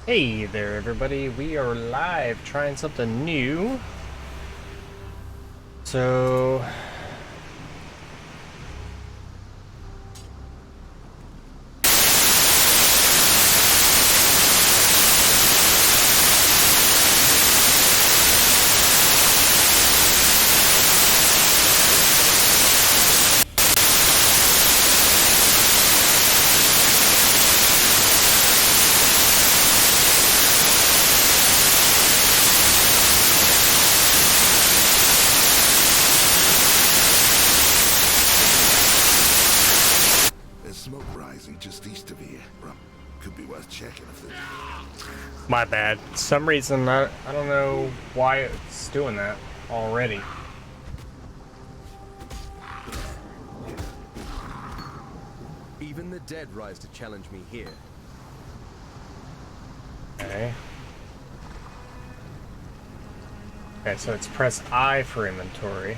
Hey there, everybody. We are live trying something new. So, There's smoke rising just east of here. Could be worth checking if there's... my bad. For some reason, I don't know why it's doing that already. Even the dead rise to challenge me here. Okay. Okay, so it's press I for inventory.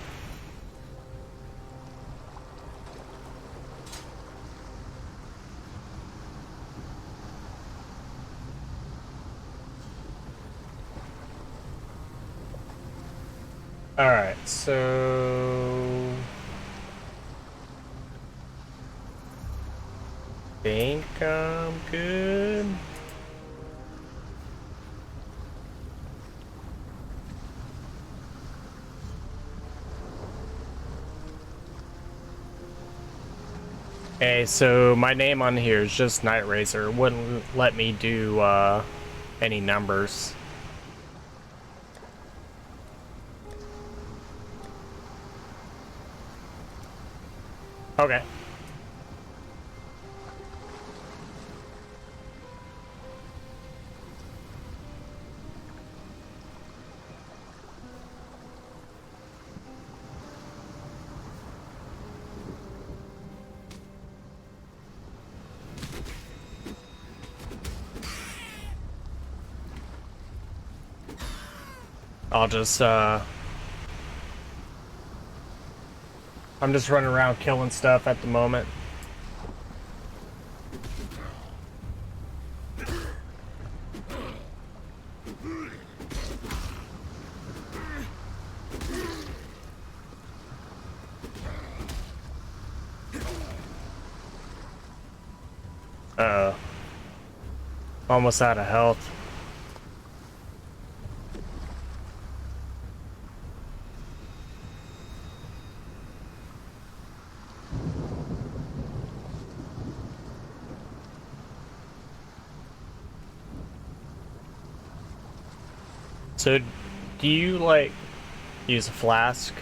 Alright, so... think I'm good. Okay, so my name on here is just Night Razor. It wouldn't let me do any numbers. Okay. I'll just I'm just running around killing stuff at the moment. Uh-oh. Almost out of health. So, do you, like, use a flask?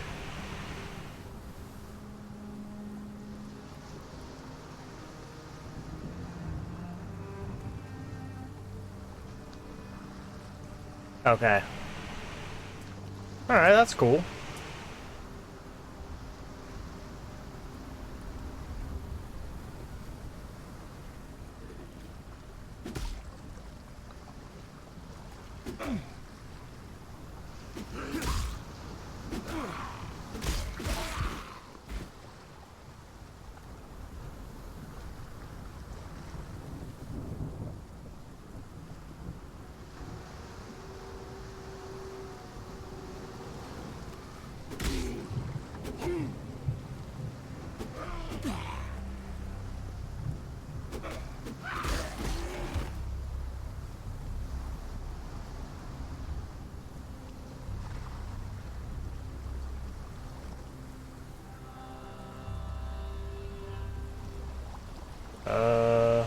Okay. Alright, that's cool.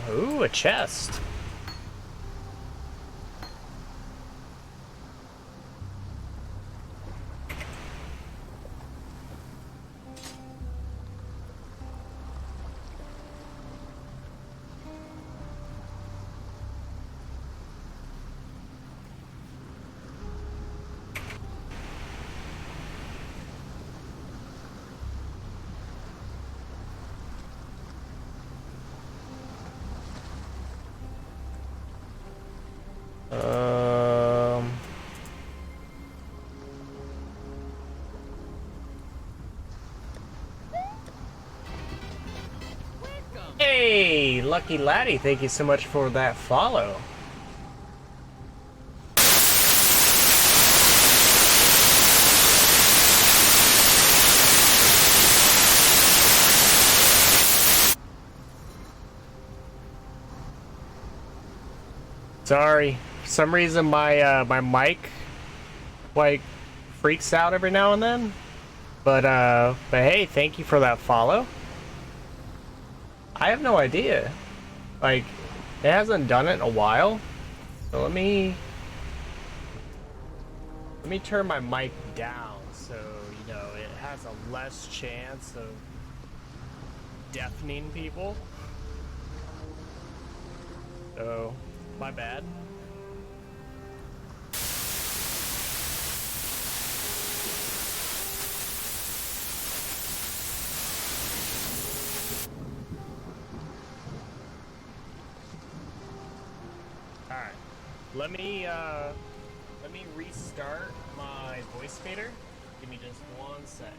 Ooh, a chest. Um... Hey, Lucky Laddie, thank you so much for that follow. Sorry. For some reason my mic like freaks out every now and then. But hey, thank you for that follow. I have no idea. Like, it hasn't done it in a while. So let me turn my mic down so, you know, it has a less chance of deafening people. So, my bad. Alright. Let me restart my voice fader. Give me just one sec.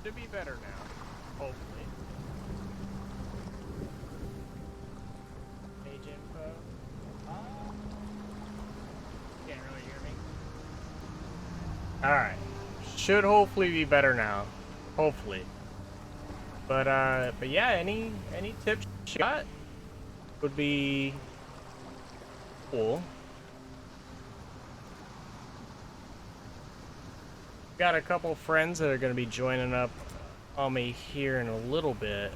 Should be better now, hopefully. Page info. Can't really hear me. Alright. Should hopefully be better now. Hopefully. But yeah, any tips you got would be cool. Got a couple friends that are going to be joining up on me here in a little bit.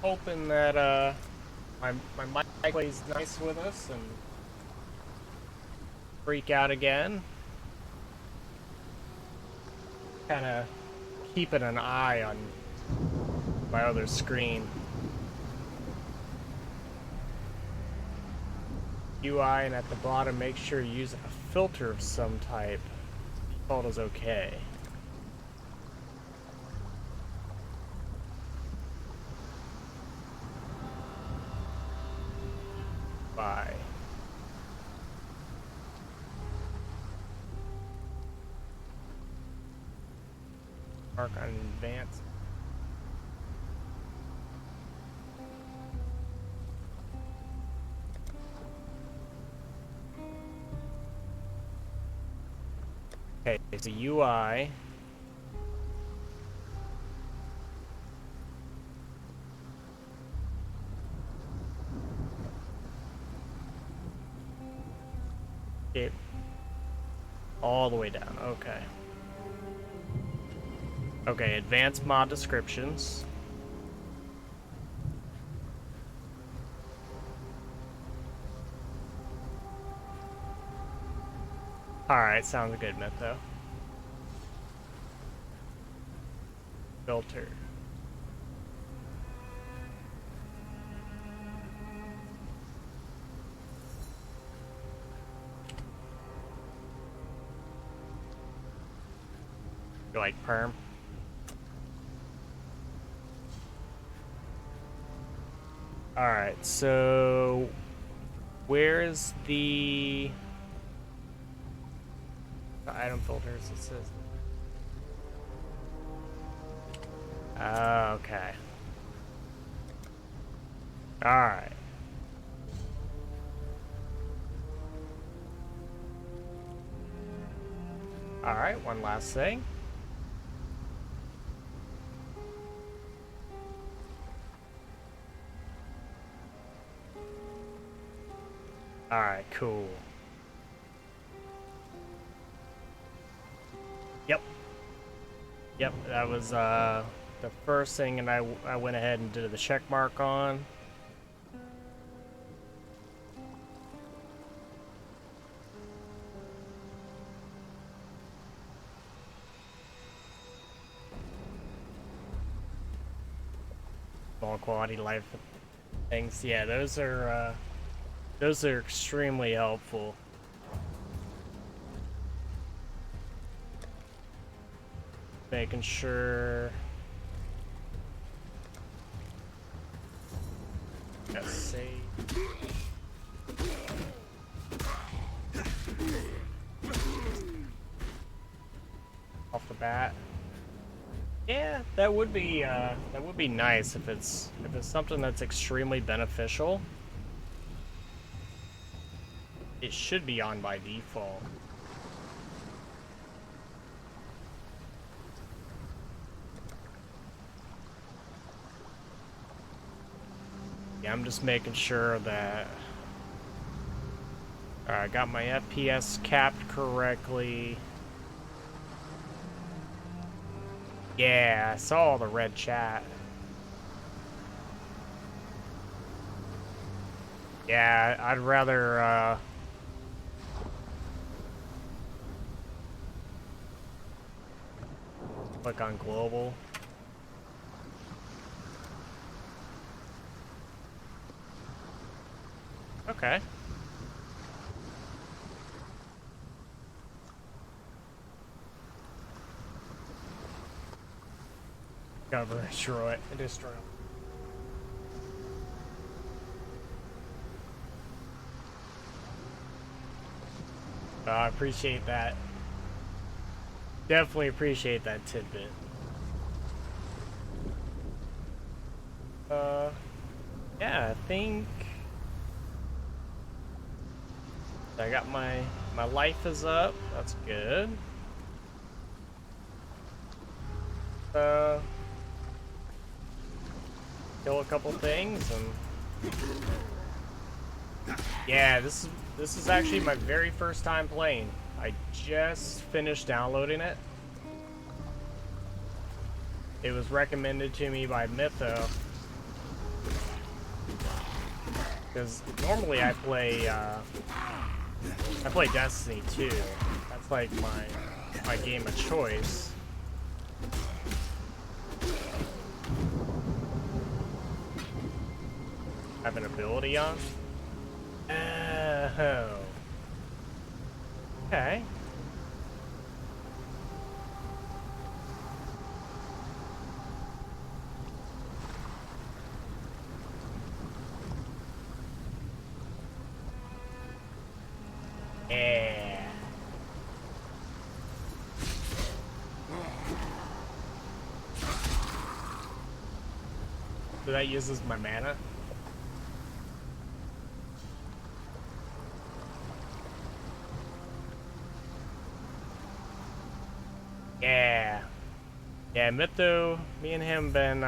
Hoping that my mic plays nice with us and freak out again. Kind of keeping an eye on my other screen. UI, and at the bottom make sure you use a filter of some type. Default is okay. Bye. Mark on advanced. Okay, so UI. Okay. All the way down, okay. Okay, advanced mod descriptions. Alright, sounds good, Mytho. Filter. You like perm? Alright, so where's the item filters? It says. Okay. Alright. Alright, one last thing. Alright, cool. Yep. Yep, that was the first thing, and I went ahead and did the check mark on. small quality life things. Yeah, those are extremely helpful. Making sure. Gotta save. Off the bat. Yeah, that would be nice if it's something that's extremely beneficial. It should be on by default. Yeah, I'm just making sure that I got my FPS capped correctly. Yeah, I saw the red chat. Yeah, I'd rather click on global. Okay. Cover, destroy it, and destroy them. I appreciate that. Definitely appreciate that tidbit. Yeah, I think I got my life is up. That's good. Kill a couple things and yeah, this is actually my very first time playing. I just finished downloading it. It was recommended to me by Mytho. Because normally I play Destiny 2. That's like my game of choice. Have an ability on? Oh. Okay. Yeah. So that uses my mana? Yeah. Yeah, Mytho, me and him been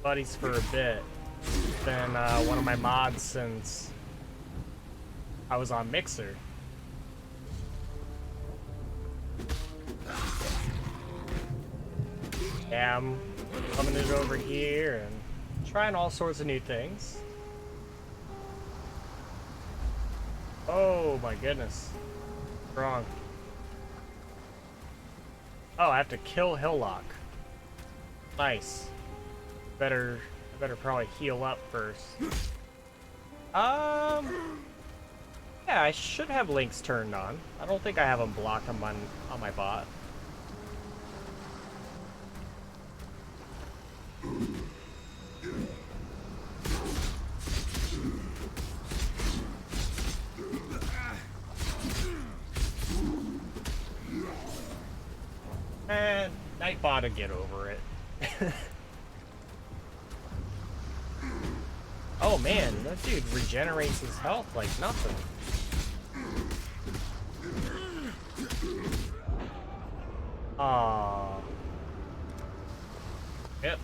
buddies for a bit. He's been one of my mods since I was on Mixer. Yeah, I'm coming it over here and trying all sorts of new things. Oh my goodness. Wrong. Oh, I have to kill Hillock. Nice. I better probably heal up first. Yeah, I should have links turned on. I don't think I have them blocked on my bot. And Nightbot to get over it. Oh man, that dude regenerates his health like nothing. Aww. Yep.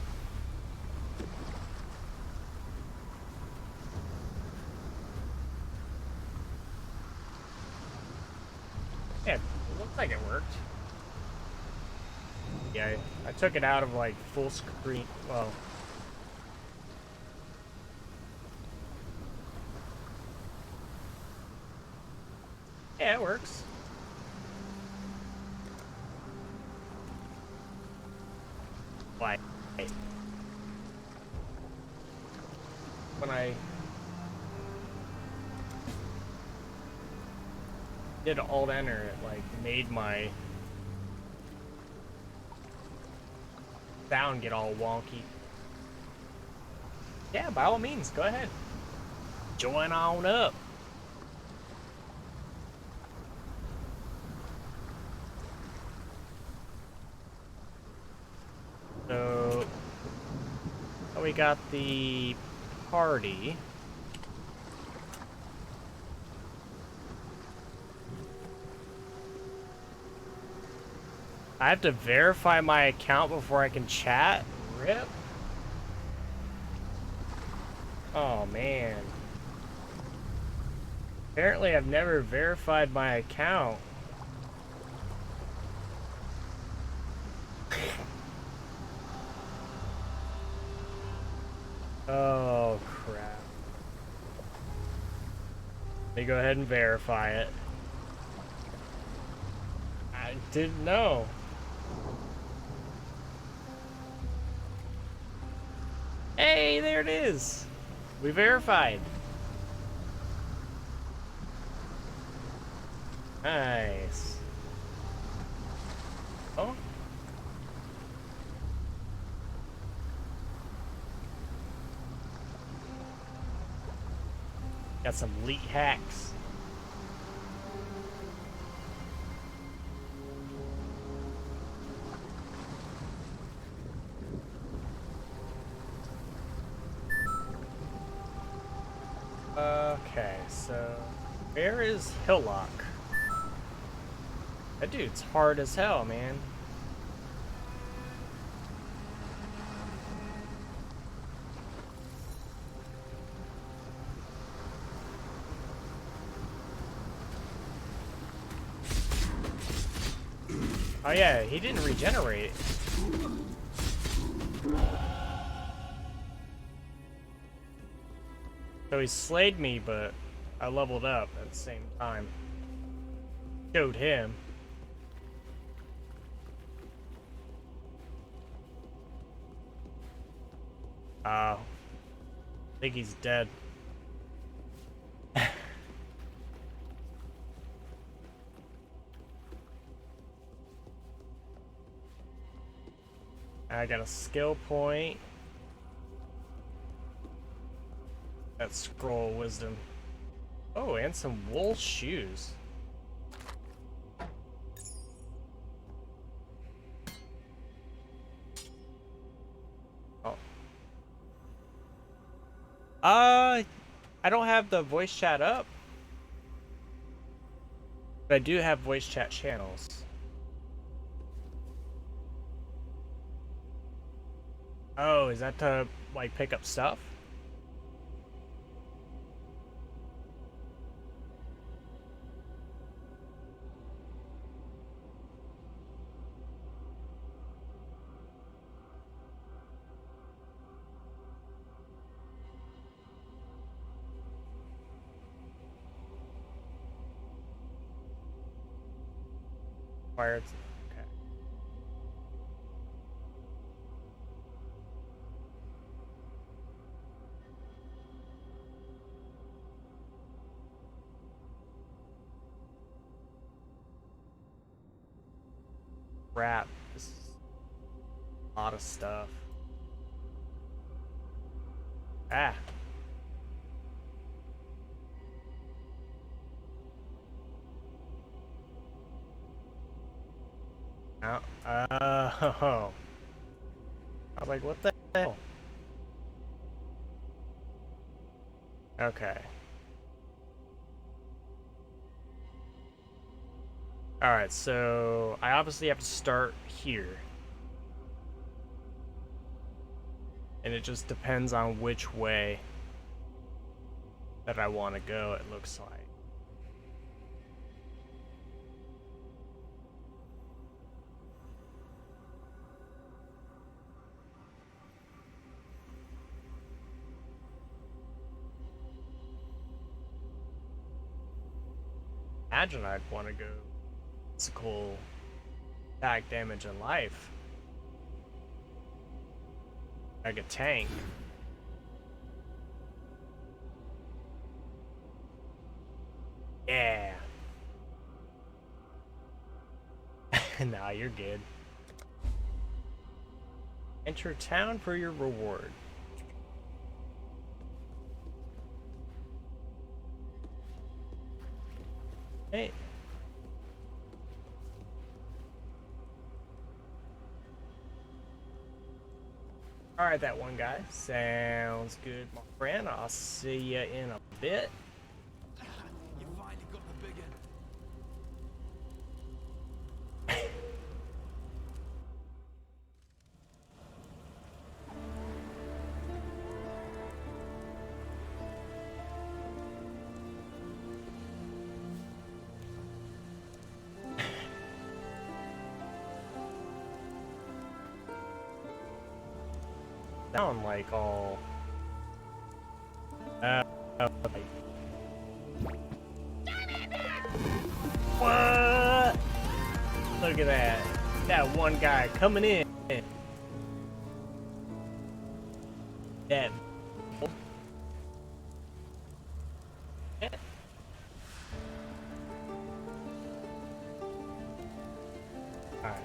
Yeah, it looks like it worked. Yeah, I took it out of like full screen. Well, yeah, it works. Why? when I did Alt Enter, it like made my sound get all wonky. Yeah, by all means, go ahead. Join on up. So, we got the party. I have to verify my account before I can chat? Rip. Oh, man. Apparently, I've never verified my account. Oh, crap. Let me go ahead and verify it. I didn't know. Hey, there it is. We verified. Nice. Oh. Got some elite hacks. Okay, so where is Hillock? That dude's hard as hell, man. Oh yeah, he didn't regenerate. So he slayed me, but I leveled up at the same time. Showed him. I think he's dead. I got a skill point. That's scroll wisdom. Oh, and some wool shoes. Oh. I don't have the voice chat up. But I do have voice chat channels. Oh, is that to, like, pick up stuff? Wired. Okay. Crap. This is a lot of stuff. Ah. Oh. Oh. I was like, what the hell? Okay. Alright, so I obviously have to start here. And it just depends on which way that I want to go, it looks like. Imagine I'd want to go physical attack damage in life. Like a tank. Yeah. Nah, you're good. Enter town for your reward. Hey. Alright, that one guy. Sounds good, my friend. I'll see you in a bit. You finally got the big end. Sound like all. Like... What? Look at that. That one guy coming in. That. Alright.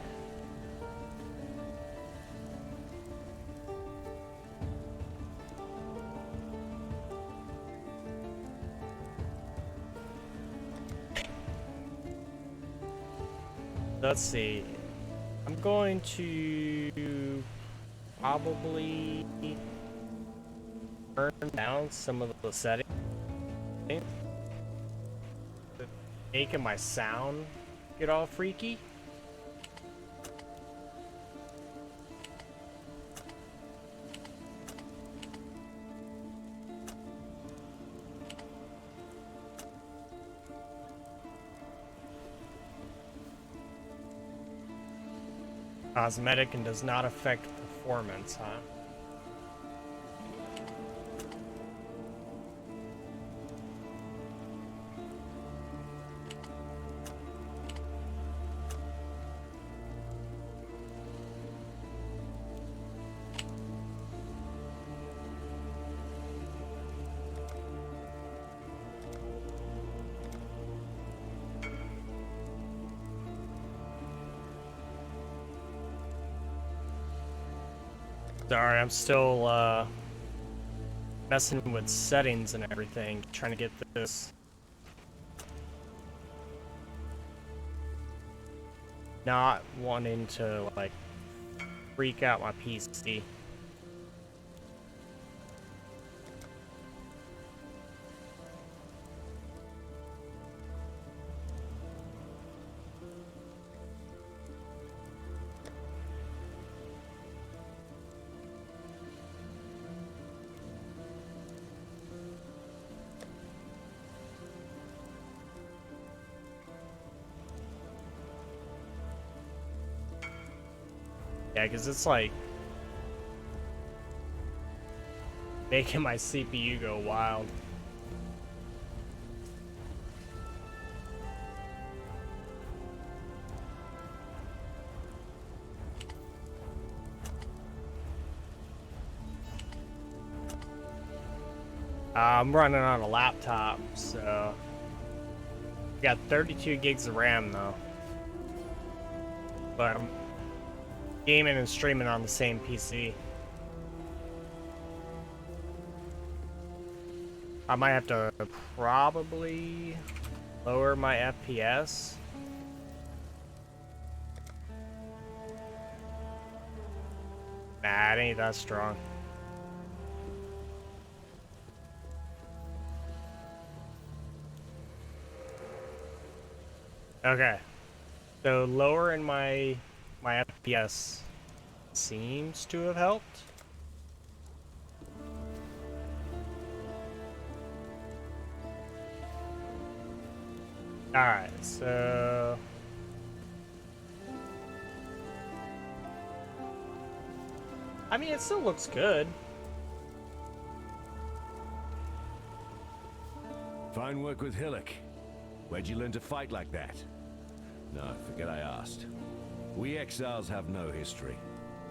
Let's see. I'm going to probably turn down some of the settings, making my sound get all freaky. Cosmetic and does not affect performance, huh? Sorry, I'm still messing with settings and everything, trying to get this not wanting to like freak out my PC. Yeah, because it's like making my CPU go wild. I'm running on a laptop, so got 32 gigs of RAM though. But I'm gaming and streaming on the same PC. I might have to probably lower my FPS. Nah, it ain't that strong. Okay. So lowering my FPS seems to have helped. Alright, so I mean, it still looks good. Fine work with Hillock. Where'd you learn to fight like that? No, forget I asked. We Exiles have no history.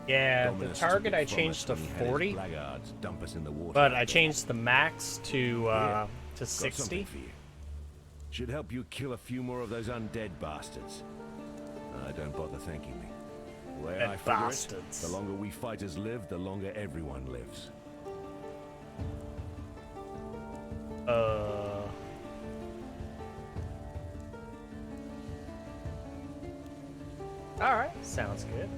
Yeah, Dominus the target took I it from changed us to when he had his 40, blackguards dump us in the water but out I there. changed the max to Got 60. something for you. Should help you kill a few more of those undead bastards. Don't bother thanking me. The way I figure Bastards. it, the longer we fighters live, the longer everyone lives. Alright, sounds good.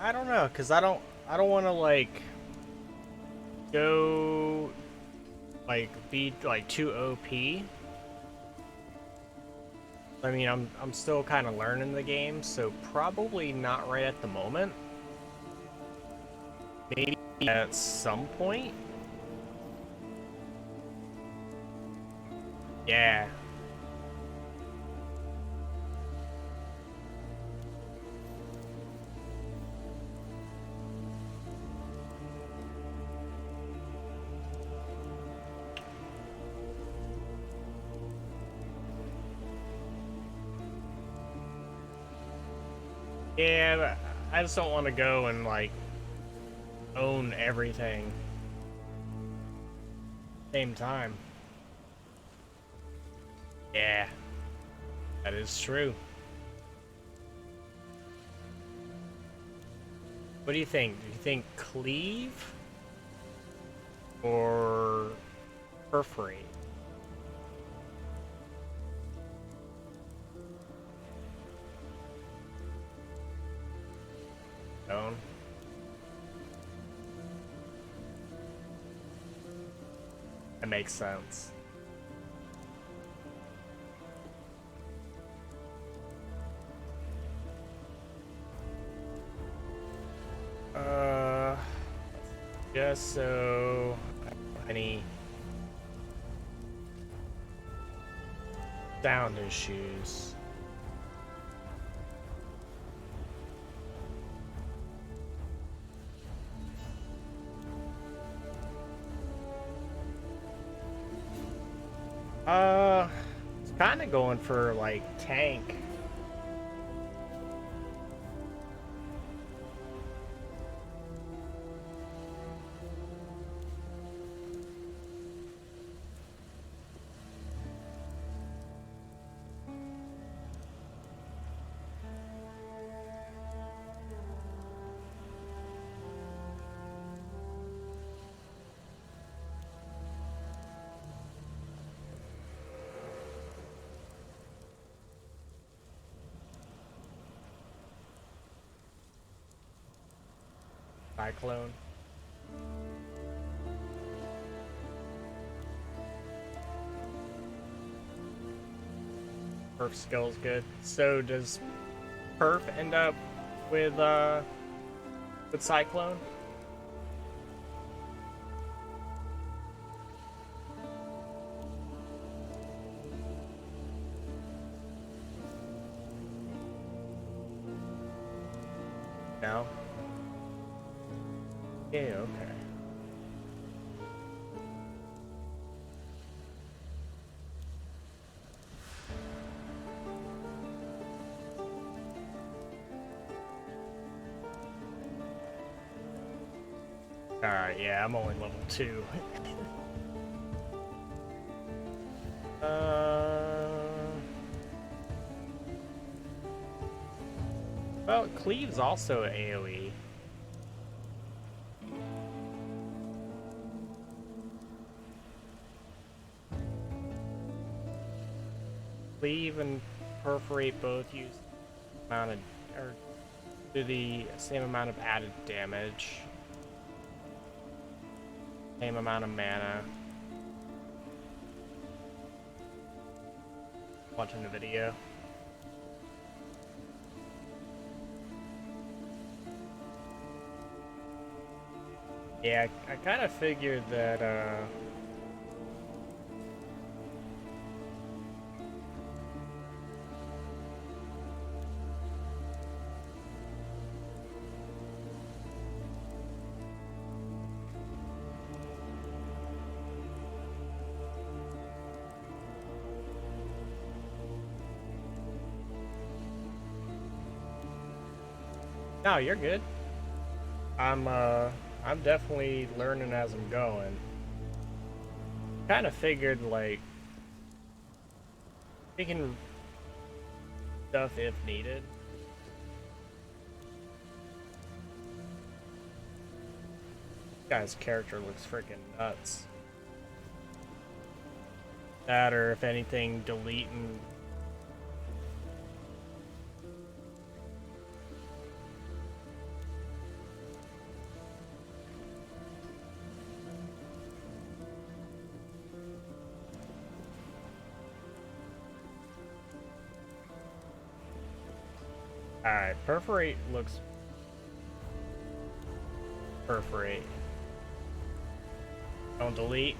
I don't know, cause I don't want to like go like be like too OP. I mean, I'm still kind of learning the game, so probably not right at the moment. Maybe at some point. Yeah. Yeah, but I just don't want to go and like own everything. Same time. Yeah, that is true. What do you think? Do you think cleave or perforate? Stone. That makes sense. Just so any sound issues. It's kind of going for like tank. Cyclone. Perf skill's good. So does Perf end up with Cyclone? No. Yeah, okay. Alright, yeah, I'm only level 2. Well, Cleave's also AoE. Cleave and Perforate both use amount of, or do the same amount of added damage. Same amount of mana. Watching the video. Yeah, I kind of figured that, No, you're good. I'm definitely learning as I'm going. Kind of figured, like, taking stuff if needed. This guy's character looks freaking nuts. That, or if anything, deleting. Alright, perforate looks... Perforate. Don't delete.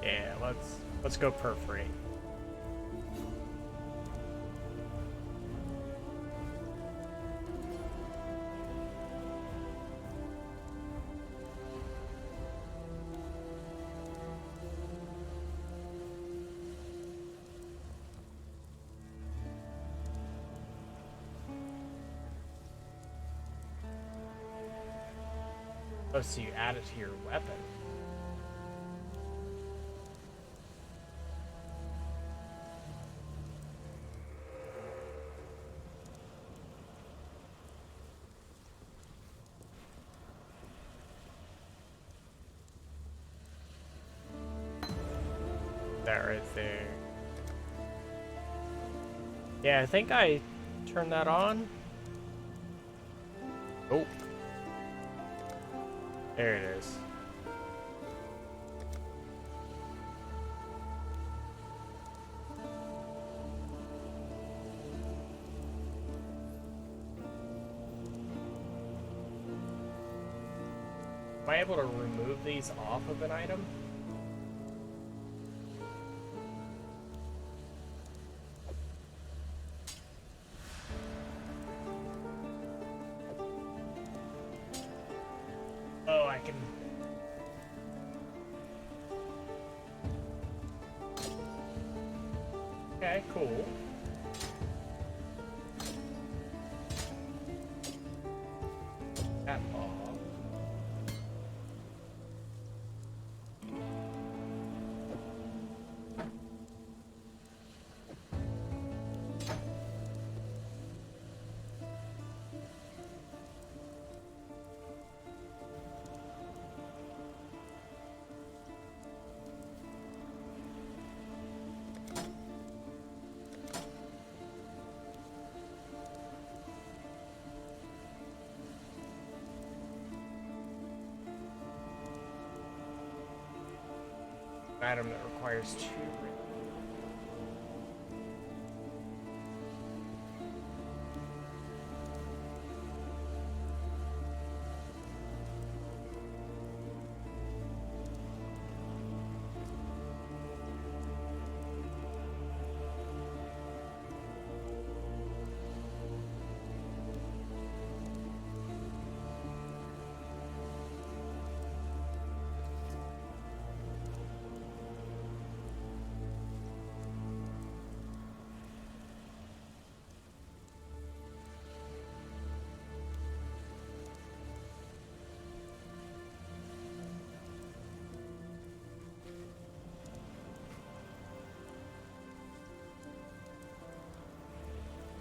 Yeah, let's go perforate. Oh, so you add it to your weapon. That right there. Yeah, I think I turned that on. Oh. There it is. Am I able to remove these off of an item? Oh, I can... Okay, cool. That off. Item that requires 2.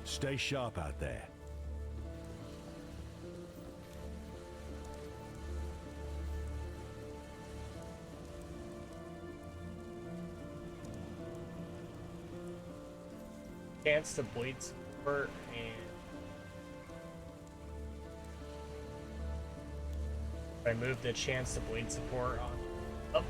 Stay sharp out there. Chance to bleed support and... I move the chance to bleed support on up.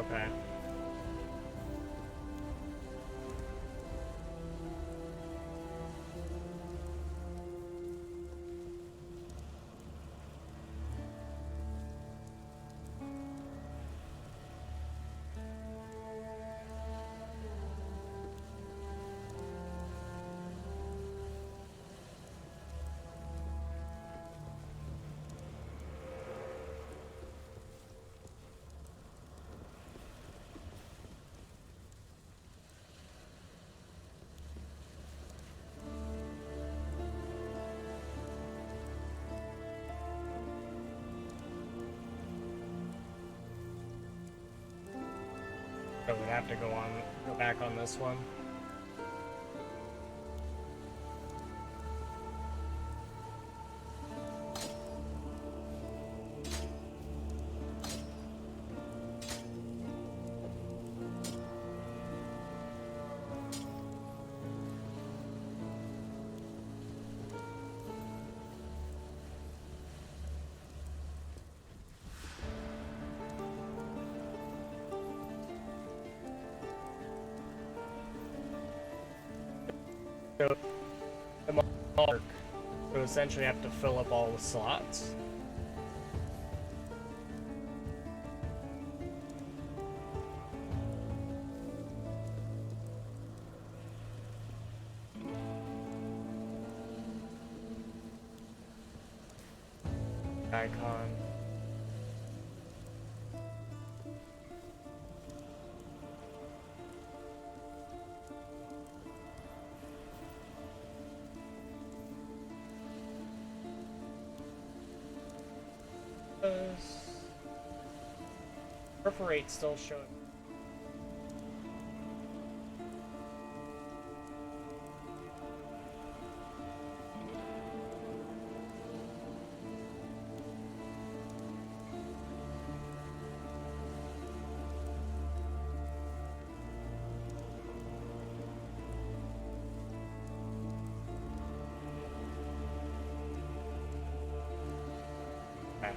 Okay. So we have to go back on this one. So the mark, so essentially have to fill up all the slots. Icon. Perforate still showing. Okay.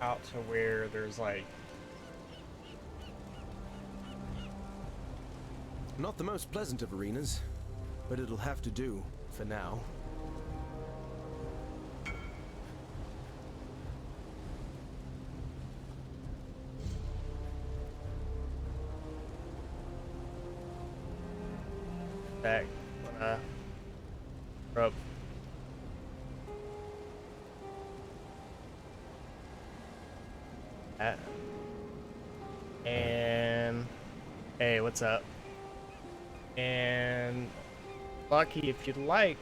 Out to where there's like Not the most pleasant of arenas, but it'll have to do for now. back up. That. And hey, what's up? And Lucky, if you'd like,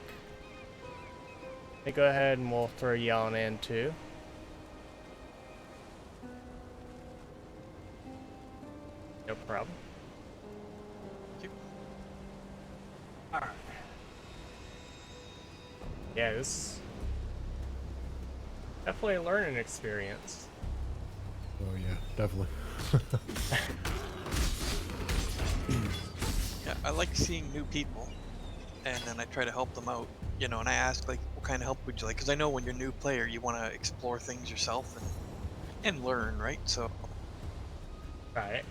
go ahead and we'll throw you on in too. No problem. Alright. Yeah, this is definitely a learning experience. Oh yeah, definitely. Yeah, I like seeing new people, and then I try to help them out, you know, and I ask, like, what kind of help would you like? Because I know when you're a new player, you want to explore things yourself and learn, right? So, Right.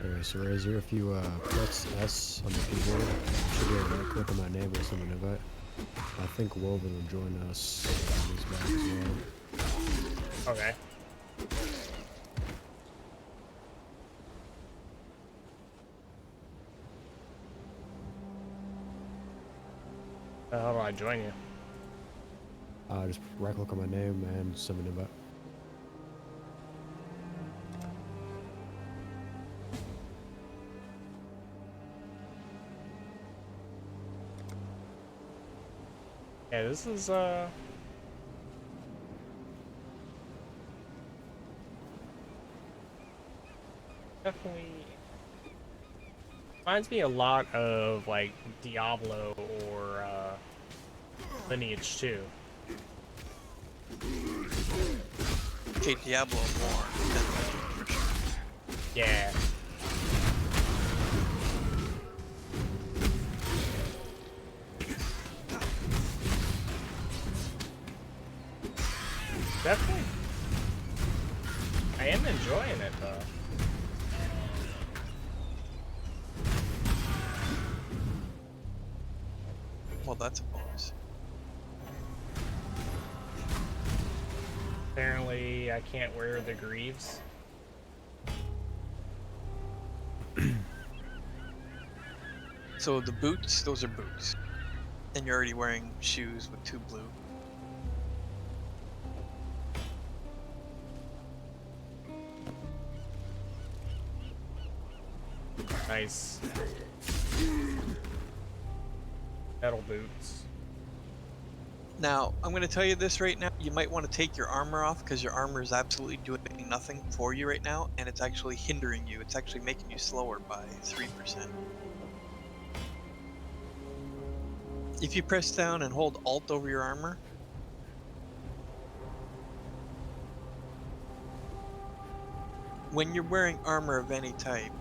Alright, so Razor, if you press S on the keyboard, you should be able to right click on my name or send an invite. I think Woven will join us when he's back as well. Okay. How do I join you? Just right click on my name and send an invite. Yeah, this is Definitely reminds me a lot of like Diablo or Lineage 2. Okay, Diablo more than Lineage for sure. Yeah. Definitely. I am enjoying it though. Well, that's a bonus. Apparently, I can't wear the greaves. So the boots, those are boots. And you're already wearing shoes with 2 blue. Nice. Metal boots. Now, I'm going to tell you this right now. You might want to take your armor off because your armor is absolutely doing nothing for you right now, and it's actually hindering you. It's actually making you slower by 3%. If you press down and hold Alt over your armor, when you're wearing armor of any type,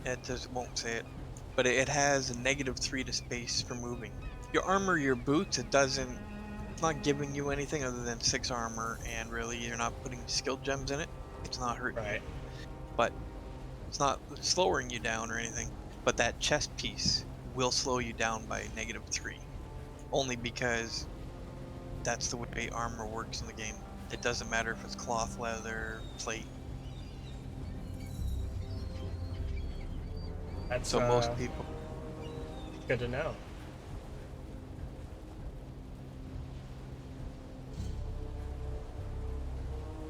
it just won't say it, but it has a -3 to space for moving. Your armor, your boots, it's not giving you anything other than 6 armor, and really you're not putting skill gems in it. It's not hurting you, Right. but it's not slowing you down or anything. But that chest piece will slow you down by -3, only because that's the way armor works in the game. It doesn't matter if it's cloth, leather, plate. That's So most people, good to know.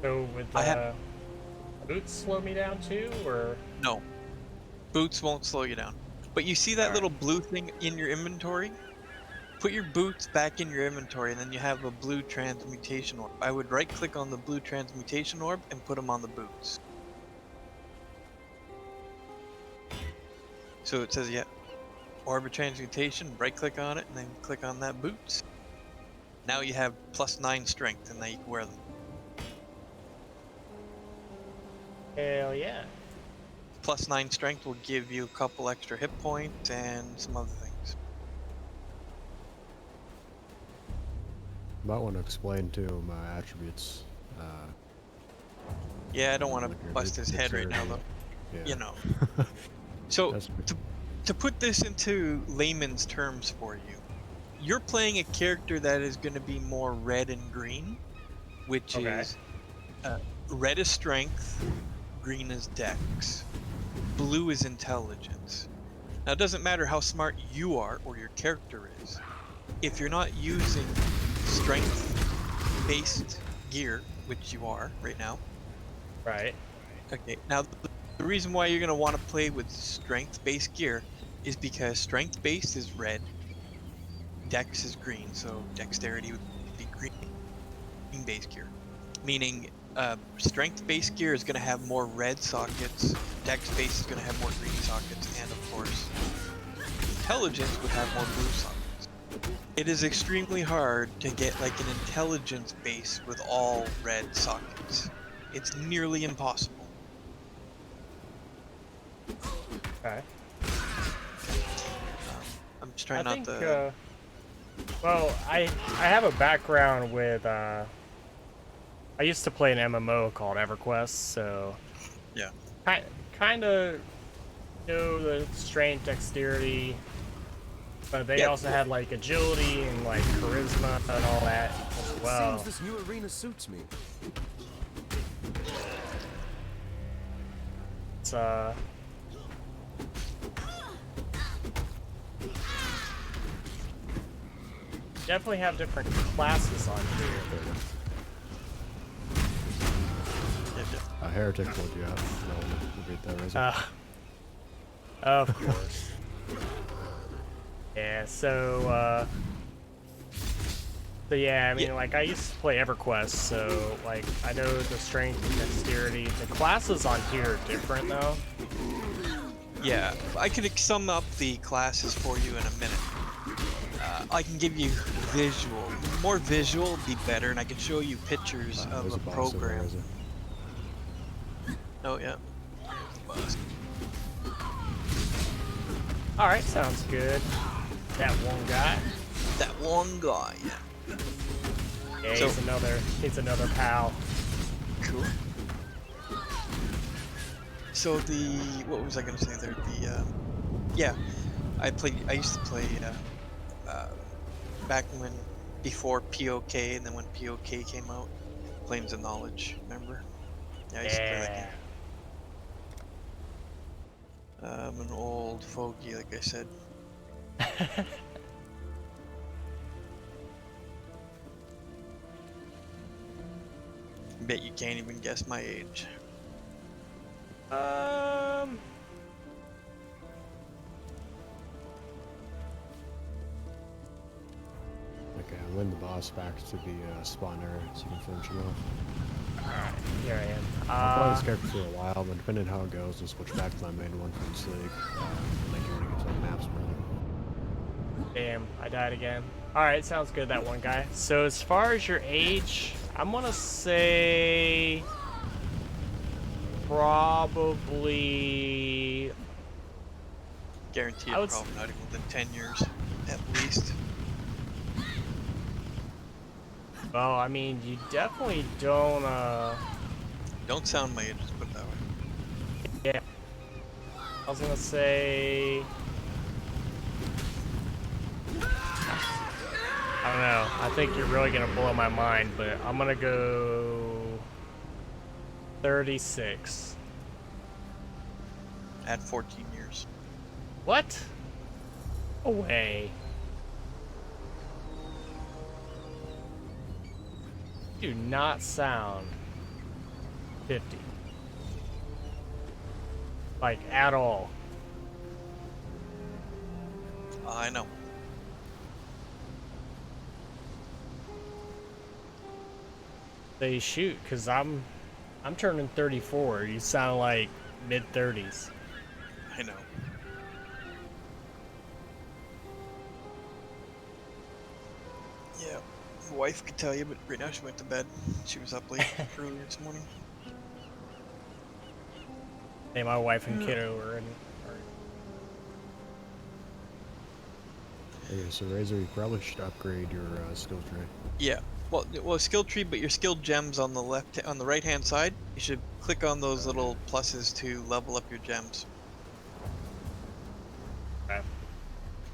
So would I have boots slow me down too, or? no, boots won't slow you down. But you see that Alright. little blue thing in your inventory? Put your boots back in your inventory, and then you have a blue transmutation orb. I would right click on the blue transmutation orb and put them on the boots. So it says, yeah, orb of transmutation, right click on it, and then click on that boots. Now you have +9 strength, and now you can wear them. Hell yeah. +9 strength will give you a couple extra hit points and some other things. Might want to explain too my attributes. Yeah, I don't want to Like your bust his head right now, though. Yeah. You know. So, That's to put this into layman's terms for you, you're playing a character that is going to be more red and green, which Okay. is red is strength, green is dex, blue is intelligence. Now, it doesn't matter how smart you are or your character is. If you're not using strength-based gear, which you are right now. Right. Okay, now the reason why you're going to want to play with strength-based gear is because strength-based is red, dex is green, so dexterity would be green-based gear. Meaning, strength-based gear is going to have more red sockets, dex-based is going to have more green sockets, and of course, intelligence would have more blue sockets. It is extremely hard to get like an intelligence base with all red sockets. It's nearly impossible. Okay. I'm just trying I not think, to. well, I have a background with, I used to play an MMO called EverQuest, so Yeah. kind of know the strength, dexterity, but they Yeah. also had like agility and like charisma and all that as well. Seems this new arena suits me. It's definitely have different classes on here. a heretic would you have? No, we'll beat that reason. Of course. Yeah, so So yeah, I mean, Yeah. like I used to play EverQuest, so like I know the strength and dexterity. The classes on here are different though. Yeah, I could sum up the classes for you in a minute. I can give you visual. More visual would be better, and I can show you pictures of There's a a boss over there, program. is it? Oh yeah. There's the boss. All right, sounds good. That one guy. That one guy. Yeah. Yeah, So- he's another pal. Cool. So what was I gonna say there? Yeah, I used to play back before POK, and then when POK came out, Claims of Knowledge. Remember? Yeah, I used to play that game. Yeah. I'm an old fogey, like I said. Bet you can't even guess my age. Okay, I win the boss back to the spawn area so you can finish him off. Alright, here I am. I'll play this character for a while, but depending on how it goes, I'll switch back to my main one from this league. And then you're gonna get to the maps, brother. Damn, I died again. Alright, sounds good, that one guy. So as far as your age, I'm gonna say probably Guaranteed, I would probably not even within 10 years, at least. well, I mean, you definitely don't Don't sound my age, let's put it that way. yeah. I was gonna say I don't know. I think you're really gonna blow my mind, but I'm gonna go 36. Add 14 years. What? Away. Do not sound 50. Like, at all. I know. They shoot, cause I'm turning 34. You sound like mid-30s. I know. Yeah, my wife could tell you, but right now she went to bed. She was up late earlier this morning. Hey, my wife and kiddo are in. Okay, so Razor, you probably should upgrade your skill tree. Yeah. Well, skill tree, but your skill gems on the on the right-hand side. You should click on those little pluses to level up your gems. Okay.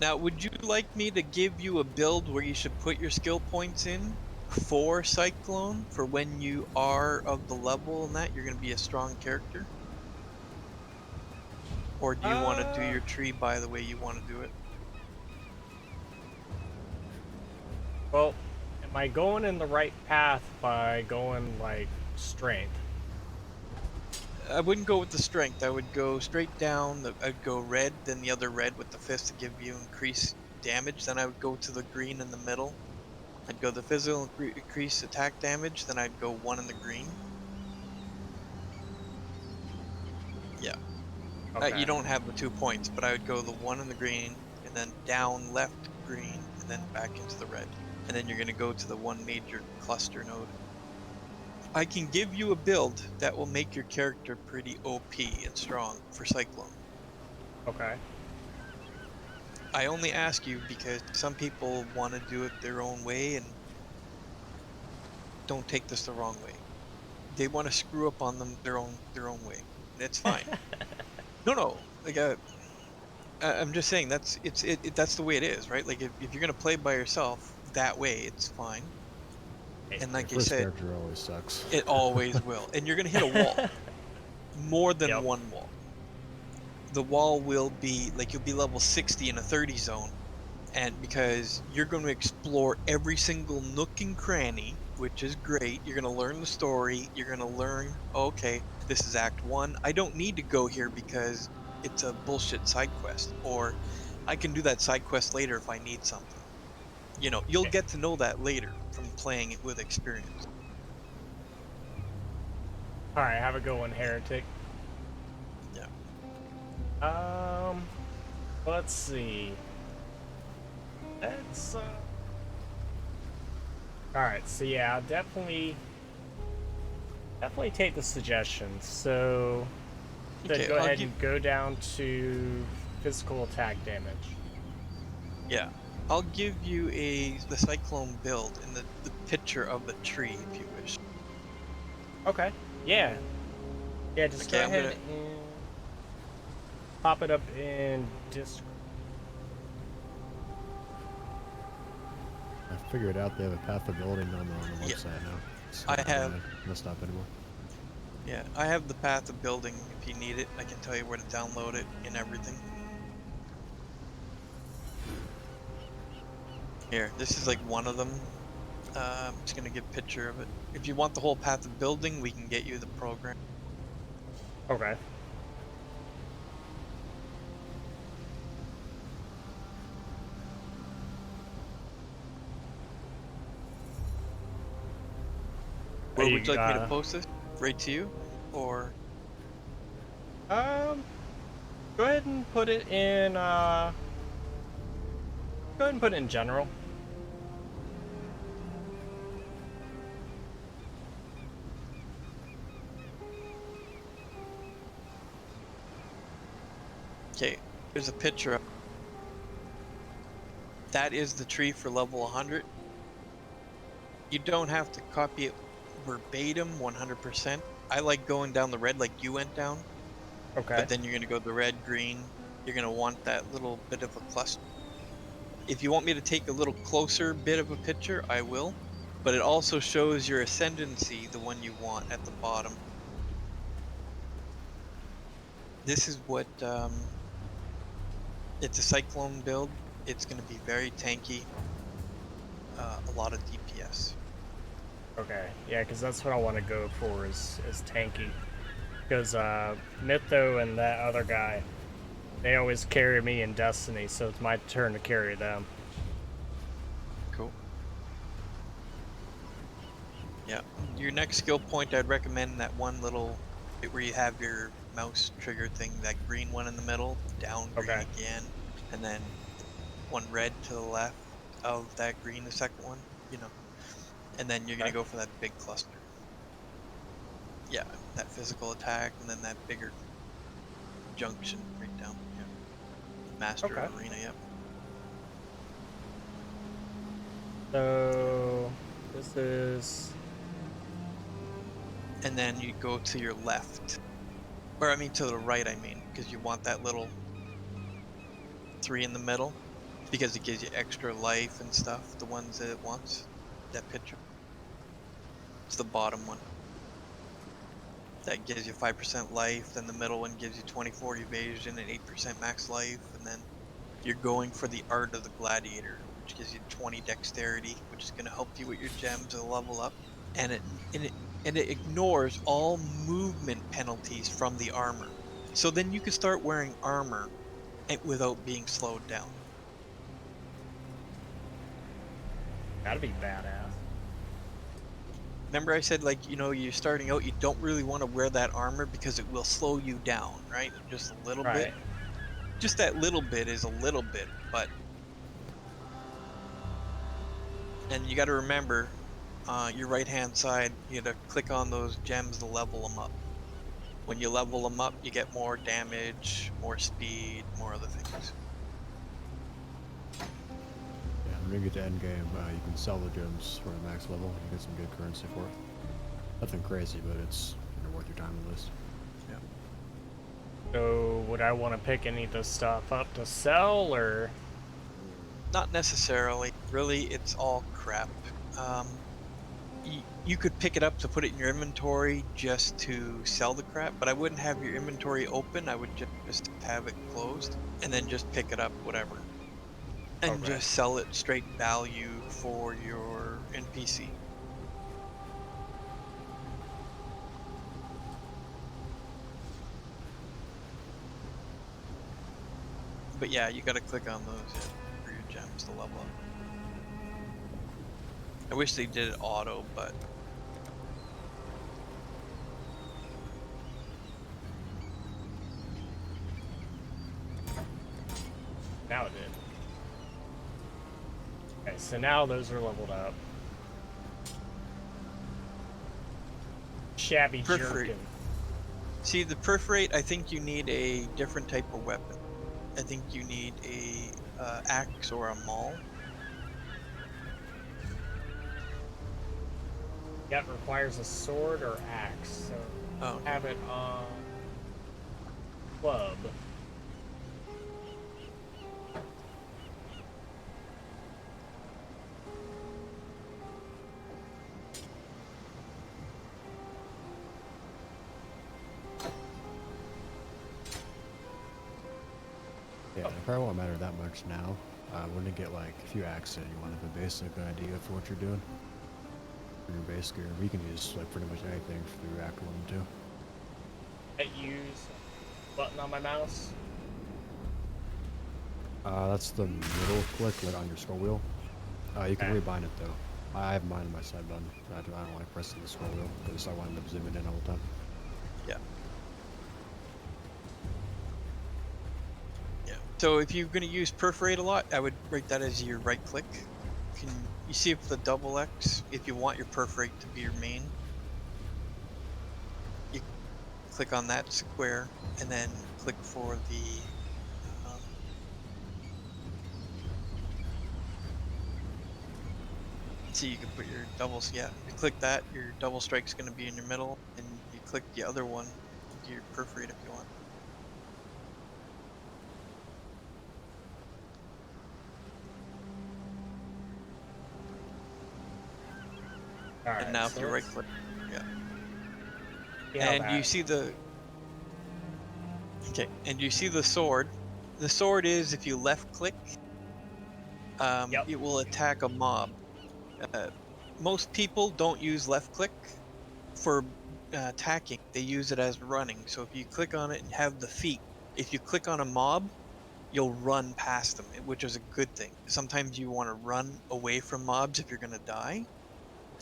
Now, would you like me to give you a build where you should put your skill points in for Cyclone, for when you are of the level and that you're going to be a strong character? Or do you want to do your tree by the way you want to do it? Well, am I going in the right path by going like strength? I wouldn't go with the strength. I would go straight down. I'd go red, then the other red with the fist to give you increased damage. Then I would go to the green in the middle. I'd go the physical increase attack damage. Then I'd go one in the green. Yeah. Okay. You don't have the 2 points, but I would go the one in the green, and then down left green, and then back into the red. And then you're going to go to the one major cluster node. I can give you a build that will make your character pretty OP and strong for Cyclone. Okay. I only ask you because some people want to do it their own way, and don't take this the wrong way. They want to screw up on them their own way. And it's fine. No. Like I'm just saying that's the way it is, right? Like if you're gonna play by yourself that way, it's fine. And like I First said, character always sucks. it always will. And you're gonna hit a wall. More than Yep. one wall. The wall will be like you'll be level 60 in a 30 zone, and because you're going to explore every single nook and cranny, which is great. You're going to learn the story. You're going to learn, okay, this is Act 1. I don't need to go here because it's a bullshit side quest, or I can do that side quest later if I need something. You know, you'll get to know that later from playing it with experience. All right, have a good one, Heretic. Yeah. Let's see. That's all right. So yeah, I'll definitely take the suggestions. So Okay, go ahead and go down to physical attack damage. Yeah. I'll give you the cyclone build and the picture of the tree if you wish. Okay. Yeah. Yeah, just Okay, go I'm ahead gonna. and pop it up in Discord. I figured out they have a path of building on the Yeah, website now. It's I not have. messed up anymore. Yeah, I have the path of building. If you need it, I can tell you where to download it and everything. Here, this is like one of them. I'm just gonna give a picture of it. If you want the whole path of building, we can get you the program. Okay. Are Where would you you like me to post this? Right to you, or go ahead and put it in go ahead and put it in general. okay? There's a picture. That is the tree for level 100. You don't have to copy it verbatim 100%. I like going down the red like you went down, Okay. but then you're going to go the red, green. You're going to want that little bit of a cluster. If you want me to take a little closer bit of a picture, I will. But it also shows your ascendancy, the one you want at the bottom. This is what, it's a cyclone build. It's going to be very tanky, a lot of DPS. Okay. Yeah, because that's what I want to go for is tanky. Because Mytho and that other guy, they always carry me in Destiny, so it's my turn to carry them. Cool. Yeah. Your next skill point, I'd recommend that one little bit where you have your mouse trigger thing, that green one in the middle, down green Okay. again, and then one red to the left of that green, the second one, you know. And then you're going to go for that big cluster. Yeah, that physical attack, and then that bigger junction right down. Yeah. Master Okay. Arena, yep. So this is. And then you go to your left. Or, I mean, to the right, I mean, because you want that little 3 in the middle. Because it gives you extra life and stuff, the ones that it wants. That picture. It's the bottom one. That gives you 5% life, then the middle one gives you 24 evasion and 8% max life, and then you're going for the Art of the Gladiator, which gives you 20 dexterity, which is going to help you with your gems to level up. And it ignores all movement penalties from the armor. So then you can start wearing armor without being slowed down. That'd be badass. Remember I said, like, you know, you're starting out, you don't really want to wear that armor because it will slow you down, right? Just a little bit. Right. Just that little bit is a little bit, but... And you got to remember, your right-hand side, you got to click on those gems to level them up. When you level them up, you get more damage, more speed, more other things. Yeah, when you get to end game, you can sell the gems for the max level. You get some good currency for it. Nothing crazy, but it's worth your time at least. Yeah. So would I want to pick any of this stuff up to sell, or? Not necessarily. Really, it's all crap. You could pick it up to put it in your inventory just to sell the crap, but I wouldn't have your inventory open. I would just have it closed and then just pick it up, whatever. And Okay. just sell it straight value for your NPC. But yeah, you gotta click on those for your gems to level up. I wish they did it auto, but Now it did. Okay, so now those are leveled up. Shabby Perforate. jerkin. See, the perforate, I think you need a different type of weapon. I think you need a axe or a maul. That requires a sword or axe, so Oh, okay. have it on club. Yeah, it probably won't matter that much now. When you get like a few axes, you want to have a basic idea for what you're doing. For your base gear, we can use like pretty much anything through Act 1 and 2. I use button on my mouse. That's the middle click, like on your scroll wheel. You can Okay. rebind it though. I have mine on my side button. I don't like pressing the scroll wheel because I wind up zooming in all the time. Yeah. Yeah. So if you're going to use perforate a lot, I would write that as your right click. You see if the double X, if you want your perforate to be your main, you click on that square and then click for the see, you can put your doubles. Yeah, you click that, your double strike's going to be in your middle, and you click the other one, your perforate if you want. Alright, And now so if you right let's click, yeah. see how And you that- see the okay, and you see the sword. The sword is if you left click, Yep. it will attack a mob. Most people don't use left click for attacking. They use it as running. So if you click on it and have the feet, if you click on a mob, you'll run past them, which is a good thing. Sometimes you want to run away from mobs if you're going to die,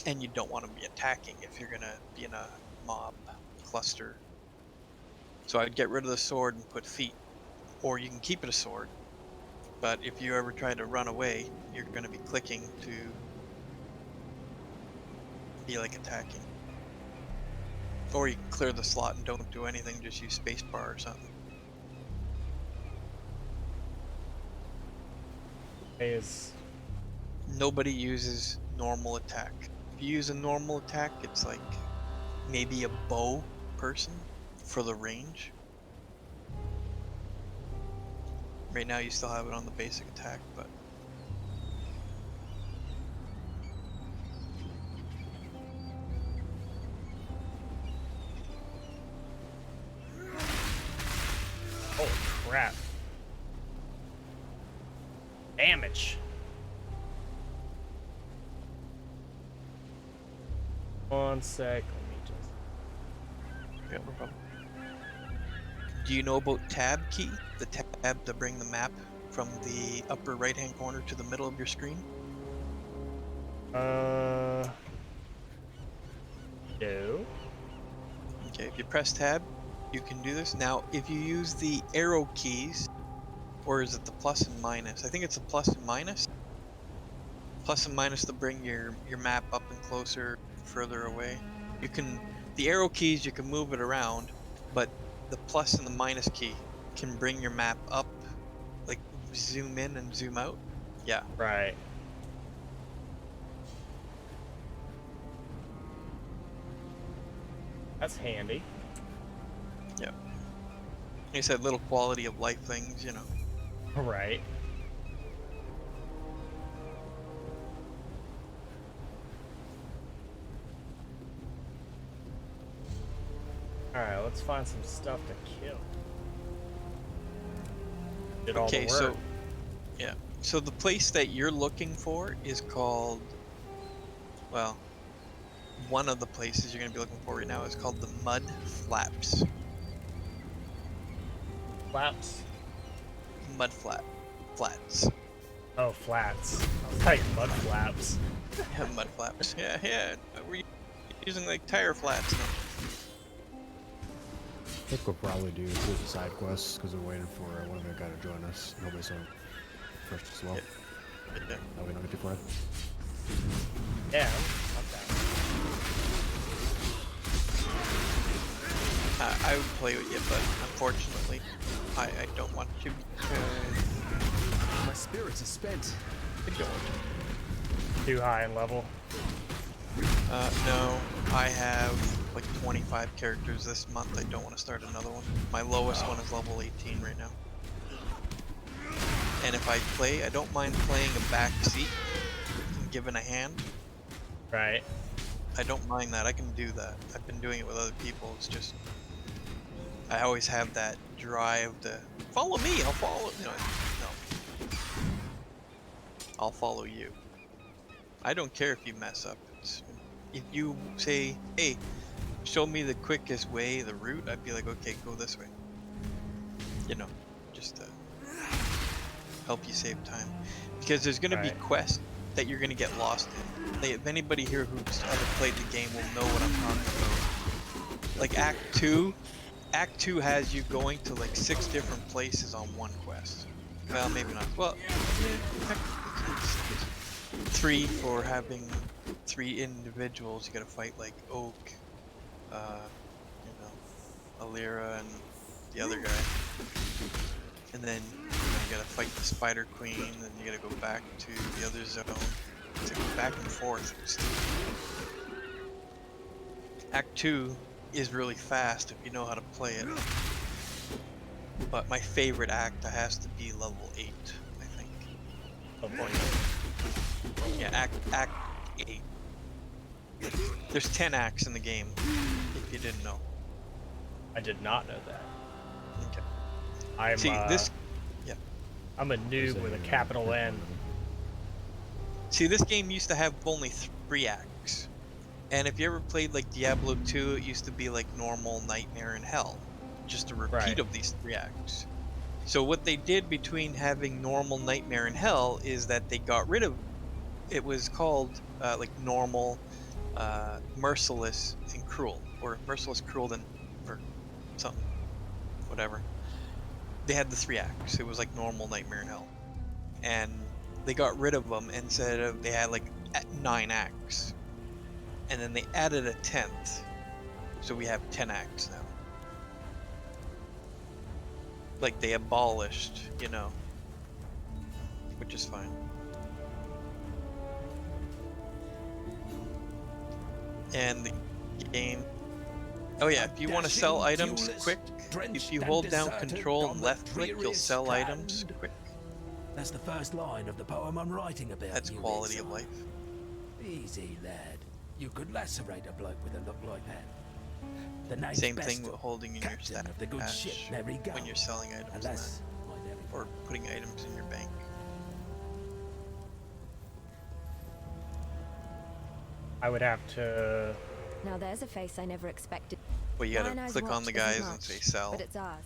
and you don't want to be attacking if you're going to be in a mob cluster. So I'd get rid of the sword and put feet, or you can keep it a sword. But if you ever try to run away, you're going to be clicking to be like attacking. Or you can clear the slot and don't do anything, just use spacebar or something. is Nobody uses normal attack. If you use a normal attack, it's like maybe a bow person for the range. Right now you still have it on the basic attack, but holy crap. Damage. One sec, let me just yeah, no problem. Do you know about tab key? The tab to bring the map from the upper right hand corner to the middle of your screen? no. Okay, if you press tab, you can do this. Now, if you use the arrow keys, or is it the plus and minus? I think it's a plus and minus. Plus and minus to bring your map up and closer, further away. You can, the arrow keys, you can move it around, but the plus and the minus key can bring your map up, like zoom in and zoom out. Yeah. Right. That's handy. Yeah. Like I said, little quality of life things, you know. Right. Alright, let's find some stuff to kill. Did all the Okay, work. so yeah. So the place that you're looking for is called, well, one of the places you're going to be looking for right now is called the Mud Flaps. Flaps. Mud flats. Oh, flats. I was like mud flaps. Yeah, mud flaps. Yeah, yeah. We're using like tire flats now. I think we'll probably do the side quests because we're waiting for one of the guys to join us. And hopefully someone first as well. Yeah. That we don't get too far. Yeah, I'm down. I would play with you, but unfortunately, I don't want to because My spirits are spent. I don't. Too high in level. No, I have like 25 characters this month. I don't want to start another one. My lowest one is level 18 right now. And if I play, I don't mind playing a back seat and giving a hand. Right. I don't mind that. I can do that. I've been doing it with other people. It's just I always have that drive to follow me. I'll follow. No. I'll follow you. I don't care if you mess up. If you say, "Hey, show me the quickest way, the route," I'd be like, "Okay, go this way." You know, just to help you save time. Because there's gonna be Right. quests that you're gonna get lost in. If anybody here who's ever played the game will know what I'm talking about. Like Act 2 has you going to like 6 different places on one quest. Well, maybe not. Well, yeah, it's 3 for having 3 individuals. You gotta fight like Oak, you know, Alira, and the other guy. And then you gotta fight the Spider Queen, then you gotta go back to the other zone. It's like back and forth. Act 2 is really fast if you know how to play it. But my favorite act has to be level 8, I think. Level Yeah, act 8. There's 10 acts in the game, if you didn't know. I did not know that. Okay. I'm See, this... Yeah. I'm a noob with a capital N. See, this game used to have only 3 acts. And if you ever played like Diablo 2, it used to be like normal, nightmare, and hell. Just a repeat Right. of these 3 acts. So what they did between having normal, nightmare, and hell is that they got rid of... It was called like normal, merciless, and cruel. Or merciless, cruel, then... or something. Whatever. They had the 3 acts. It was like normal, nightmare, and hell. And they got rid of them and said they had like 9 acts. And then they added a 10th. So we have 10 acts now. Like they abolished, you know. Which is fine. And the game... Oh yeah, if you want to sell items quick, if you hold down control and left click, you'll sell items quick. That's the first line of the poem I'm writing about. That's quality of life. Easy, lad. You could lacerate a bloke with a look like that. The name's Same thing Bester, with holding in your captain stash of the good ship Mary Go. when you're selling items and Alas, that, my Mary or putting items in your bank. I would have to. Now there's a face I never expected. Well, you gotta Lionel's click on watch the isn't guys and much, say sell. But it's ours.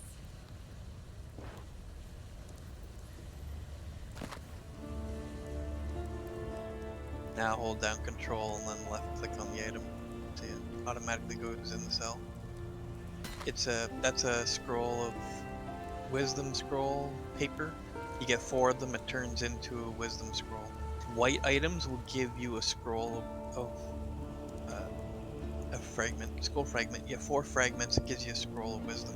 Now hold down control and then left click on the item. So it automatically goes in the cell. That's a scroll of wisdom scroll paper. You get 4 of them, it turns into a wisdom scroll. White items will give you a scroll of a fragment, scroll fragment. You have 4 fragments, it gives you a scroll of wisdom.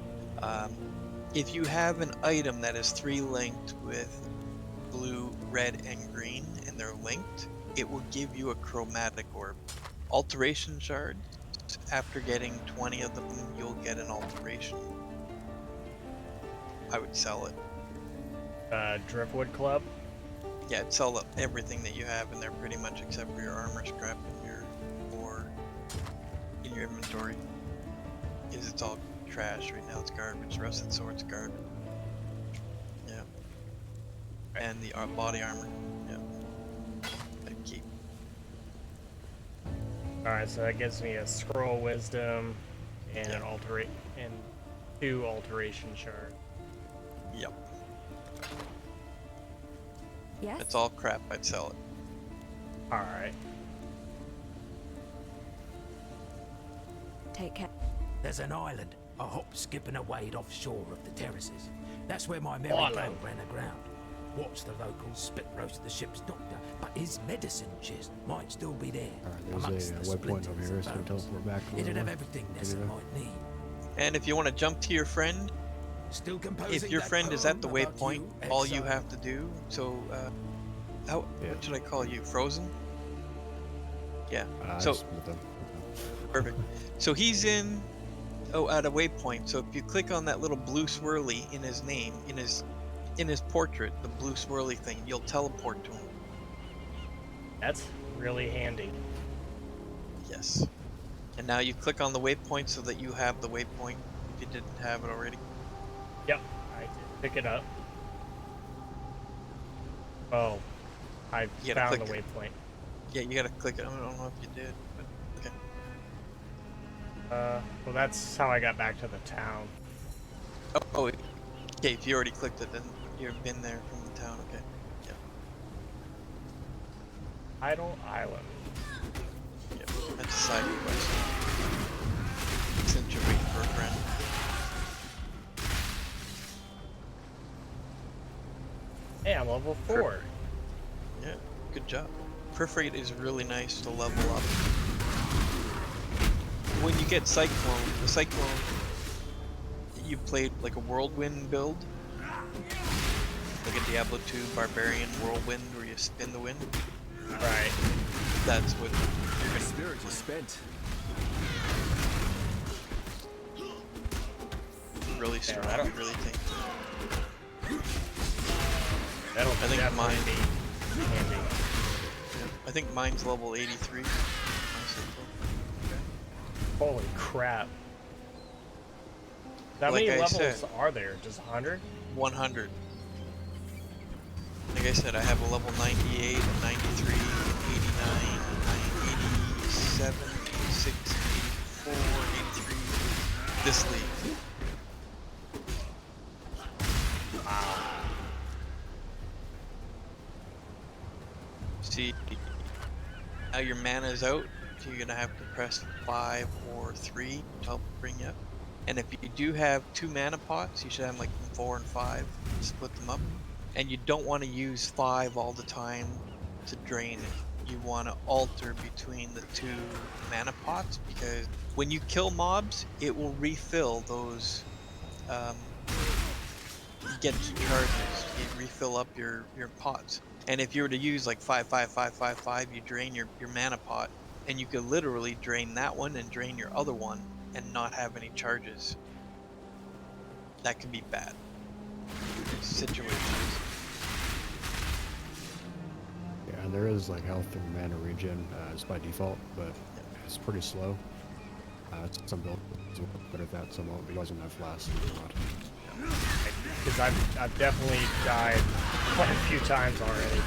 If you have an item that is 3 linked with blue, red, and green, and they're linked, it will give you a chromatic orb. Alteration shards, after getting 20 of them, you'll get an alteration. I would sell it. Driftwood Club. Yeah, I'd sell everything that you have in there pretty much except for your armor scrap in your inventory. Because it's all trash right now, it's garbage. Rusted sword's garbage. Yeah. And the body armor. Yeah. I'd keep. Alright, so that gives me a scroll wisdom and Yeah. and 2 alteration shards. Yep. Yes? It's all crap. I'd sell it. Alright. Take care. There's an island, a hop, skip and a wade offshore of the terraces. That's where my merry Island. gang ran aground. Watch the locals spit roast the ship's doctor, but his medicine chest might still be there. Alright, amongst there's the a waypoint over splinters here, and so we bones. teleport back to where It'd we have were. everything Nessa Maybe might need. And if you want to jump to your friend, Still composing if your that friend is at the poem about waypoint, you, all you Exile. have to do. So, how? Yeah. What should I call you? Frozen? Yeah. So Just with them. perfect. So he's in. Oh, at a waypoint. So if you click on that little blue swirly in his name, in his portrait, the blue swirly thing, you'll teleport to him. That's really handy. Yes. And now you click on the waypoint so that you have the waypoint if you didn't have it already. Yep, I did pick it up. Oh, I You gotta found the click waypoint. Yeah, you gotta click it. I don't know if you did, but okay. Well, that's how I got back to the town. Oh, okay. If you already clicked it, then you've been there from the town. Okay. Yeah. Idle Island. Yep. That's a side quest. Since you're waiting for a friend. Hey, I'm level 4. Yeah. Good job. Perforate is really nice to level up. When you get Cyclone, the Cyclone, you played like a Whirlwind build. Like a Diablo 2 Barbarian Whirlwind where you spin the wind. Right. That's what you're gonna Spirits are spent. really strong. I that'll- really think. That'll I think definitely mine- be handy. I think mine's level 83. My Cyclone. Holy crap. How Like many I levels said. are there? Just 100? 100. Like I said, I have a level 98, a 93, 89, 87, 86, 84, 83. This league. See, now your mana's out, so you're gonna have to press 5 or 3 to help bring you up. And if you do have 2 mana pots, you should have like 4 and 5, split them up. And you don't want to use 5 all the time to drain it. You want to alter between the 2 mana pots, because when you kill mobs, it will refill those get charges. You refill up your pots. And if you were to use like 5, 5, 5, 5, 5, you drain your mana pot, and you could literally drain that one and drain your other one and not have any charges. That could be bad. Situations. Yeah, and there is like health and mana regen just by default, but it's pretty slow. Some builds will be better at that, some won't. But you guys don't have flasks. Because I've definitely died quite a few times already.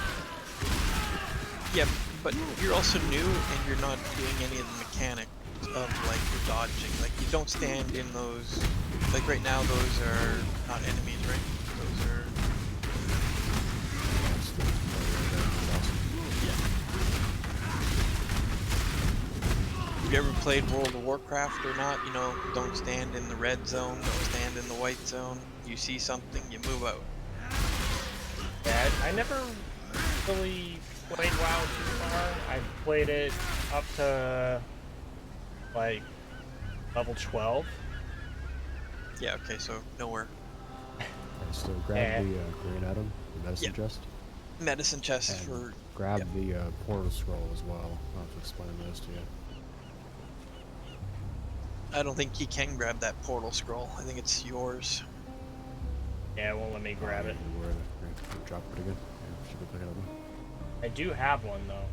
Yeah, but you're also new and you're not doing any of the mechanics of like your dodging. Like you don't stand in those. Like right now, those are not enemies, right? Those are. Have you ever played World of Warcraft or not? You know, don't stand in the red zone, don't stand in the white zone. You see something, you move out. Yeah, I never really played WoW too far. I played it up to like level 12. Yeah, okay, so nowhere. Okay, so grab And- the green item, the medicine Yeah. chest, Medicine chest and for. grab Yep. the portal scroll as well. I'll have to explain this to you. I don't think you can grab that portal scroll. I think it's yours. Yeah, it won't let me grab it. Where the drop it again? Yeah, should we pick it up? I do have one though.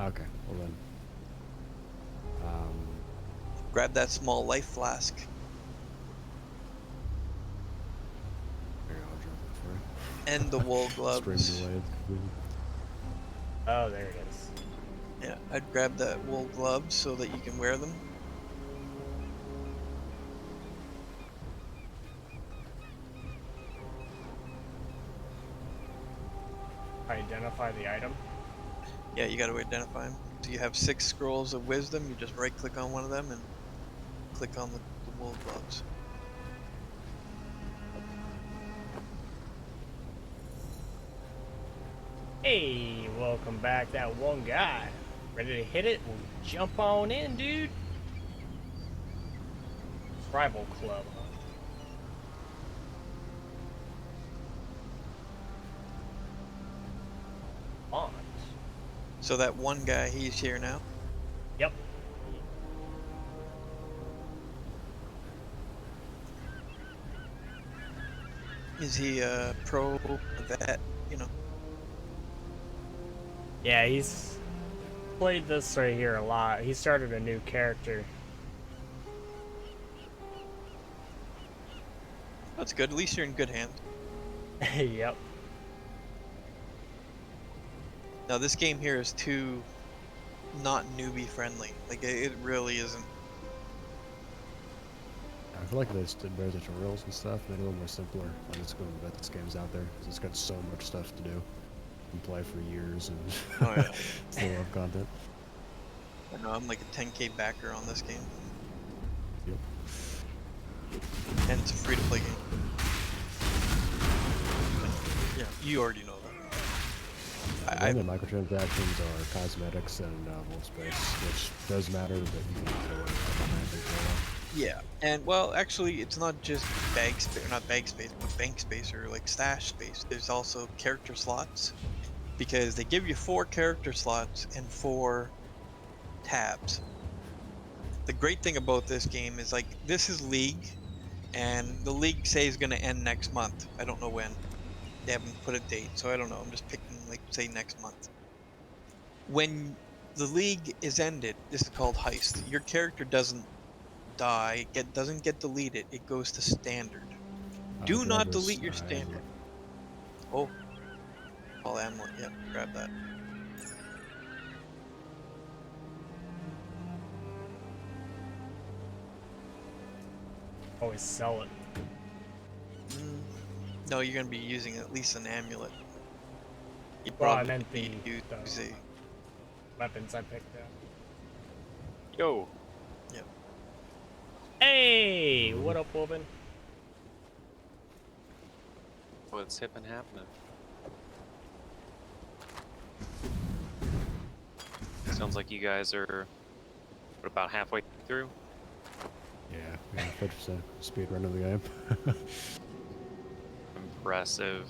Okay, well then. Grab that small life flask. Here, I'll drop it for you. And the wool Stream gloves. delayed. Oh, there it is. Yeah, I'd grab that wool gloves so that you can wear them. identify the item? Yeah, you got to identify them. So you have 6 scrolls of wisdom. You just right click on one of them and click on the wool gloves. Hey, welcome back, that one guy. Ready to hit it? Well, jump on in, dude. Rival club, huh? On. So that one guy, he's here now. Yep. Is he a pro, vet, you know? Yeah, he's played this right here a lot. He started a new character. That's good. At least you're in good hands. Yep. Now this game here is too not newbie friendly. Like it really isn't. I feel like they just did better tutorials and stuff, made it a little more simpler. I'm just going to bet this game's out there, because it's got so much stuff to do. And play for years, and Oh yeah. still love content. I know I'm like a 10K backer on this game. Yep. And it's a free to play game. Yeah, you already know that. And the microtransactions are cosmetics and wall space, which does matter, but you can get away with it. Yeah, and well, actually, it's not just bag space, not bag space, but bank space or like stash space. There's also character slots, because they give you 4 character slots and 4 tabs. The great thing about this game is like this is League, and the League say is going to end next month. I don't know when. They haven't put a date, so I don't know. I'm just picking like say next month. When the League is ended, this is called Heist. Your character doesn't die, doesn't get deleted. It goes to standard. Do Grab not this, delete your standard. Oh, all amulet. Yeah, grab that. Always sell it. No, you're gonna be using at least an amulet. You Well, I probably meant the use a. weapons I picked up. Yo. Yep. Hey, what up, Woven? What's hip and happening? Sounds like you guys are what, about halfway through? Yeah, we got 50% speed run of the game. Impressive.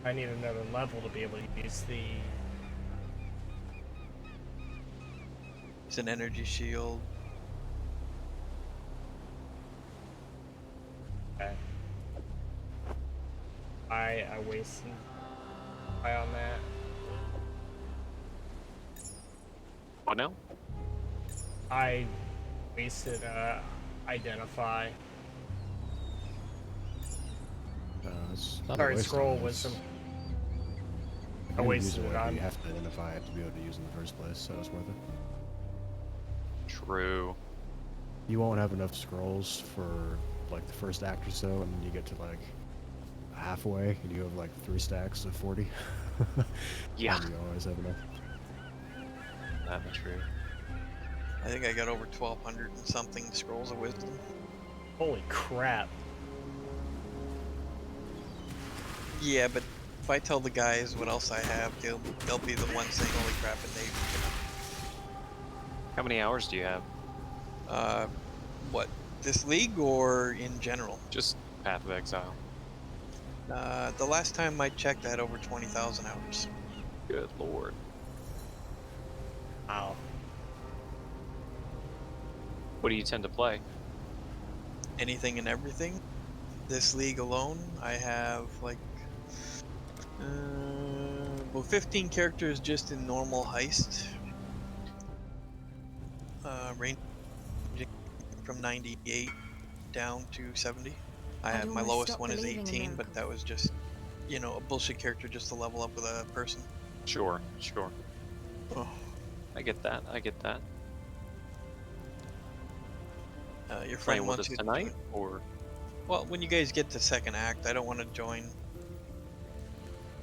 I need another level to be able to use the... It's an energy shield. Okay. I wasted eye on that. What now? I wasted identify. It's not a Sorry, waste scroll of it, wisdom. if I you use wasted it whatever, on. You have to identify it to be able to use it in the first place, so it's worth it. True. You won't have enough scrolls for like the first act or so, and then you get to like halfway, and you have like 3 stacks of 40. Yeah. And you always have enough. That's true. I think I got over 1,200 and something scrolls of wisdom. Holy crap. Yeah, but if I tell the guys what else I have, they'll be the ones saying, "Holy crap!" And they. How many hours do you have? What? This league or in general? Just Path of Exile. The last time I checked, I had over 20,000 hours. Good lord. Wow. What do you tend to play? Anything and everything. This league alone, I have like, well, 15 characters just in normal heist. Ranging from 98 down to 70. I had my lowest one is 18, but that was just, you know, a bullshit character just to level up with a person. Sure, sure. Oh. I get that, I get that. Your Playing friend with wants us you tonight, or? Well, when you guys get to second act, I don't want to join.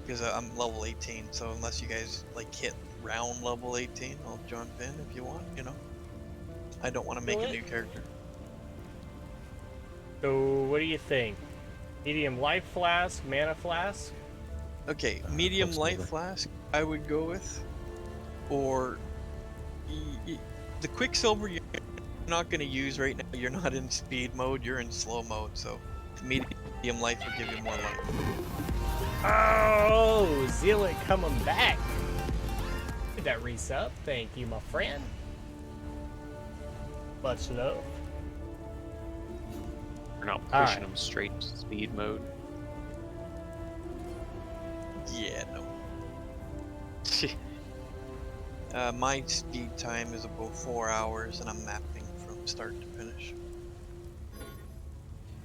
because I'm level 18. So unless you guys like hit round level 18, I'll jump in if you want. You know, I don't want to make a new character. So, what do you think? Medium life flask, mana flask? Okay, medium light Quicksilver. flask I would go with, or the Quicksilver you're not going to use right now. You're not in speed mode, you're in slow mode, so medium life will give you more life. Oh, Zealot coming back. Did that resub? Thank you, my friend. Much love. We're not All pushing right. them straight to speed mode. Yeah, no. My speed time is about 4 hours, and I'm mapping from start to finish.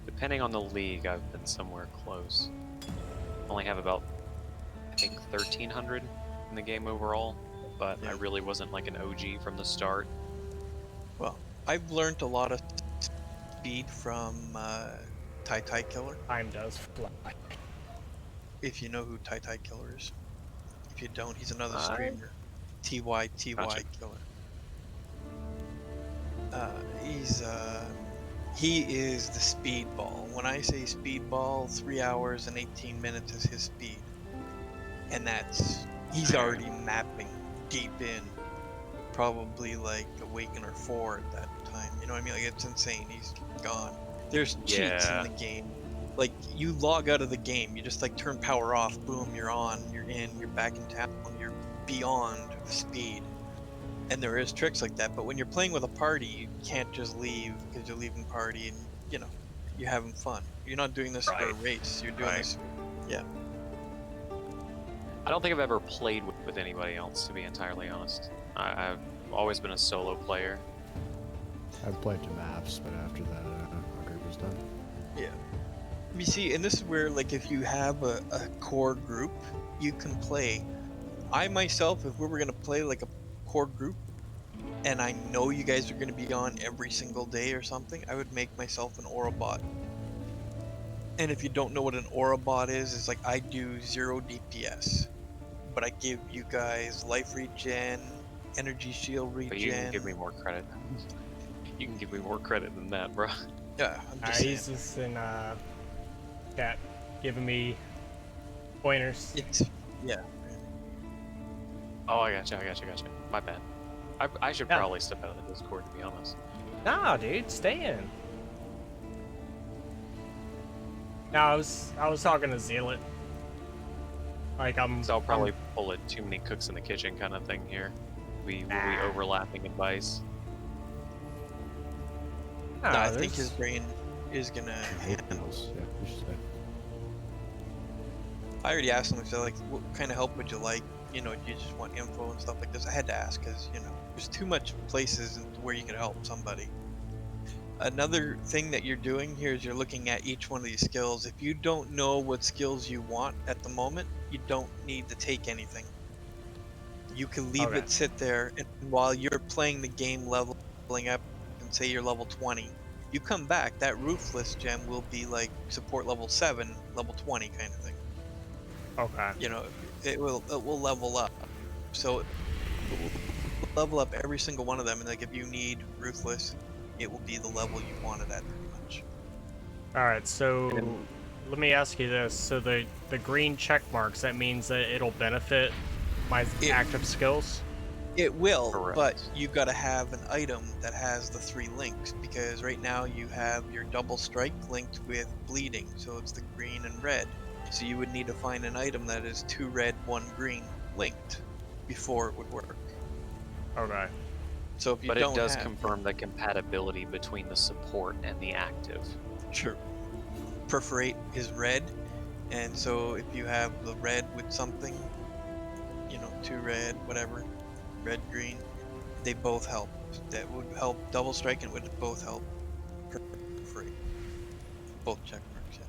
Depending on the league, I've been somewhere close. Only have about, I think, 1,300 in the game overall, but I Yeah. really wasn't like an OG from the start. Well, I've learned a lot of speed from Tai Killer, Time does fly. if you know who Tai Killer is. If you don't, he's another I streamer. TY Gotcha. Killer. He is the speedball. When I say speedball, 3 hours and 18 minutes is his speed. And he's already mapping deep in, probably like Awakener 4 at that time. You know what I mean? Like, it's insane. He's gone. There's cheats in Yeah. the game. Like, you log out of the game, you just like turn power off, boom, you're on, you're in, you're back in town, you're beyond the speed. And there is tricks like that, but when you're playing with a party, you can't just leave because you're leaving party and, you know, you're having fun. You're not doing this for a Right. race. You're doing this, yeah. I don't think I've ever played with anybody else, to be entirely honest. I've always been a solo player. I've played to maps, but after that, our group was done. Yeah. You see, and this is where, like, if you have a core group, you can play. I myself, if we were going to play like a core group, and I know you guys are going to be on every single day or something, I would make myself an aura bot. And if you don't know what an aura bot is, it's like I do 0 DPS, but I give you guys life regen, energy shield regen. But you can give me more credit. You can give me more credit than that, bro. Yeah, I'm just saying. He's just in chat giving me pointers. Yeah. Oh, I gotcha. My bad. I should Yeah. probably step out of the Discord, to be honest. Nah, dude, stay in. No, I was talking to Zealot. Like So I'll probably pull a too many cooks in the kitchen kind of thing here. We'll be overlapping advice. Nah, No, I think his brain is gonna handle. Yeah, you should say. I already asked him, so like, what kind of help would you like? You know, do you just want info and stuff like this? I had to ask because, you know, there's too much places where you could help somebody. Another thing that you're doing here is you're looking at each one of these skills. If you don't know what skills you want at the moment, you don't need to take anything. You can leave Okay. it sit there, and while you're playing the game leveling up, and say you're level 20, you come back, that Ruthless gem will be like support level 7, level 20 kind of thing. Okay. You know, it will level up. So it will level up every single one of them, and like if you need Ruthless, it will be the level you want it at pretty much. Alright, so let me ask you this. So the green check marks, that means that it'll benefit my active skills? It will, Correct. but you gotta have an item that has the 3 links, because right now you have your double strike linked with bleeding, so it's the green and red. So you would need to find an item that is 2 red, 1 green linked before it would work. Okay. So if you But don't it does have, confirm the compatibility between the support and the active. sure, perforate is red, and so if you have the red with something, you know, 2 red, whatever, red, green, they both help. That would help double strike, and would both help perforate. Both check marks,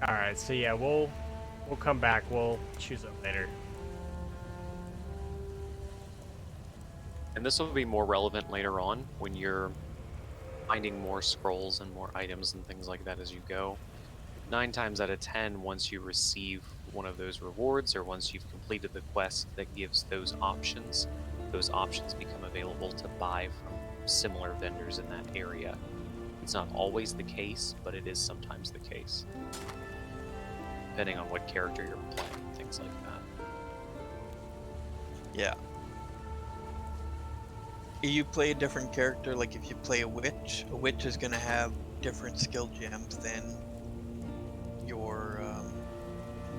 yeah. Alright, so yeah, we'll come back. We'll choose it later. And this will be more relevant later on when you're finding more scrolls and more items and things like that as you go. 9 times out of 10, once you receive one of those rewards, or once you've completed the quest that gives those options become available to buy from similar vendors in that area. It's not always the case, but it is sometimes the case, depending on what character you're playing, things like that. Yeah. You play a different character, like if you play a witch is going to have different skill gems than your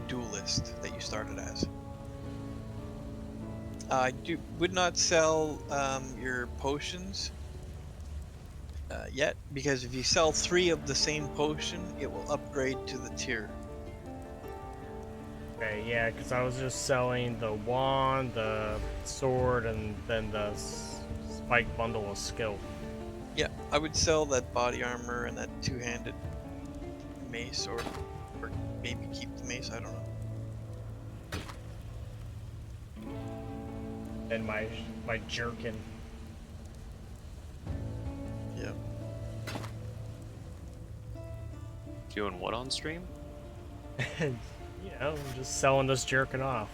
duelist that you started as. I would not sell your potions yet, because if you sell 3 of the same potion, it will upgrade to the tier. Okay, yeah, because I was just selling the wand, the sword, and then the spike bundle of skill. Yeah, I would sell that body armor and that 2-handed mace, or maybe keep the mace, I don't know. And my jerkin. Yeah. Doing what on stream? You know, I'm just selling this jerkin off.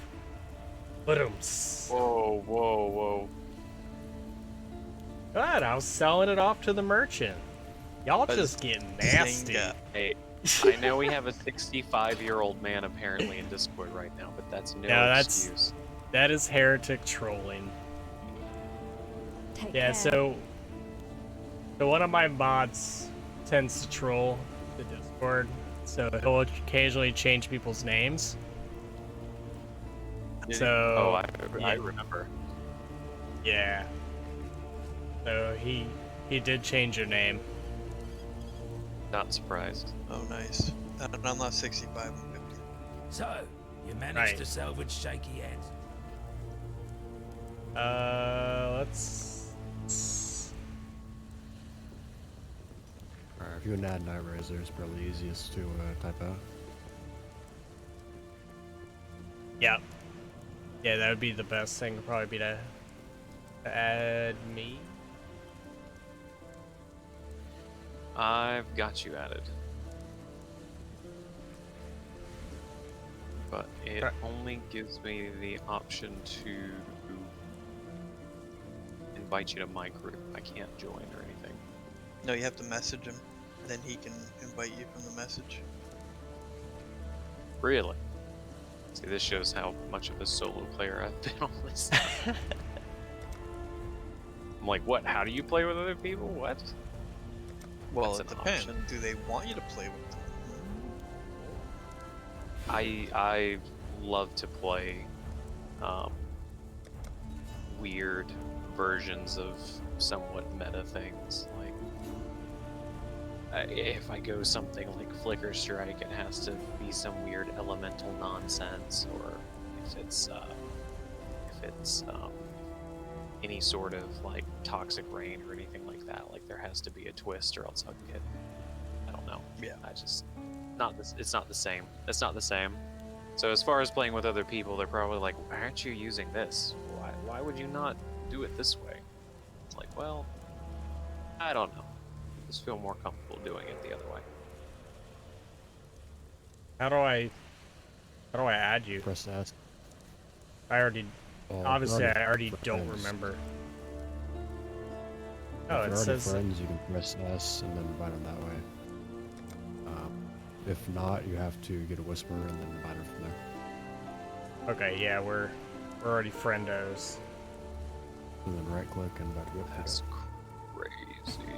Ba-dums. Whoa, whoa, whoa. God, I was selling it off to the merchant. Y'all But just getting nasty. Zynga. Hey, I know we have a 65-year-old man apparently in Discord right now, but that's no excuse. That is heretic trolling. Take Yeah, care. so one of my mods tends to troll the Discord, so he'll occasionally change people's names. So I remember. Yeah. So he did change your name. Not surprised. Oh, nice. I'm not 65, I'm 50. So, you managed Right. to salvage shaky hands. Let's. Alright, if you can add Night Razor, it's probably easiest to type out. Yeah. Yeah, that would be the best thing. Would probably be to add me. I've got you added. But it Right. only gives me the option to invite you to my group. I can't join or anything. No, you have to message him, then he can invite you from the message. Really? See, this shows how much of a solo player I've been on this. I'm like, what? How do you play with other people? What? Well, That's it an depends. option. Do they want you to play with them? I love to play weird versions of somewhat meta things. Like, if I go something like Flicker Strike, it has to be some weird elemental nonsense, or if it's any sort of like Toxic Rain or anything like that. Like, there has to be a twist, or else I'll get, I don't know. Yeah. I just it's not the same. It's not the same. So as far as playing with other people, they're probably like, why aren't you using this? Why would you not do it this way? It's like, well, I don't know. I just feel more comfortable doing it the other way. How do I add you? Press S. I already. Obviously, I already don't friends. remember. If Oh, you're it already says. friends, you can press S and then invite them that way. If not, you have to get a whisper and then invite them from there. Okay, yeah, we're already friendos. And then right click and invite group. That's crazy.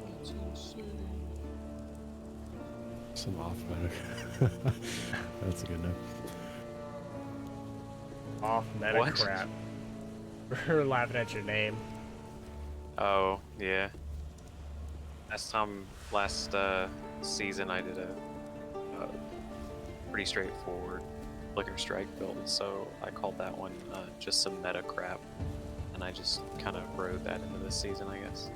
That's insane. Some off meta. That's a good name. Off meta What? crap. We're laughing at your name. Oh, yeah. Last season I did a pretty straightforward Flicker Strike build, so I called that one just some meta crap, and I just kind of rode that into this season, I guess.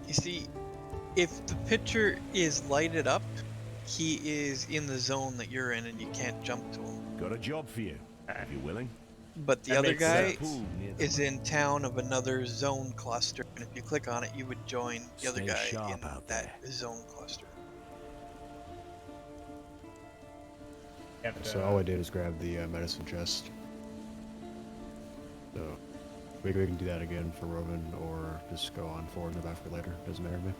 You see, if the picture is lighted up, he is in the zone that you're in and you can't jump to him. Got a job for you, if you're willing. But the That other makes guy sense. is in town of another zone cluster, and if you click on it, you would join the other Stay guy sharp in out that zone cluster. You have to, So all I did is grab the medicine chest. So we can do that again for Roman, or just go on forward and go back for later. Doesn't matter to me.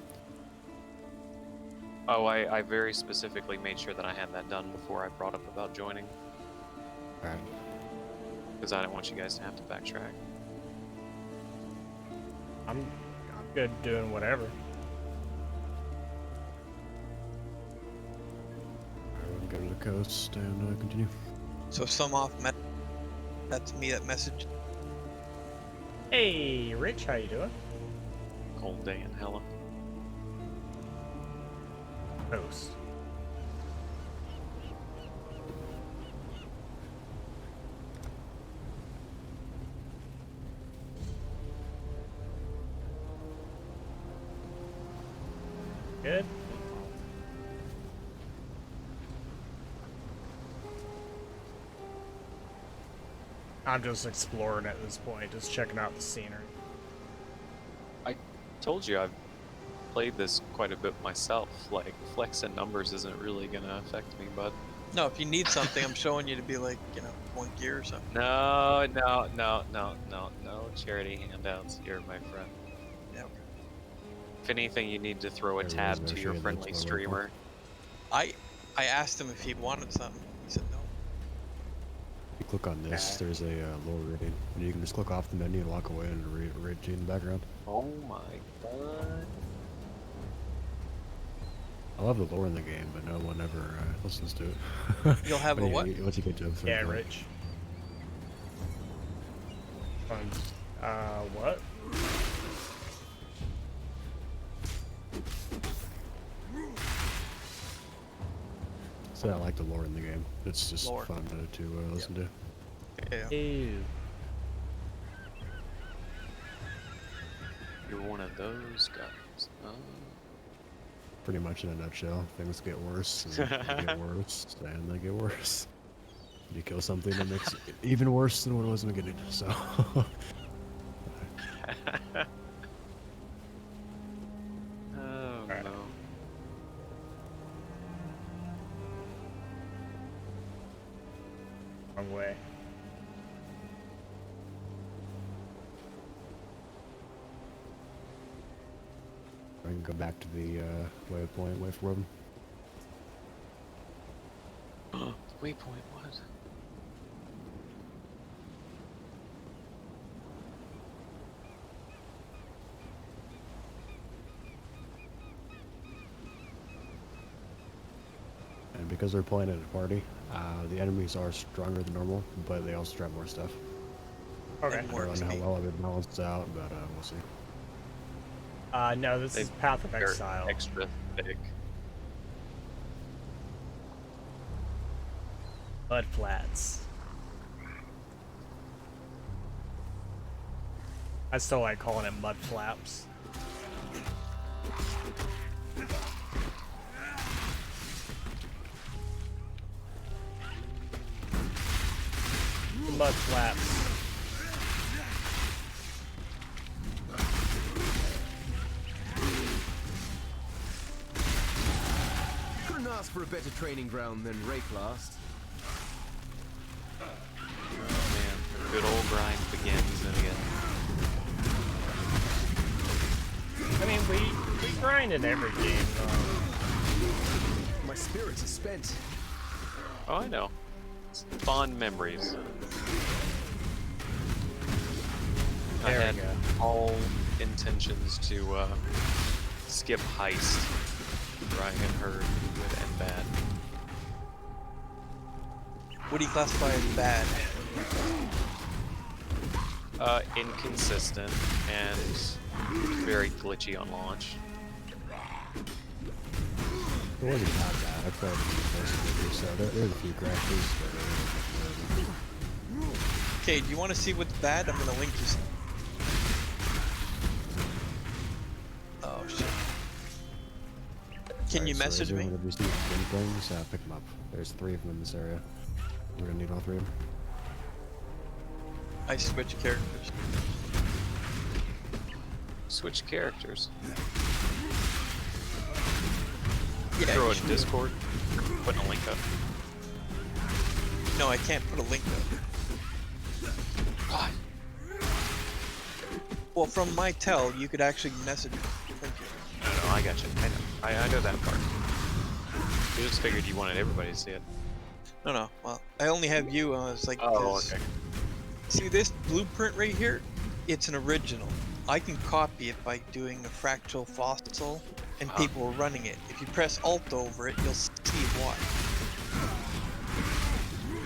Oh, I very specifically made sure that I had that done before I brought up about joining, All right. because I didn't want you guys to have to backtrack. I'm good doing whatever. All right, go to the coast and continue. So some off that's me that message. Hey, Rich, how you doing? Cold day in Hella. Coast. Good. I'm just exploring at this point, just checking out the scenery. I told you I've played this quite a bit myself. Like, flex in numbers isn't really gonna affect me, bud. No, if you need something, I'm showing you to be like, you know, 1 gear or something. No charity handouts here, my friend. Yeah. Okay. If anything, you need to throw a Everyone's tab gonna to show your you friendly that's what we're streamer. I asked him if he wanted something. He said no. You click on this, Okay. there's a lower rating, and you can just click off the menu and walk away and read to you in the background. Oh my god. I love the lore in the game, but no one ever listens to it. You'll have a When what? Once you get to a certain Yeah, point. Rich. What? So I like the lore in the game. It's just Lore. fun to listen to. Yeah. Ew. You're one of those guys. Oh. Pretty much in a nutshell, things get worse, and they get worse, and they get worse. You kill something that makes it even worse than what it was in the beginning, so... Oh Alright. no. Wrong way. I can go back to the waypoint, wait for Robin. Waypoint, what? And because they're playing at a party, the enemies are stronger than normal, but they also drop more stuff. Okay. And I more don't know how XP. well it balanced out, but we'll see. No, this is They- Path of They're Exile. extra thick. Mud Flats. I still like calling it Mud Flaps. Mud Flaps. Couldn't ask for a better training ground than Rayclast. Oh man, the good old grind begins again. I mean, we grind in every game, though. My spirits are spent. Oh, I know. It's fond memories. I There had we go. all intentions to skip heist, Ryan Herd would end bad. What do you classify as bad? Inconsistent and very glitchy on launch. It wasn't that bad. I played it first, so there's a few crashes, but Okay, do you want to see what's bad? I'm gonna link you. Oh shit. Can you message me? Whenever you see things, pick them up. There's 3 of them in this area. We're gonna need all 3 of them. I switch characters. Switch characters. Yeah, Throw you it in should- Discord. Put a link up. No, I can't put a link up. God. Well, from my tell, you could actually message me. Thank you. No, I got you. I know that part. I just figured you wanted everybody to see it. No. Well, I only have you. It's like, Oh, 'cause- okay. See this blueprint right here? It's an original. I can copy it by doing a fractal fossil, and people are running it. If you press Alt over it, you'll see why.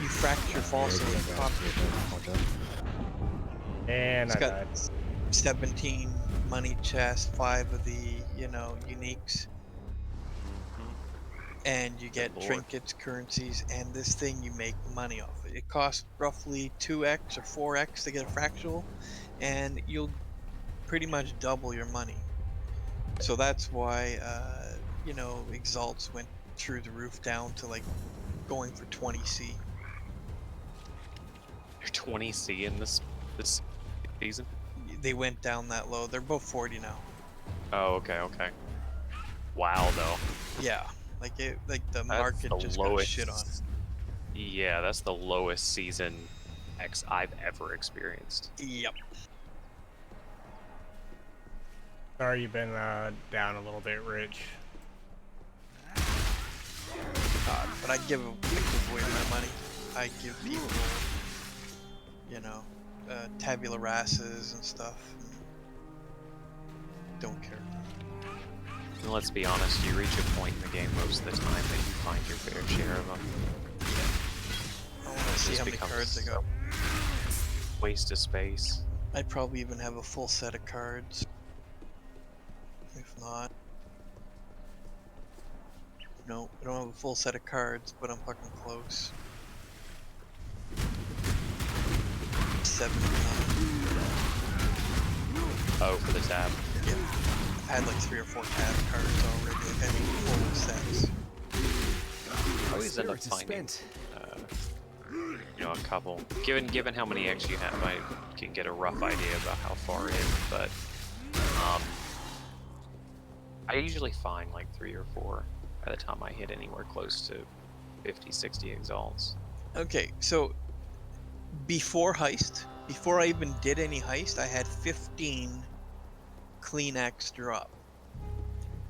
You fracture fossil and copy it. And It's I got died. 17 money chests, 5 of the, uniques. And you get Lord. trinkets, currencies, and this thing you make money off it. It costs roughly 2x or 4x to get a fractal, and you'll pretty much double your money. So that's why, Exalts went through the roof down to like going for 20C. You're 20C in this season? They went down that low. They're both 40 now. Oh, okay. Wow, though. Yeah, the That's market the just lowest. got shit on. Yeah, that's the lowest season X I've ever experienced. Yep. Sorry, you've been down a little bit, Rich. But I give away my money. I give people, tabula rases and stuff. Don't care. And let's be honest, you reach a point in the game most of the time that you find your fair share of them. I want to see how many cards I got. Waste of space. I'd probably even have a full set of cards. If not. No, I don't have a full set of cards, but I'm fucking close. 79. Oh, for the tab. Yeah. I've had like 3 or 4 tab cards already. Like I need full sets. I always end up finding, a couple. Given how many X you have, I can get a rough idea about how far in, but I usually find like 3 or 4 by the time I hit anywhere close to 50, 60 exalts. Okay, so before heist, before I even did any heist, I had 15 clean X drop.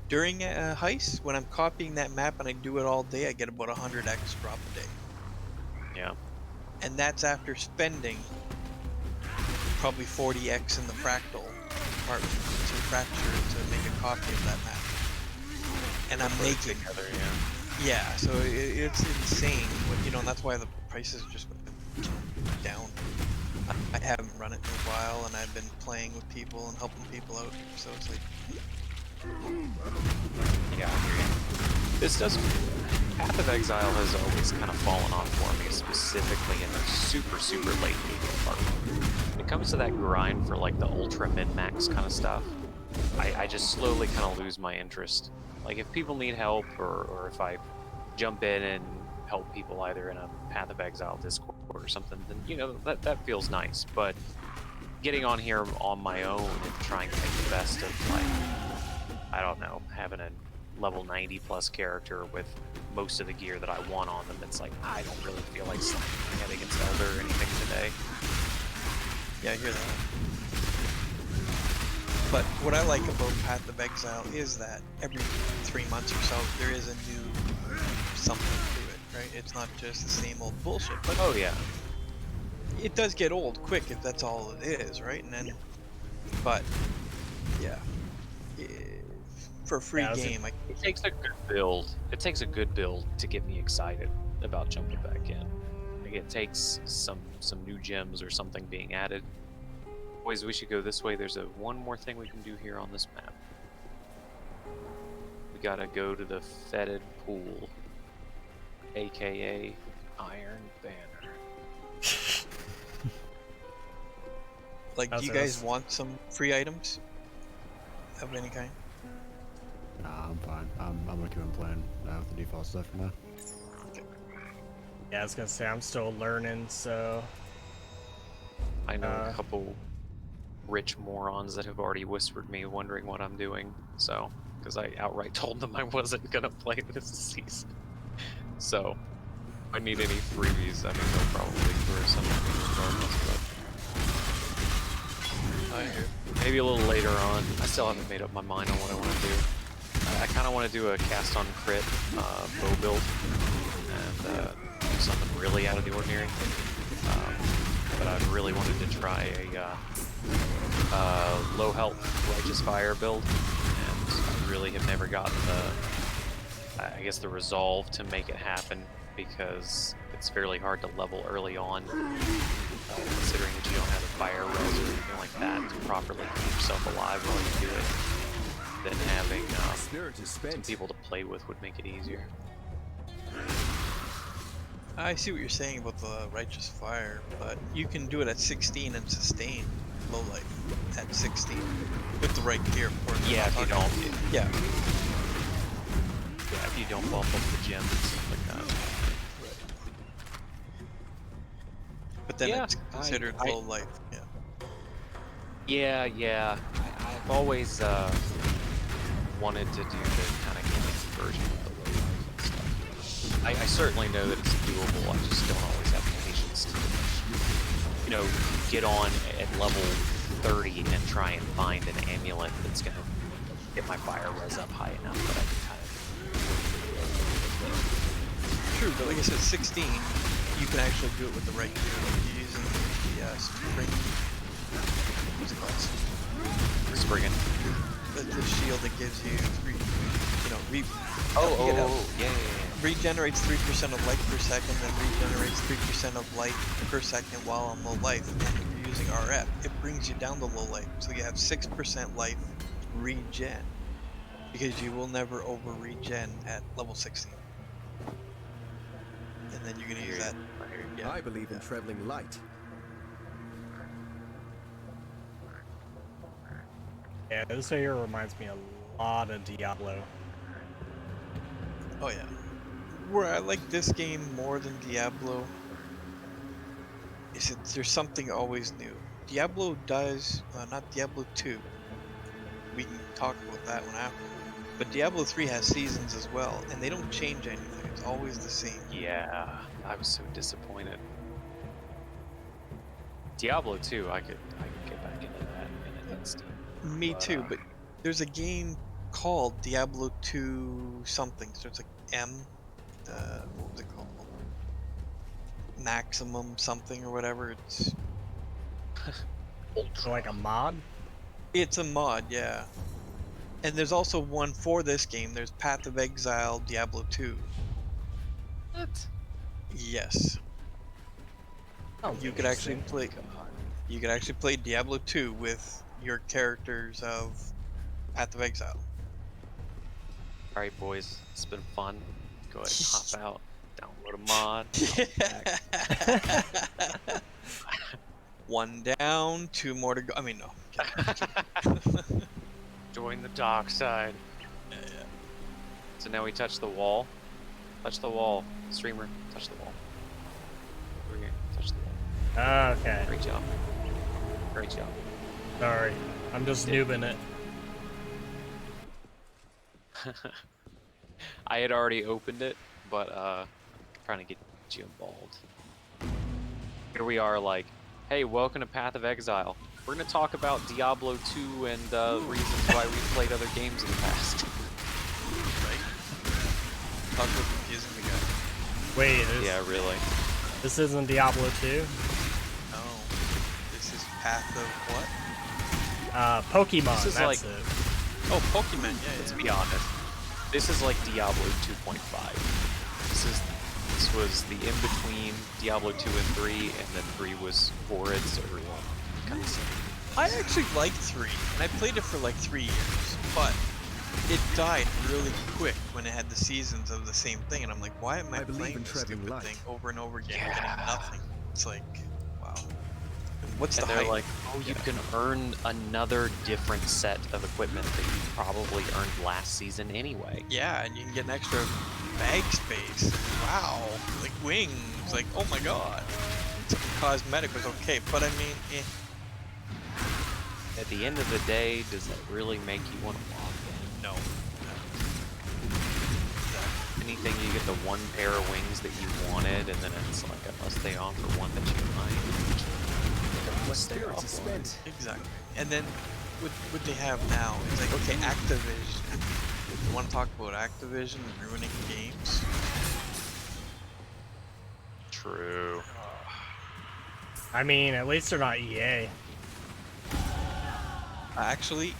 During a heist, when I'm copying that map and I do it all day, I get about 100 X drop a day. Yeah. And that's after spending probably 40X in the fractal department to fracture to make a copy of that map. And I'm making together, yeah, so it's insane. And that's why the prices just went down. I haven't run it in a while, and I've been playing with people and helping people out. So it's like, Yeah, I hear you. This does. Path of Exile has always kind of fallen off for me, specifically in the super late game part. When it comes to that grind for like the ultra min-max kind of stuff, I just slowly kind of lose my interest. Like if people need help, or if I jump in and help people either in a Path of Exile Discord or something, then that feels nice. But getting on here on my own and trying to make the best of, like, I don't know, having a level 90 plus character with most of the gear that I want on them, it's like I don't really feel like slamming my head against Elder or anything today. yeah, I hear that. But what I like about Path of Exile is that every 3 months or so, there is a new something to it, right? It's not just the same old bullshit. But Oh yeah. it does get old quick if that's all it is, right? And then, but yeah, for a free game, It takes a good build. It takes a good build to get me excited about jumping back in. Like it takes some new gems or something being added. Boys, we should go this way. There's one more thing we can do here on this map. We gotta go to the fetid pool, aka Iron Banner. like, do you guys want some free items of any kind? Nah, I'm fine. I'm gonna keep on playing with the default stuff for now. Yeah, I was gonna say I'm still learning, so I know a couple rich morons that have already whispered me wondering what I'm doing, so, because I outright told them I wasn't gonna play this season. So, if I need any freebies, I mean, they'll probably throw some at me regardless, but... I hear. Maybe a little later on. I still haven't made up my mind on what I want to do. I kind of want to do a cast on crit bow build, and do something really out of the ordinary. But I really wanted to try a low health Righteous Fire build, and I really have never gotten the, I guess, the resolve to make it happen, because it's fairly hard to level early on, considering that you don't have a fire res or anything like that to properly keep yourself alive while you do it. Then having some people to play with would make it easier. I see what you're saying about the Righteous Fire, but you can do it at 16 and sustain low life at 16 with the right gear, of course. Yeah, if you don't. Yeah. Yeah, if you don't bump up the gems and stuff like that. But then Yeah, it's considered low life. Yeah. Yeah. I've always wanted to do the kind of gimmick version of the low life and stuff. I certainly know that it's doable. I just don't always have the patience to, you know, get on at level 30 and try and find an amulet that's going to get my fire res up high enough that I can kind of... True, but like I said, 16, you can actually do it with the right gear. Like you're using the spring... What's it called? Spriggan. The shield that gives you 3, you know, yeah. Regenerates 3% of life per second, and regenerates 3% of life per second while on low life. And if you're using RF, it brings you down to low life, so you have 6% life regen, because you will never over regen at level 16. And then you're gonna use that. Yeah. I believe in traveling light. Yeah, this here reminds me a lot of Diablo. Oh yeah. Where I like this game more than Diablo is that there's something always new. Diablo does, not Diablo 2. We can talk about that one after. But Diablo 3 has seasons as well, and they don't change anything. It's always the same. Yeah, I was so disappointed. Diablo 2, I could get back into that in an instant. Me too, but there's a game called Diablo 2 something, so it's like M, what was it called? Maximum something or whatever. It's Like a mod? It's a mod, yeah. And there's also one for this game. There's Path of Exile Diablo 2. What? Yes. Oh, You could actually play. You could actually play Diablo 2 with your characters of Path of Exile. Alright, boys, it's been fun. Go ahead and hop out, download a mod. One down, 2 more to go. I mean, no. Join the dark side. Yeah. So now we touch the wall. Touch the wall. Streamer, touch the wall. Over here, touch the wall. Okay. Great job. Great job. Sorry. I'm just noobing it. I had already opened it, but trying to get you involved. Here we are, like, hey, welcome to Path of Exile. We're gonna talk about Diablo 2 and reasons why we played other games in the past. Right? Talk about confusing the guy. Wait, Yeah, really. this isn't Diablo 2? No. This is Path of what? Pokemon, This is that's like- it. Oh, Pokemon, Let's yeah. be honest. This is like Diablo 2.5. This was the in-between Diablo 2 and 3, and then 3 was for its early kind of stuff. I actually liked 3, and I played it for like 3 years, but it died really quick when it had the seasons of the same thing, and I'm like, why am I believe playing in this traveling stupid light. thing over and over again, getting nothing? It's like, wow. What's And the they're hype? like, oh, you can earn another different set of equipment that you probably earned last season anyway. Yeah, and you can get an extra bag space. Wow, like wings. Like, oh my god. cosmetic was okay, but I mean, At the end of the day, does that really make you want to log in? no. Anything, you get the one pair of wings that you wanted, and then it's like, unless they offer one that you like, unless they Spirit offer is spent. Exactly. And then what they have now is like, okay, Activision. You want to talk about Activision and ruining games? True. I mean, at least they're not E EA. Actually,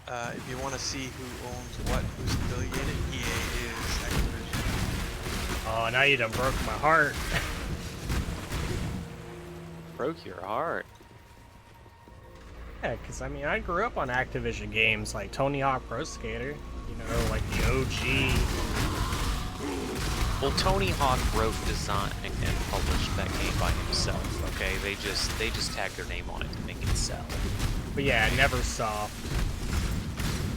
if you want to see who owns what, who's affiliated, EA is Activision. Oh, now you done broke my heart. Broke your heart. Yeah, because I mean, I grew up on Activision games like Tony Hawk Pro Skater. You know, like the OG. Well, Tony Hawk wrote, designed, and published that game by himself. Okay, they just tagged their name on it to make it sell. But yeah, I never saw.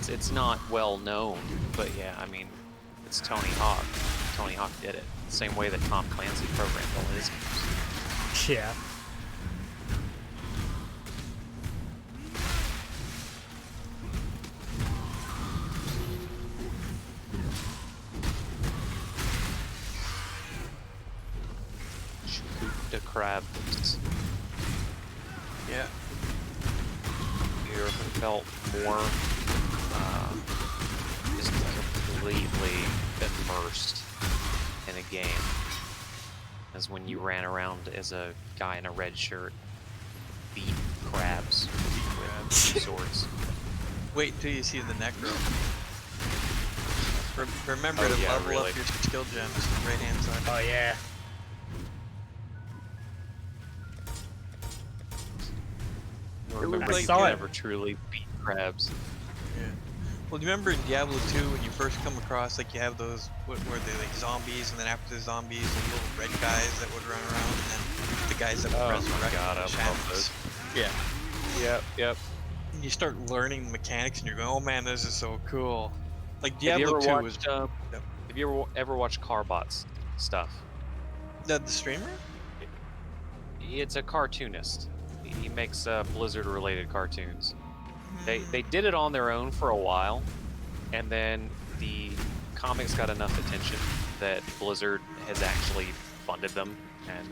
It's not well known, but yeah, I mean, it's Tony Hawk. Tony Hawk did it. Same way that Tom Clancy programmed all his games. Yeah. Shoot the crabs. Yeah. You ever felt more just completely immersed in a game as when you ran around as a guy in a red shirt, beat crabs with swords. Wait until you see the Necro. Remember Oh, to yeah, level really. up your skill gems, right hand side. Oh yeah. I remember like- you saw it. never truly beat crabs. Yeah. Well, do you remember in Diablo 2 when you first come across, like, you have those, what were they, like, zombies, and then after the zombies, the little red guys that would run around, and then the guys that would Oh my resurrect God, I the love shadows. Yeah. Yep. And you start learning the mechanics, and you're going, oh man, this is so cool. Like, Have you Diablo ever 2 was... watched? Yep. Have you ever watched Carbot's stuff? The streamer? It's a cartoonist. He makes Blizzard-related cartoons. They did it on their own for a while, and then the comics got enough attention that Blizzard has actually funded them and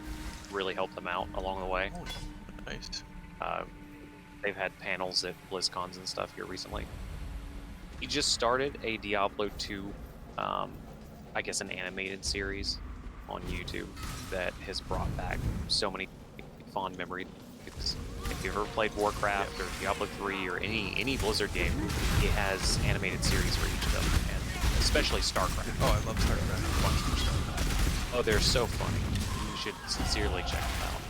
really helped them out along the way. Oh, nice. They've had panels at BlizzCons and stuff here recently. He just started a Diablo 2, I guess an animated series on YouTube that has brought back so many fond memories. If you've ever played Warcraft or Diablo 3 or any Blizzard game, it has animated series for each of them, and especially StarCraft. Oh, I love StarCraft. Oh, they're so funny. You should sincerely check them out.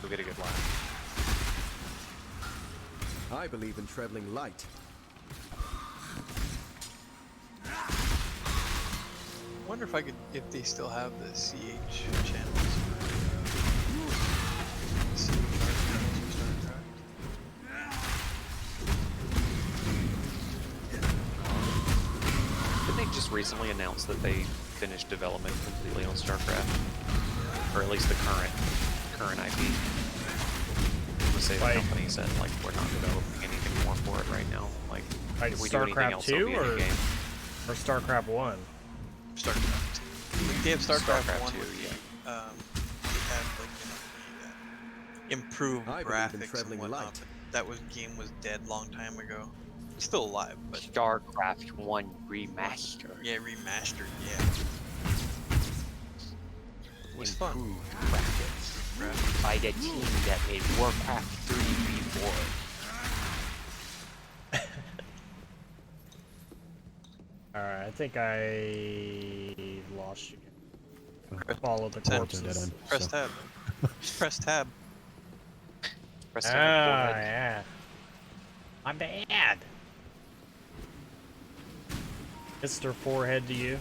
You'll get a good laugh. I believe in traveling light. I wonder if they still have the CH channels. Didn't they just recently announce that they finished development completely on StarCraft? Or at least the current IP? Let's say the Like- company said, like, we're not developing anything more for it right now. Like Like if we do anything StarCraft else, it'll 2 be in the or game. StarCraft 1? StarCraft. They have StarCraft, StarCraft 1 2, with yeah. they have like the improved I believe in graphics and traveling whatnot. light. But that game was dead long time ago. It's still alive, but StarCraft 1 Remastered. yeah, remastered. Yeah, it was fun. Improved graphics by the team that made Warcraft 3 before. Alright, I think I lost you. Follow the Ten. corpses. Dead end, Press so. tab. Just press tab. Press Ah, on your forehead. yeah. My bad. Mr. Forehead to you.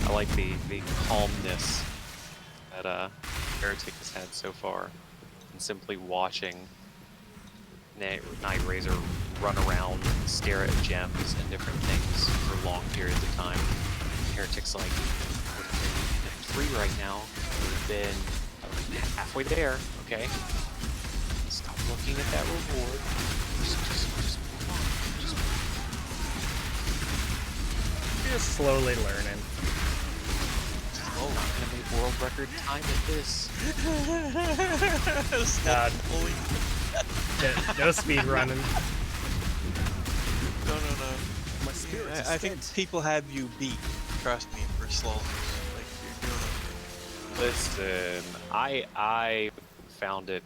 I like the calmness that Heretic has had so far, and simply watching Night Razor run around and stare at gems and different things for long periods of time. Heretic's like, what are they 3 right now. We've been halfway there, okay? Stop looking at that reward. Just move on. Just Just slowly learning. oh, I'm gonna make world record time at this. God. No speed running. No. My spirit is I think spent. people have you beat. Trust me, for slow. Like you're doing Listen, I found it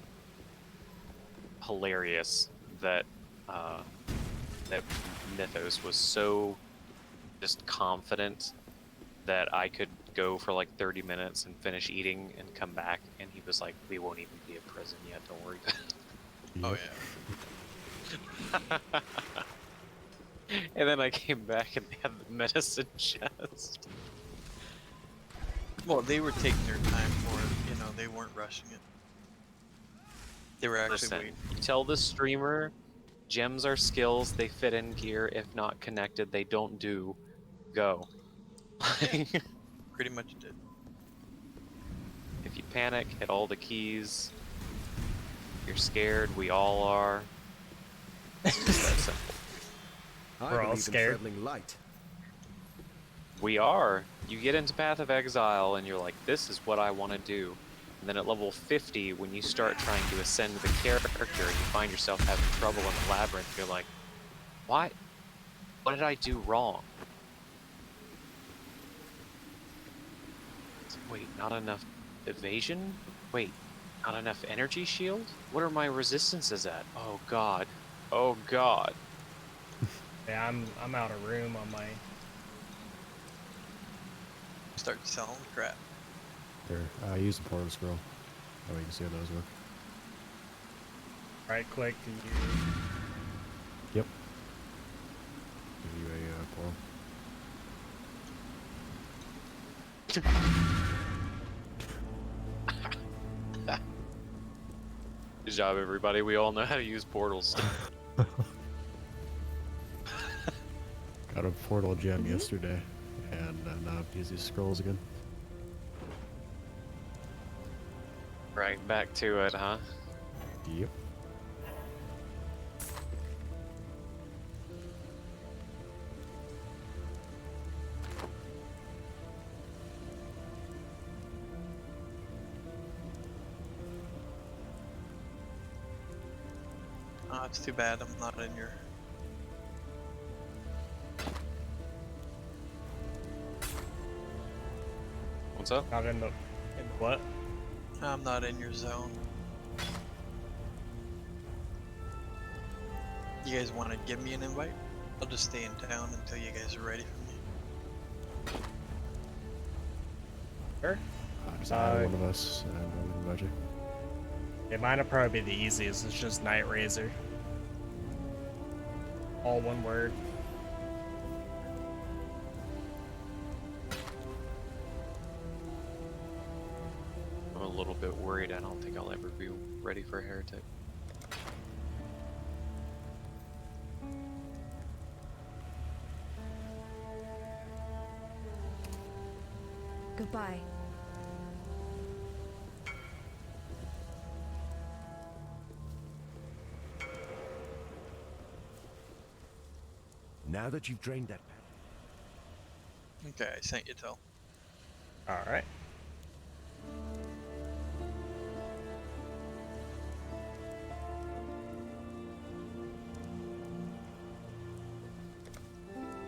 hilarious that that Mythos was so just confident that I could go for like 30 minutes and finish eating and come back, and he was like, "We won't even be in prison yet. Don't worry." Oh yeah. And then I came back and they had the medicine chest. Well, they were taking their time for it. You know, they weren't rushing it. They were actually Listen, waiting. you tell the streamer, gems are skills, they fit in gear. If not connected, they don't do. Go. Pretty much did. If you panic, hit all the keys. If you're scared, we all are. It's just that simple. I We're all believe in scared. traveling light. We are. You get into Path of Exile and you're like, this is what I want to do. And then at level 50, when you start trying to ascend the character and you find yourself having trouble in the labyrinth, you're like, what? What did I do wrong? Wait, not enough evasion? Wait, not enough energy shield? What are my resistances at? Oh god. Oh god. Yeah, I'm out of room on my. Start selling crap. Here, use the portal scroll. That way you can see how those work. Right click to use. Yep. Give you a portal. Good job, everybody. We all know how to use portals. Got a portal gem yesterday, and now I use these scrolls again. Right, back to it, huh? Yep. Oh, it's too bad I'm not in your. What's up? Not in the what? I'm not in your zone. You guys want to give me an invite? I'll just stay in town until you guys are ready for me. Sure. Just add one of us, and we can invite you. Yeah, mine will probably be the easiest. It's just Night Razor. All one word. I'm a little bit worried. I don't think I'll ever be ready for Heretic. Goodbye. Now that you've drained that path, Okay, I sent you Till. All right.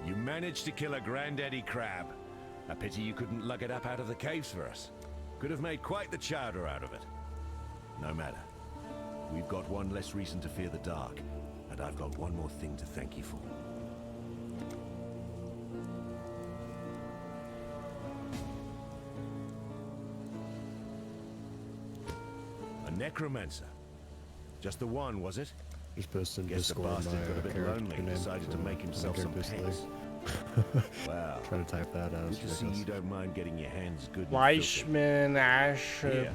you managed to kill a granddaddy crab. A pity you couldn't lug it up out of the caves for us. Could have made quite the chowder out of it. No matter. We've got one less reason to fear the dark, and I've got one more thing to thank you for. A necromancer. Just the one, was it? Just post in Guess the Discord bastard got a my bit character lonely and name. decided to make himself some pets. Wow. Try to type that out. Good to see you don't mind getting your hands good and filthy. Leishman Ash. Here.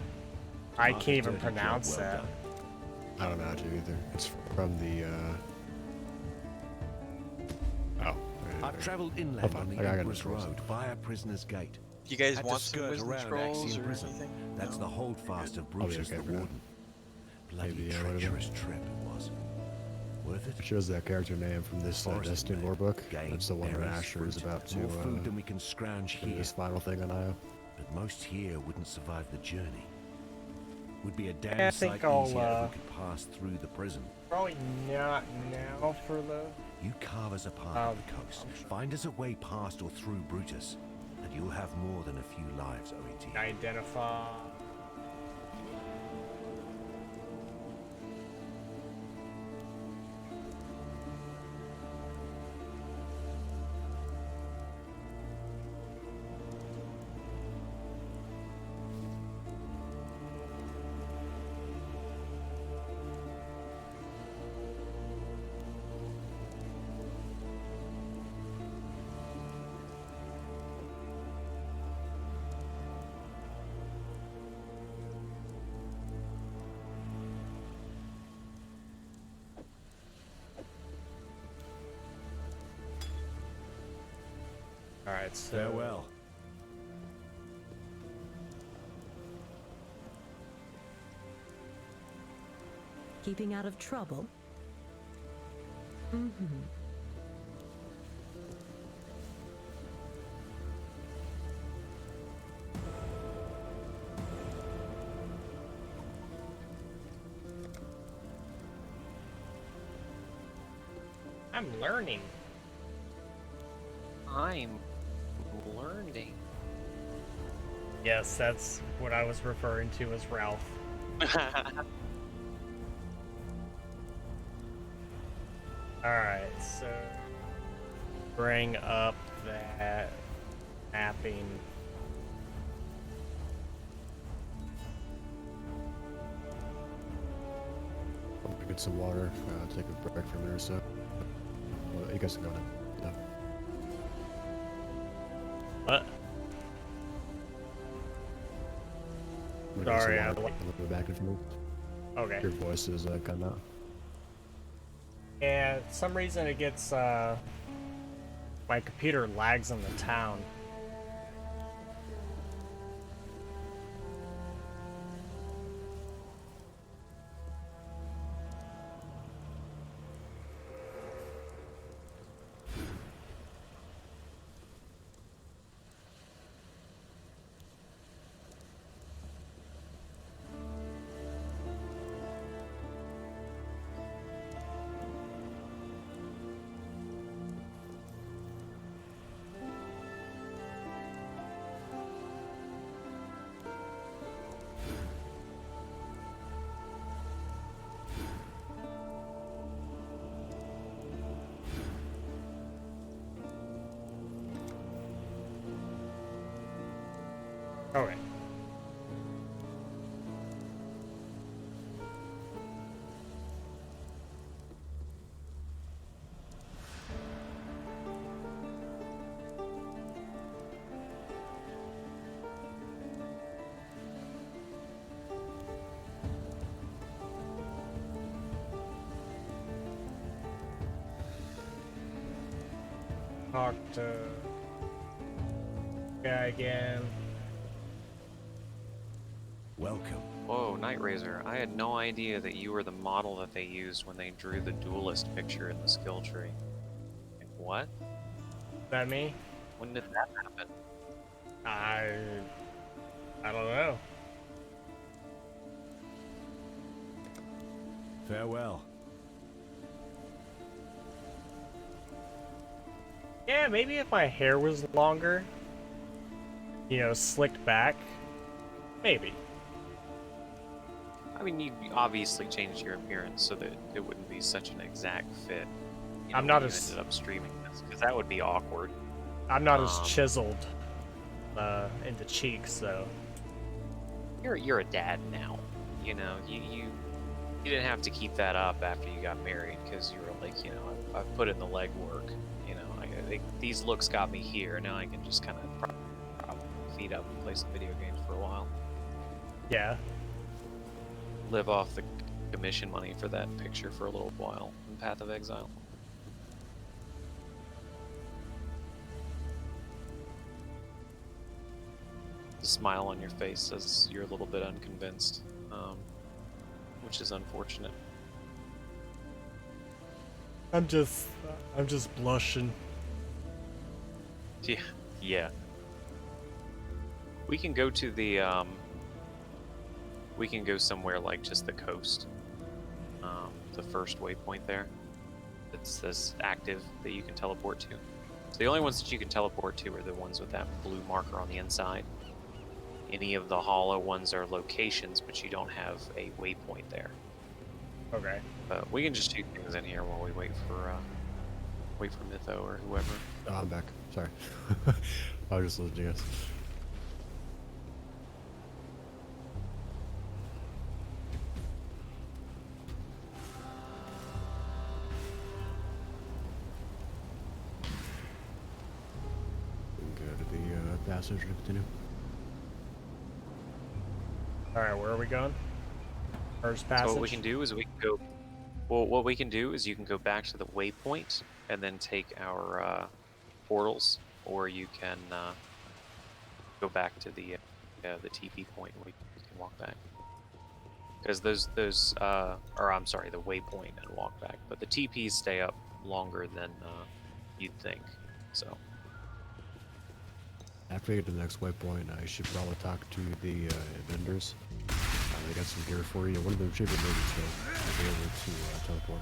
I Mark can't a even dirty job pronounce well that. done. I don't know how to either. It's from the, Oh. I've travelled inland Hold on on, the I got Emperor's it. Road via Prisoner's Gate. Do you guys Had to want some skirt wisdom around scrolls Axiom or Prison. anything? That's No? the holdfast of I'll be Brutus okay the for now. Warden. Bloody Maybe, whatever. treacherous trip it was. Worth it? It shows that character name from this Forest Destiny made. lore book. Game, That's the one where berries, Asher is fruit. about to More food than we can scrounge do here. this final thing on Io. But most here wouldn't survive the journey. Would be a damn Yeah, I sight think I'll, easier if we could pass through the prison. Probably not now for the... You carve us a path up the coast. Find us a way past or through Brutus, and you'll have more than a few lives owing to you. Identify... Alright, so... Farewell. Keeping out of trouble? Mm-hmm. I'm learning. I'm learning. Yes, that's what I was referring to as Ralph. Alright, so... Bring up that mapping. I'm gonna get some water, take a break from there, so... Well, you guys can go now. Yeah. What? I'm gonna get Sorry, some water. I'll be back in a few. Okay. Your voice is coming out. And for some reason it gets, my computer lags in the town. Okay. Talk to guy again. Welcome. Whoa, Night Razor, I had no idea that you were the model that they used when they drew the Duelist picture in the skill tree. Like, what? Is that me? When did that happen? I don't know. Farewell. Yeah, maybe if my hair was longer, you know, slicked back, maybe. I mean, you obviously changed your appearance so that it wouldn't be such an exact fit. You know, I'm not when you as- ended up streaming this, because that would be awkward. I'm not as chiseled in the cheeks, though. You're a dad now. You know, you didn't have to keep that up after you got married, because you were like, you know, I've put in the legwork. You know, these looks got me here. Now I can just kind of prop feet up and play some video games for a while. Yeah. Live off the commission money for that picture for a little while in Path of Exile. The smile on your face says you're a little bit unconvinced, which is unfortunate. I'm just blushing. Yeah, yeah. We can go to the, we can go somewhere like just the coast. The first waypoint there. It's this active that you can teleport to. So the only ones that you can teleport to are the ones with that blue marker on the inside. Any of the hollow ones are locations, but you don't have a waypoint there. Okay. But we can just shoot things in here while we wait for Mytho or whoever. Oh, I'm back. Sorry. I was just listening to you guys. Go to the passage to continue. Alright, where are we going? First passage? So what we can do is we can go. Well, what we can do is you can go back to the waypoint and then take our portals, or you can go back to the TP point and we can walk back. Because those or I'm sorry, the waypoint and walk back, but the TPs stay up longer than you'd think. So After we get to the next waypoint, I should probably talk to the vendors. They got some gear for you. One of them should be able to teleport.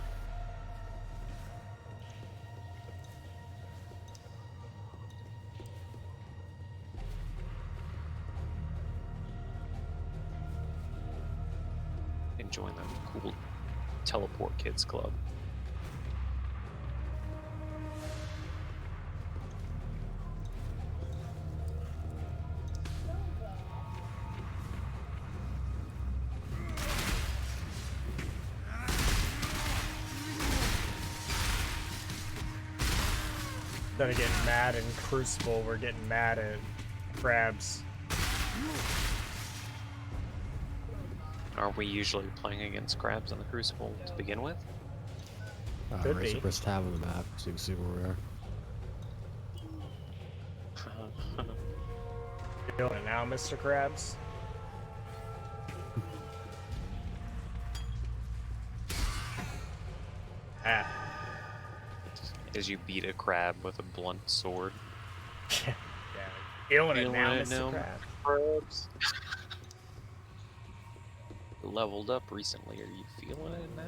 and join the cool teleport kids club. Instead of getting mad in Crucible, we're getting mad at crabs. Are we usually playing against crabs in the Crucible to begin with? Could Right, so be. press tab on the map so you can see where we are. You doing it now, Mr. Krabs? Ah. As you beat a crab with a blunt sword. Yeah. Feeling it Feeling now, it Mr. now, Krabs. Crabs. Leveled up recently. Are you feeling it now?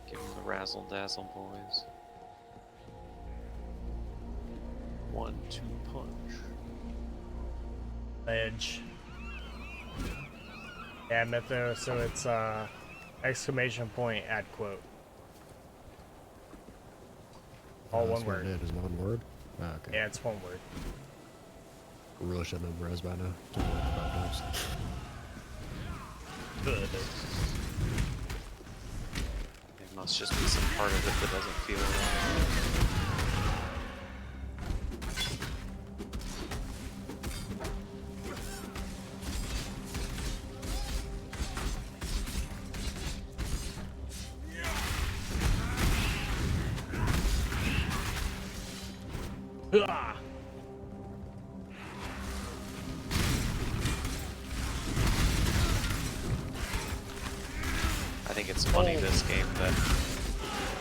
Give him the razzle dazzle, boys. 1-2 punch. Edge. Yeah, Mytho, so it's exclamation point, add quote. All That's one what word. it is, one word? Ah, okay. Yeah, it's one word. We really should have memorized by now. Took me like 5 times. Good. There must just be some part of it that doesn't feel right. Ah! I think it's funny this game that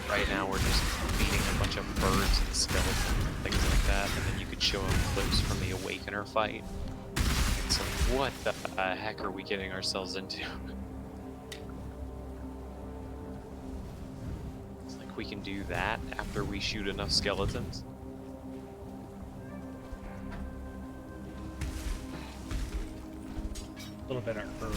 right now we're just beating a bunch of birds and skeletons and things like that, and then you could show them clips from the Awakener fight. It's like, what the heck are we getting ourselves into? It's like we can do that after we shoot enough skeletons. A little bit of herb.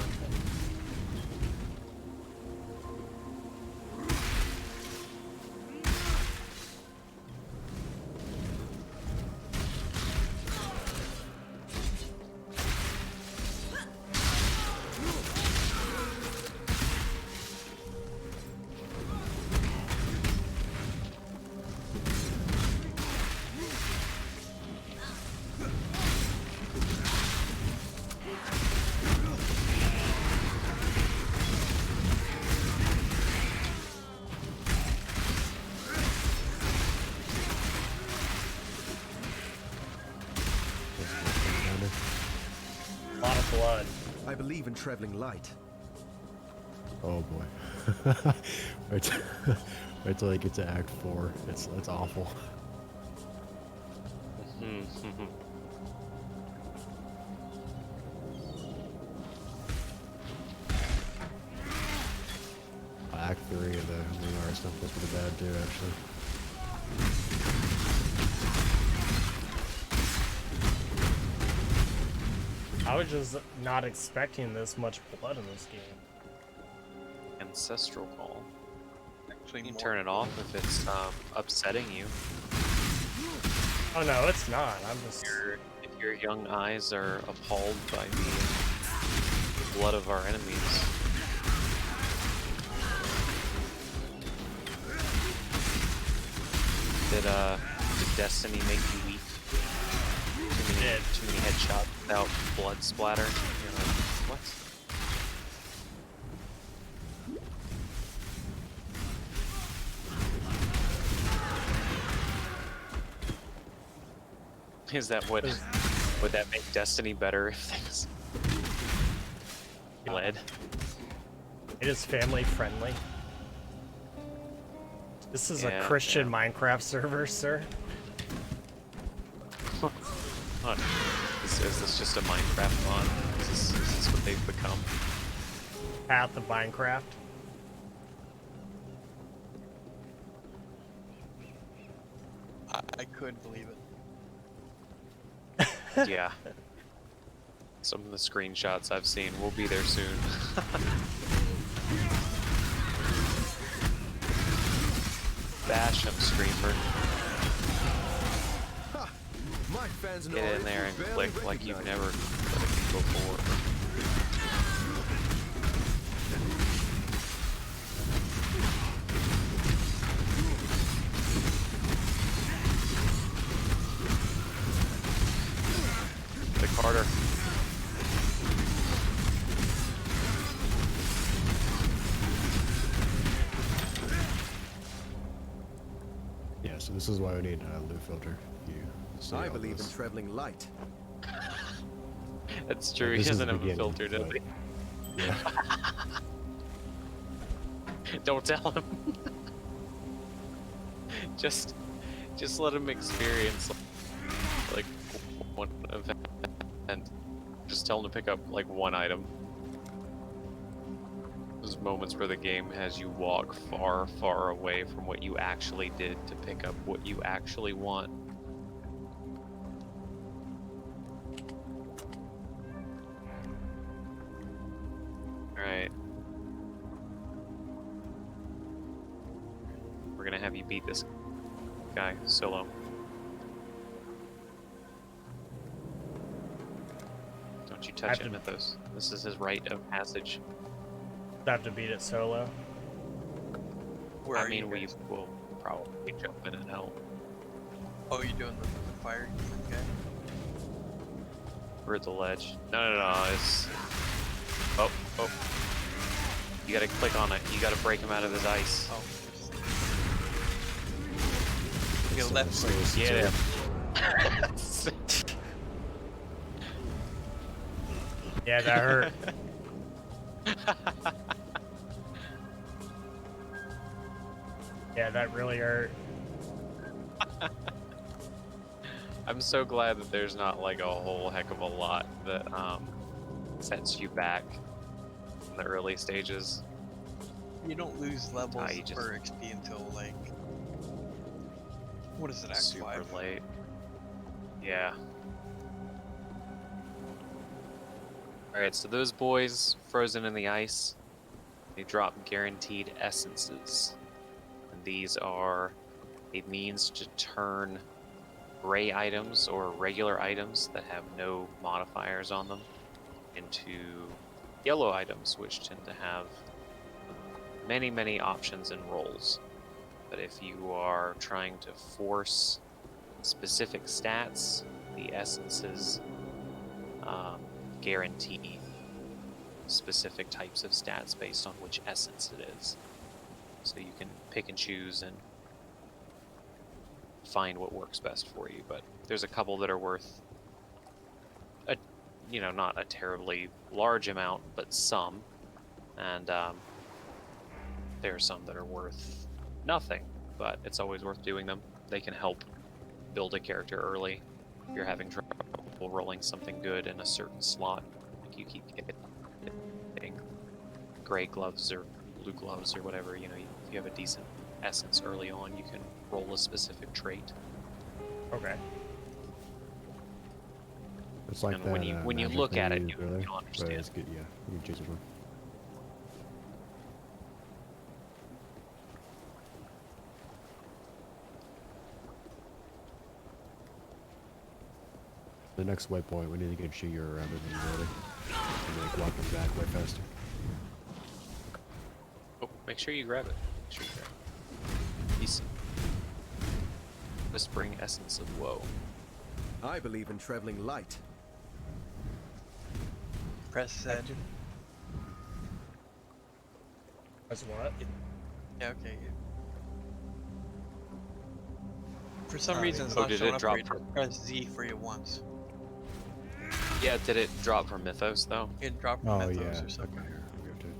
I believe in traveling light. Oh boy. wait, wait till I get to Act 4. It's awful. Act 3 of the Lunar stuff was pretty bad too, actually. I was just not expecting this much blood in this game. Ancestral Call. Actually, You can more. turn it off if it's upsetting you. Oh no, it's not. I'm just. If your young eyes are appalled by the blood of our enemies. Did Destiny make you weak? Too many headshots without blood splatter? You're like, what? Is that what? Would that make Destiny better if things bled? It is family friendly. This is a Christian Minecraft server, sir. What? Is this just a Minecraft mod? Is this what they've become? Path of Minecraft. I couldn't believe it. Yeah. Some of the screenshots I've seen will be there soon. Bash him, streamer. My fans know Get in there and click like you've never clicked before. Click harder. Yeah, so this is why we need a loot filter. I believe in traveling light. That's true, he This is doesn't the have a beginning, filter, does he? Yeah. Don't tell him. just let him experience like one event and just tell him to pick up like one item. Those moments where the game has you walk far, far away from what you actually did to pick up what you actually want. Alright. We're gonna have you beat this guy solo. Don't you touch him, Mythos. This is his rite of passage. Have to beat it solo. Where I are mean, you we guys? will probably jump in and help. Oh, you're doing the fire guy? We're at the ledge. No, it's... Oh. You gotta click on it. You gotta break him out of his ice. Oh. You got left click. Get him. Yeah, that hurt. Yeah, that really hurt. I'm so glad that there's not like a whole heck of a lot that sets you back in the early stages. You don't lose levels you just- or XP until like... What is it, Act Super 5? late. Yeah. Alright, so those boys frozen in the ice, they drop guaranteed essences. And these are a means to turn gray items or regular items that have no modifiers on them into yellow items, which tend to have many options and roles. But if you are trying to force specific stats, the essences guarantee specific types of stats based on which essence it is. So you can pick and choose and find what works best for you, but there's a couple that are worth you know, not a terribly large amount, but some. And there are some that are worth nothing, but it's always worth doing them. They can help build a character early. If you're having trouble rolling something good in a certain slot, like you keep getting gray gloves or blue gloves or whatever, you know, if you have a decent essence early on, you can roll a specific trait. Okay. It's like And that, when you magic look thing at it, used you'll earlier, but understand. it's good, yeah. You can choose which one. The next waypoint, we need to get you your invisibility. And make walking back way faster. Oh, make sure you grab it. Make sure you grab it. Decent. Whispering essence of woe. I believe in traveling light. Press Z. That's what? Yeah, okay. For some Oh, reason, it's oh, not did showing it up drop for you. Just press Z for you once. Yeah, did it drop from Mythos though? It dropped Oh, from Mythos yeah. or something. Okay, here. I'll give it to you.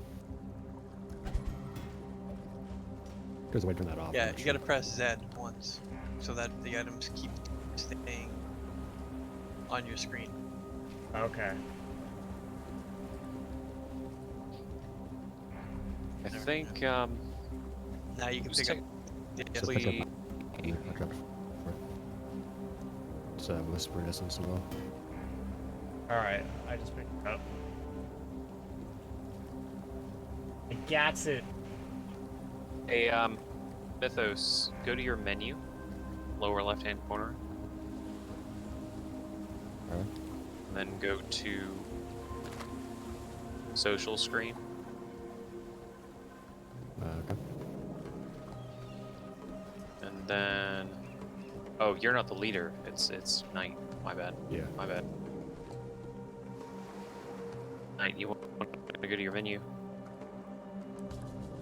Just wait, turn that off. Yeah, actually. you gotta press Z once, so that the items keep staying on your screen. Okay. I think Now you can who's pick up. So Yeah, pick up we- my... I dropped it. It's whispering essence as well. Alright, I just picked it up. I got it. Hey, Mythos, go to your menu, lower left-hand corner, Alright. and then go to social screen. Okay. And then, oh, you're not the leader. It's Knight. My bad. Yeah. My bad. Knight, you want to go to your menu,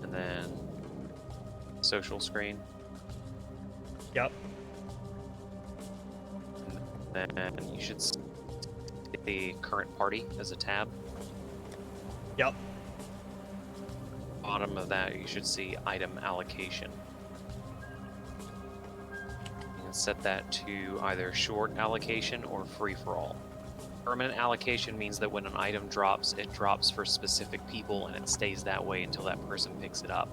and then social screen. Yep. And then you should see the current party as a tab. Yep. Bottom of that, you should see item allocation. You can set that to either short allocation or free for all. Permanent allocation means that when an item drops, it drops for specific people and it stays that way until that person picks it up.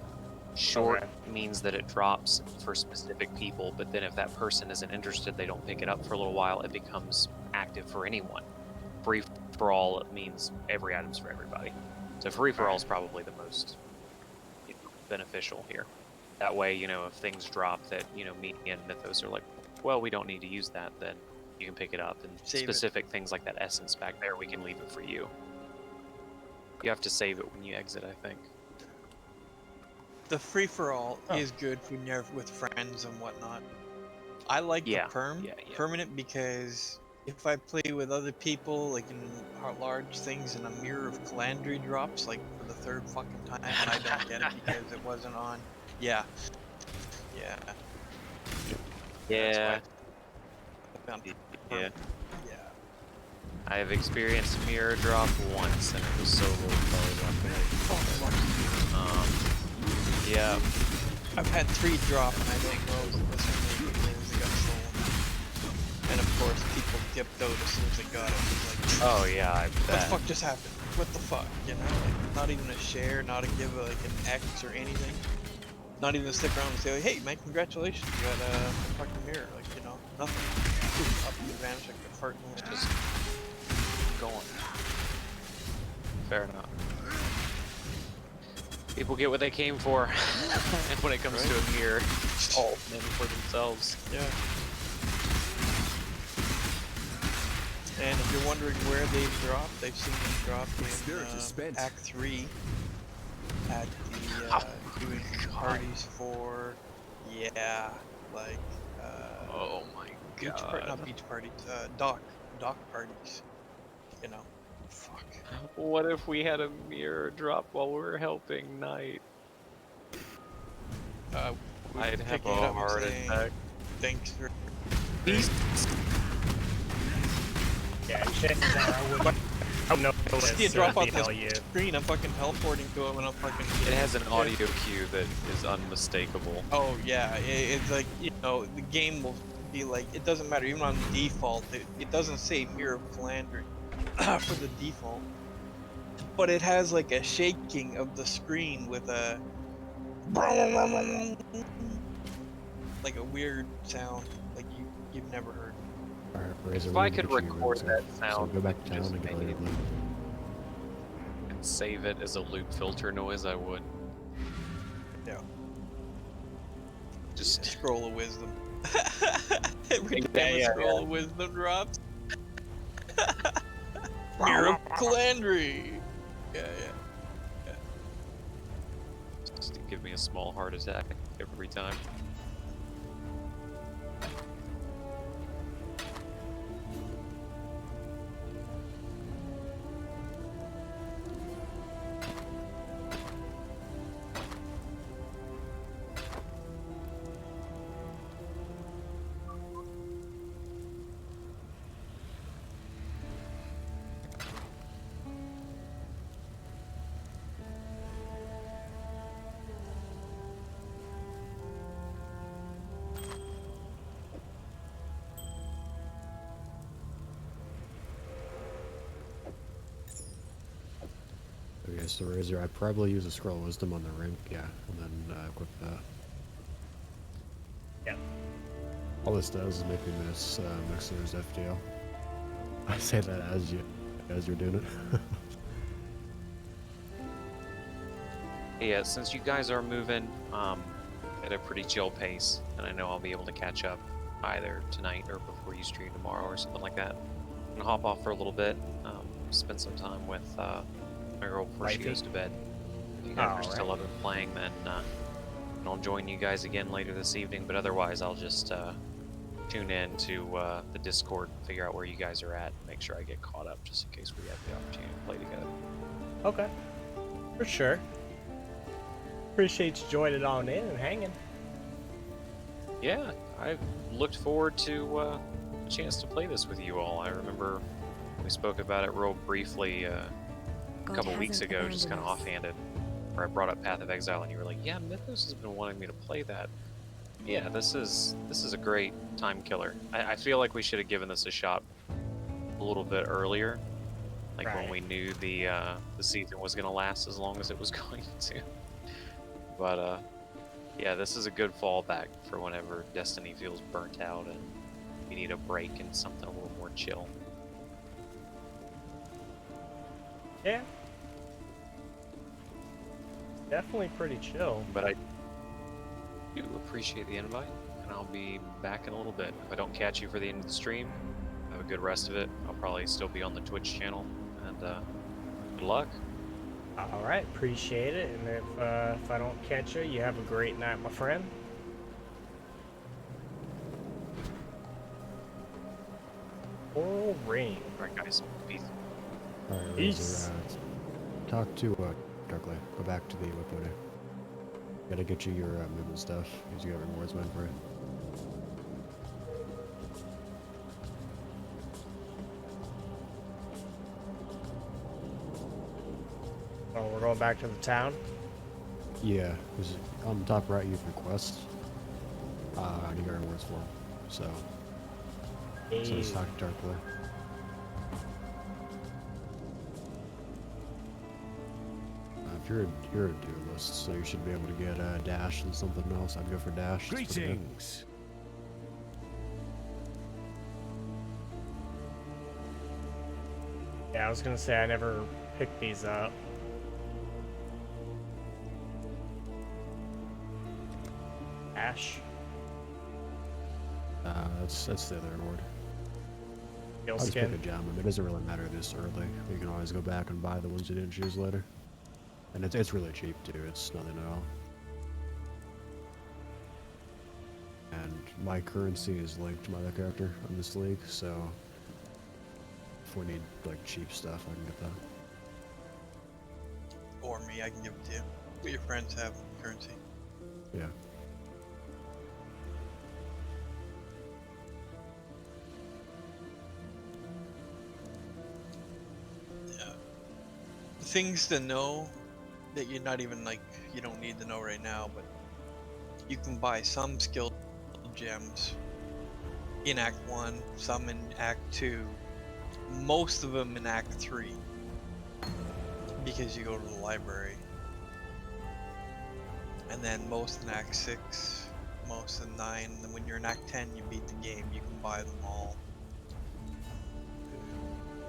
Short means that it drops for specific people, but then if that person isn't interested, they don't pick it up for a little while, it becomes active for anyone. Free for all means every item's for everybody. So free for all is probably the most beneficial here. That way, you know, if things drop that, you know, me and Mythos are like, well, we don't need to use that, then you can pick it up. And Save specific things like that essence back there, we can leave it for you. You have to save it when you exit, I think. the free for all is good when you're with friends and whatnot. I like the permanent because if I play with other people, like in large things, and a Mirror of Calandry drops, like for the third fucking time, and I don't get it because it wasn't on. Yeah. Yeah. Yeah. Yeah. I have experienced mirror drop once, and it was so yeah. I've had 3 drop, and I don't know this one because they got stolen. And of course, people dipped out as soon as they got it. It was like, Oh yeah, I what the bet. fuck just happened? What the fuck? You know, like not even a share, not a give like an X or anything. Not even stick around and say, like, hey man, congratulations, you got a fucking mirror. Like, you know, nothing. Up and vanish like a fart in the wind. Just going. Fair enough. People get what they came for, and when it comes to a mirror, all men for themselves. Yeah. And if you're wondering where they've dropped, they've seen them drop in Act 3 at the doing parties for, like oh my beach god. not beach parties, dock parties. You know. Fuck. What if we had a mirror drop while we were helping Knight? I'd have picking it a up and heart saying, attack. Thanks for. Yeah, chances are I would. Oh no! See it drop off tell the you. screen. I'm fucking teleporting to it when I'm fucking. It has an audio cue that is unmistakable. Oh yeah, it's like, you know, the game will be like, it doesn't matter, even on default, it doesn't say Mirror of Calandria for the default, but it has like a shaking of the screen with a like a weird sound like you've never heard. Alright, Razor, If we I need to could get you record so, that so sound, go back to just town and get all make your it- loot. and save it as a loop filter noise, I would. Yeah. Just Scroll of wisdom. Every Yeah, time a yeah, scroll of wisdom drops. Mirror of Calandria. Yeah, yeah. just to give me a small heart attack every time. Okay, so Razor, I'd probably use a Scroll of Wisdom on the ring, yeah, and then equip that. Yeah. All this does is make me miss Mixer's FTL. I say that as you're doing it. Yeah, since you guys are moving at a pretty chill pace, and I know I'll be able to catch up either tonight or before you stream tomorrow or something like that. I'm gonna hop off for a little bit, spend some time with my girl before she Wifey? goes to bed. If you guys are Alright. still up and playing, then I'll join you guys again later this evening. But otherwise, I'll just tune in to the Discord, figure out where you guys are at, make sure I get caught up, just in case we have the opportunity to play together. Okay. For sure. Appreciate you joining on in and hanging. Yeah, I've looked forward to a chance to play this with you all. I remember we spoke about it real briefly a couple weeks ago, just kind of offhanded, where I brought up Path of Exile, and you were like, "Yeah, Mythos has been wanting me to play that." Yeah, this is a great time killer. I feel like we should have given this a shot a little bit earlier, like when Right. we knew the season was going to last as long as it was going to. But yeah, this is a good fallback for whenever Destiny feels burnt out and you need a break and something a little more chill. Yeah. Definitely pretty chill. But I do appreciate the invite, and I'll be back in a little bit. If I don't catch you for the end of the stream, have a good rest of it. I'll probably still be on the Twitch channel, and good luck. All right, appreciate it. And if I don't catch you, you have a great night, my friend. Full ring. All right, guys. Peace. Alright, Peace. Razor, talk to Darklight. Go back to the Whipwood. Gotta get you your movement stuff, because you got rewards meant for it. Oh, we're going back to the town. Yeah, because on the top right you have requests. And you got rewards for them. So let's talk to Darklight. You're a duelist, so you should be able to get dash and something else. I'd go for dash. It's pretty good. Greetings. Yeah, I was gonna say I never picked these up. Ash. That's the other reward. Steel I'll just pick a skin. gem. I mean, it doesn't really matter this early. You can always go back and buy the ones you didn't choose later. And it's really cheap too. It's nothing at all. And my currency is linked to my other character on this league, so if we need like cheap stuff, I can get that. Or me, I can give it to you. What your friends have currency. Yeah. Yeah. things to know that you're not even like, you don't need to know right now, but you can buy some skill gems in Act 1, some in Act 2, most of them in Act 3, because you go to the library. And then most in Act 6, most in 9, and then when you're in Act 10 you beat the game, you can buy them all.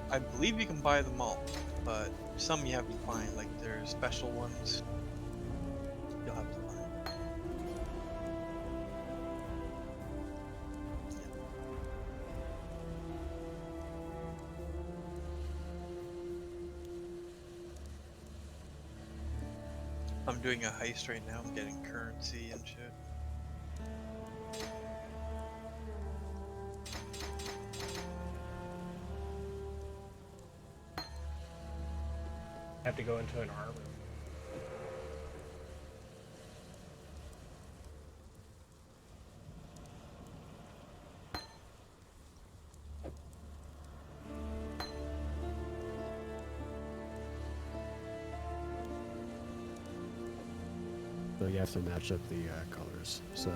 I believe you can buy them all, but some you have to find, like there's special ones you'll have to find. I'm doing a heist right now, I'm getting currency and shit. Have to go into an armor. So you have to match up the colors. So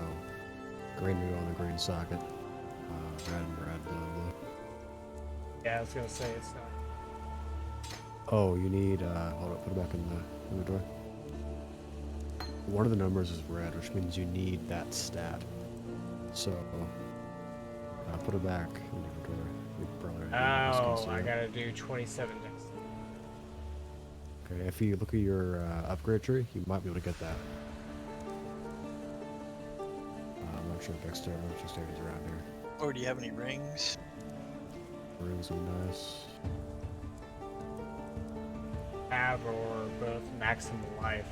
green will go on the green socket, red and red, blue and blue. Yeah, I was gonna say it's not. Oh, you need, hold up, put it back in the inventory. One of the numbers is red, which means you need that stat. So, put it back in the inventory. Oh, I gotta do 27 next. Okay, if you look at your upgrade tree, you might be able to get that. I'm not sure if dexterity's around here. Or do you have any rings? Rings would be nice. Have or both maximum life.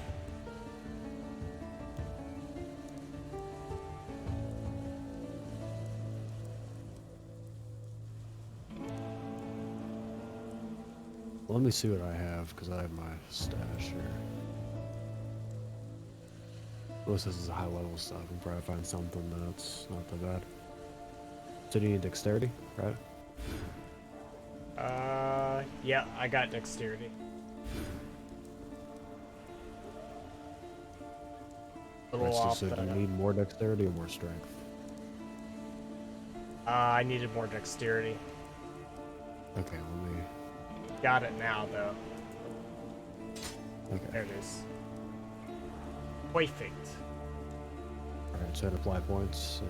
Well, let me see what I have, because I have my stash here. Most of this is high level stuff. I can probably find something that's not that bad. So do you need dexterity, right? Yeah, I got dexterity. A little Right, off so do you need more dexterity or more strength? I needed more dexterity. Okay, let me... Got it now, though. Okay. There it is. Perfect. Alright, so hit apply points,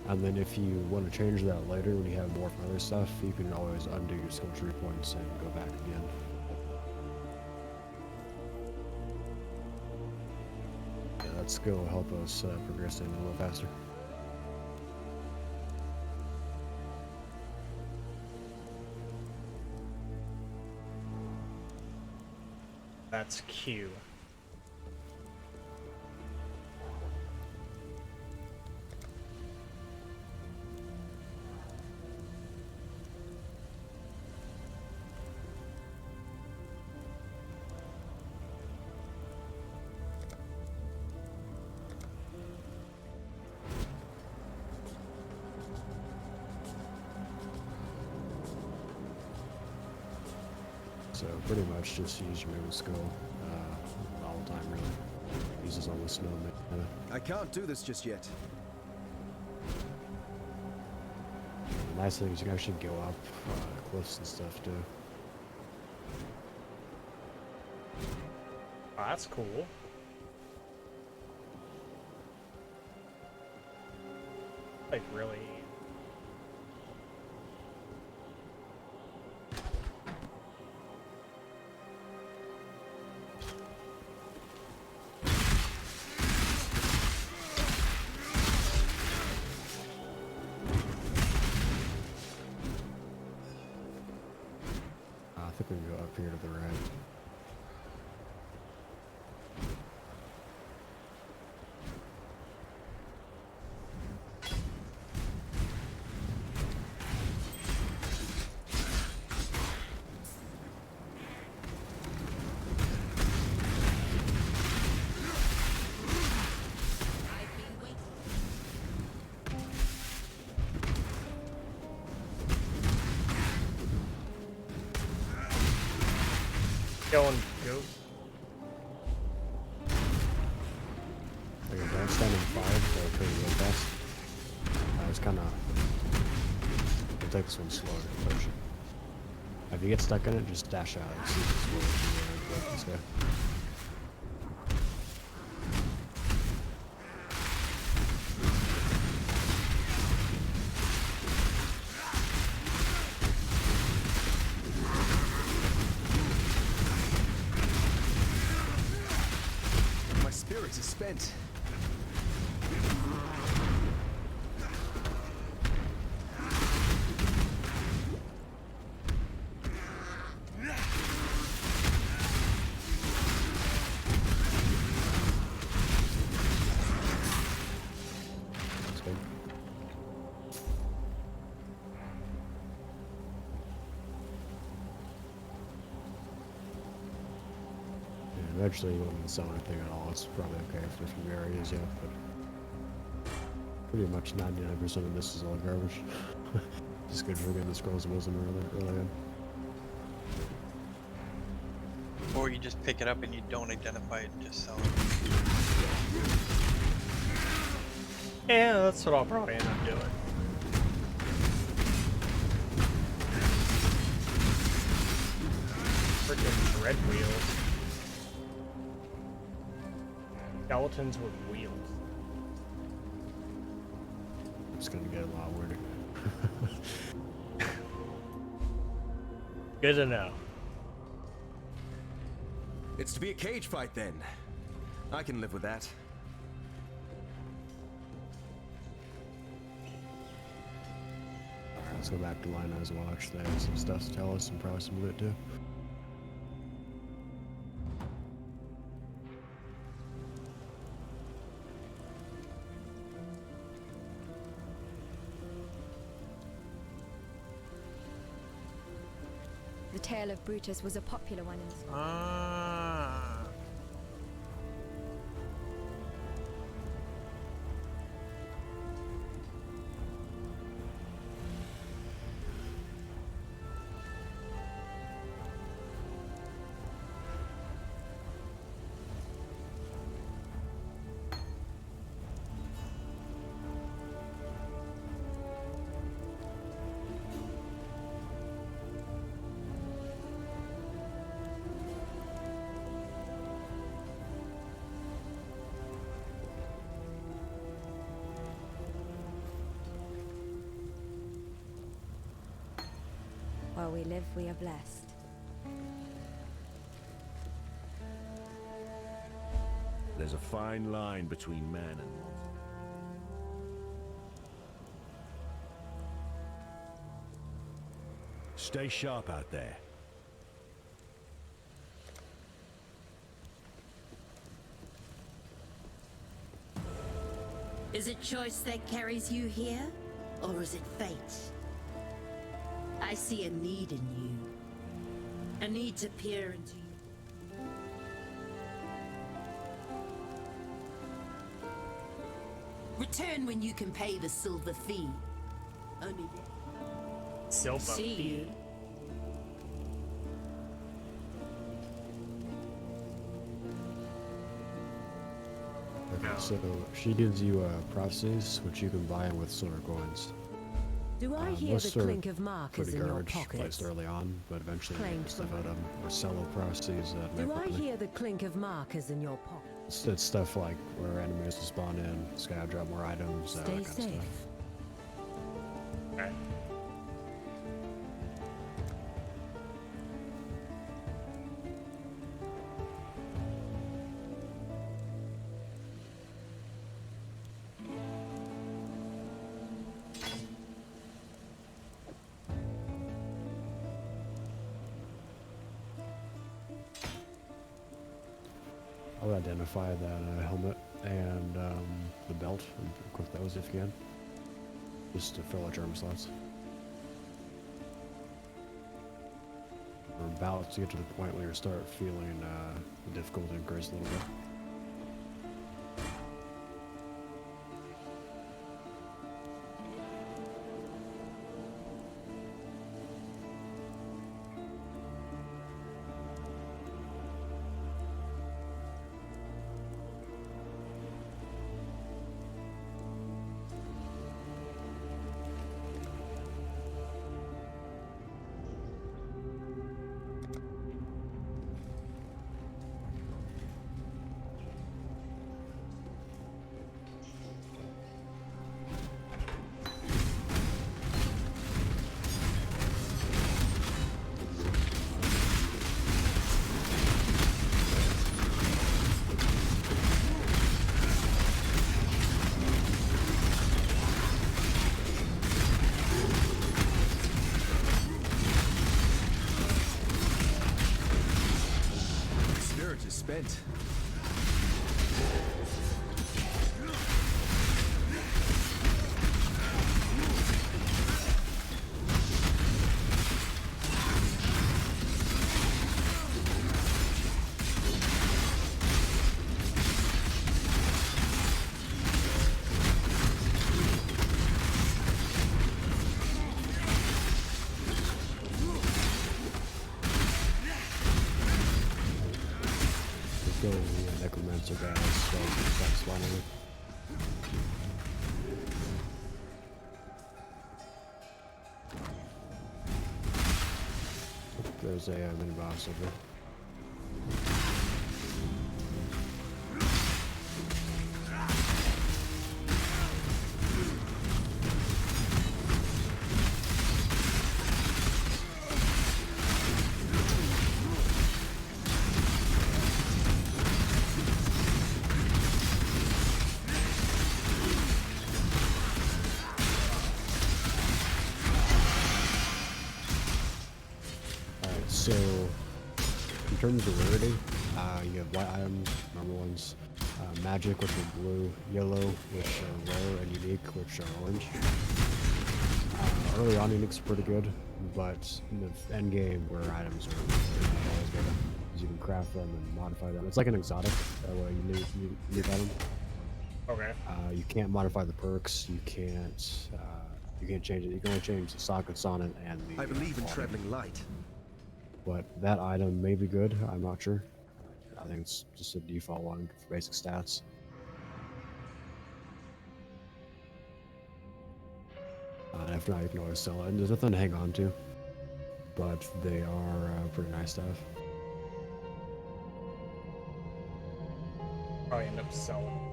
and then if you want to change that later when you have more from other stuff, you can always undo your skill tree points and go back again. Yeah, that skill will help us progress in a little faster. That's Q. So pretty much just use your movement skill all the time, really. Uses almost no mana. I can't do this just yet. The nice thing is you can actually go up cliffs and stuff too. Oh, that's cool. Like, really. I think we can go up here to the right. Going goat. Okay, don't stand in fire, so pretty real fast. I was kinda... We'll take this one slower, push. If you get stuck in it, just dash out. See if it's slow. Let's go. My spirits are spent. Let's go. Yeah, eventually you won't sell anything at all. It's probably okay for a few areas, yeah, but pretty much 99% of this is all garbage. Just good for getting the scrolls of wisdom early on. Or you just pick it up and you don't identify it and just sell it. Yeah, that's what I'll probably end up doing. Freaking dread wheels. Skeletons with wheels. It's gonna get a lot weirder. Good to know. It's to be a cage fight then. I can live with that. Alright, let's go back to Lina's Watch. They have some stuff to tell us and probably some loot too. The tale of Brutus was a popular one in the school. Ah. While we live, we are blessed. There's a fine line between man and monster. Stay sharp out there. Is it choice that carries you here, or is it fate? I see a need in you. A need to peer into you. Return when you can pay the silver fee. Only then. Silver See fee. you. Okay, so she gives you prophecies, which you can buy with silver coins. Do I hear Most the are clink of markers pretty in your garbage, pockets? placed early on, but eventually you Claimed get stuff for out of them. Or sell prophecies that Do make I money. hear the clink of markers in your pockets? It's stuff like where enemies will spawn in, it's gonna drop more items, that Stay kind of safe. stuff. Okay. I'll identify that helmet and the belt and equip those if you can. Just to fill out your armor slots. We're about to get to the point where you start feeling the difficulty increase a little bit. monster guys, so you can start spawning. There's a mini boss over there. So, in terms of rarity, you have white items, normal ones, magic, which are blue, yellow, which are rare, and unique, which are orange. Early on, unique's pretty good, but in the end game, rare items are always better, because you can craft them and modify them. It's like an exotic, that way you need item. Okay. You can't modify the perks. You can't change it. You can only change the socket, sonnet, and the. I believe in traveling light. But that item may be good. I'm not sure. I think it's just a default one for basic stats. And if not, you can always sell it. And there's nothing to hang on to, but they are pretty nice to have. Probably end up selling.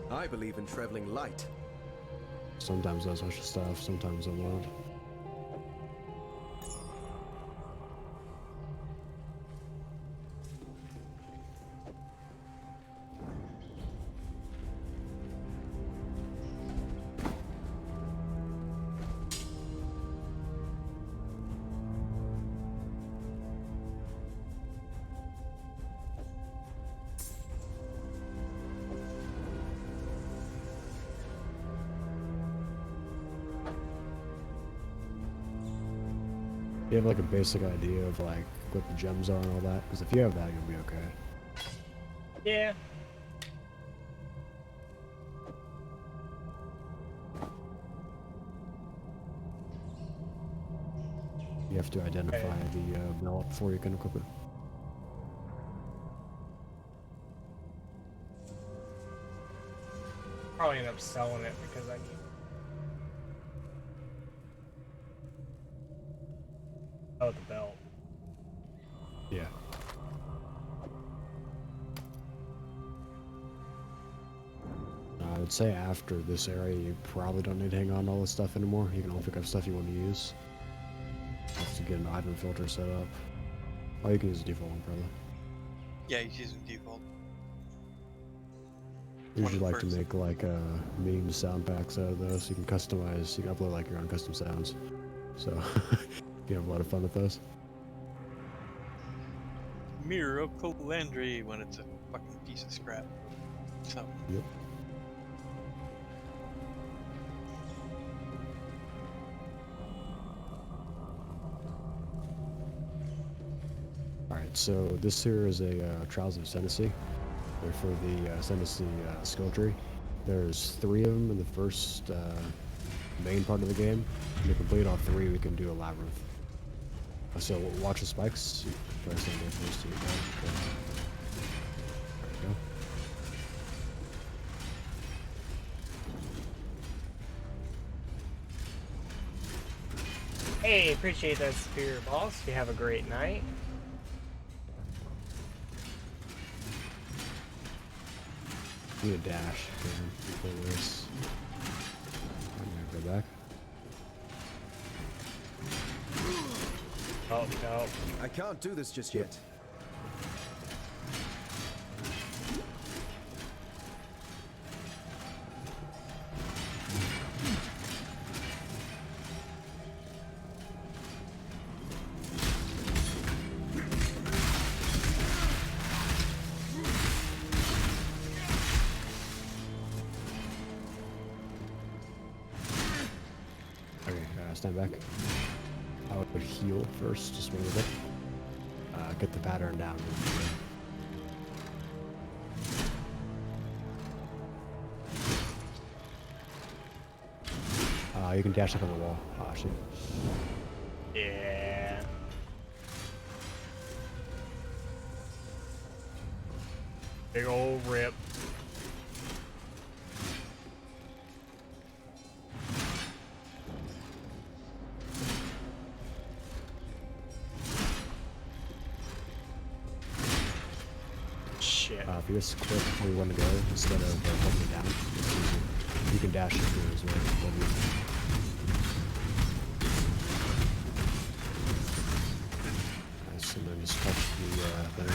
I believe in traveling light. Sometimes I'll switch stuff, sometimes I won't. You have like a basic idea of like what the gems are and all that? Because if you have that, you'll be okay. Yeah. You have to identify the belt before you can equip it. Probably end up selling it because I need. Oh, the belt. Yeah. I would say after this area, you probably don't need to hang on to all this stuff anymore. You can only pick up stuff you want to use. You have to get an item filter set up. Oh, you can use the default one, probably. Yeah, he's using default. I usually like to make like meme sound packs out of those. You can customize, you can upload like your own custom sounds. So you have a lot of fun with those. Mirror of Calandri when it's a fucking piece of scrap. So. Yep. Alright, so this here is a Trials of Ascendancy. They're for the Ascendancy skill tree. There's 3 of them in the first main part of the game. And to complete all 3, we can do a labyrinth. So watch the spikes. Try to stand there first to There we go. Hey, appreciate that, Superior Boss. You have a great night. Need a dash before this. I'm gonna go back. Oh, no. I can't do this just yet. Okay, stand back. I would heal first, just a little bit. Get the pattern down. You can dash up on the wall. Ah, shit. Yeah. Big old rip. Shit. If you just click where you want to go instead of holding it down, it's easy. You can dash it through as well. Nice, and then just touch the thing.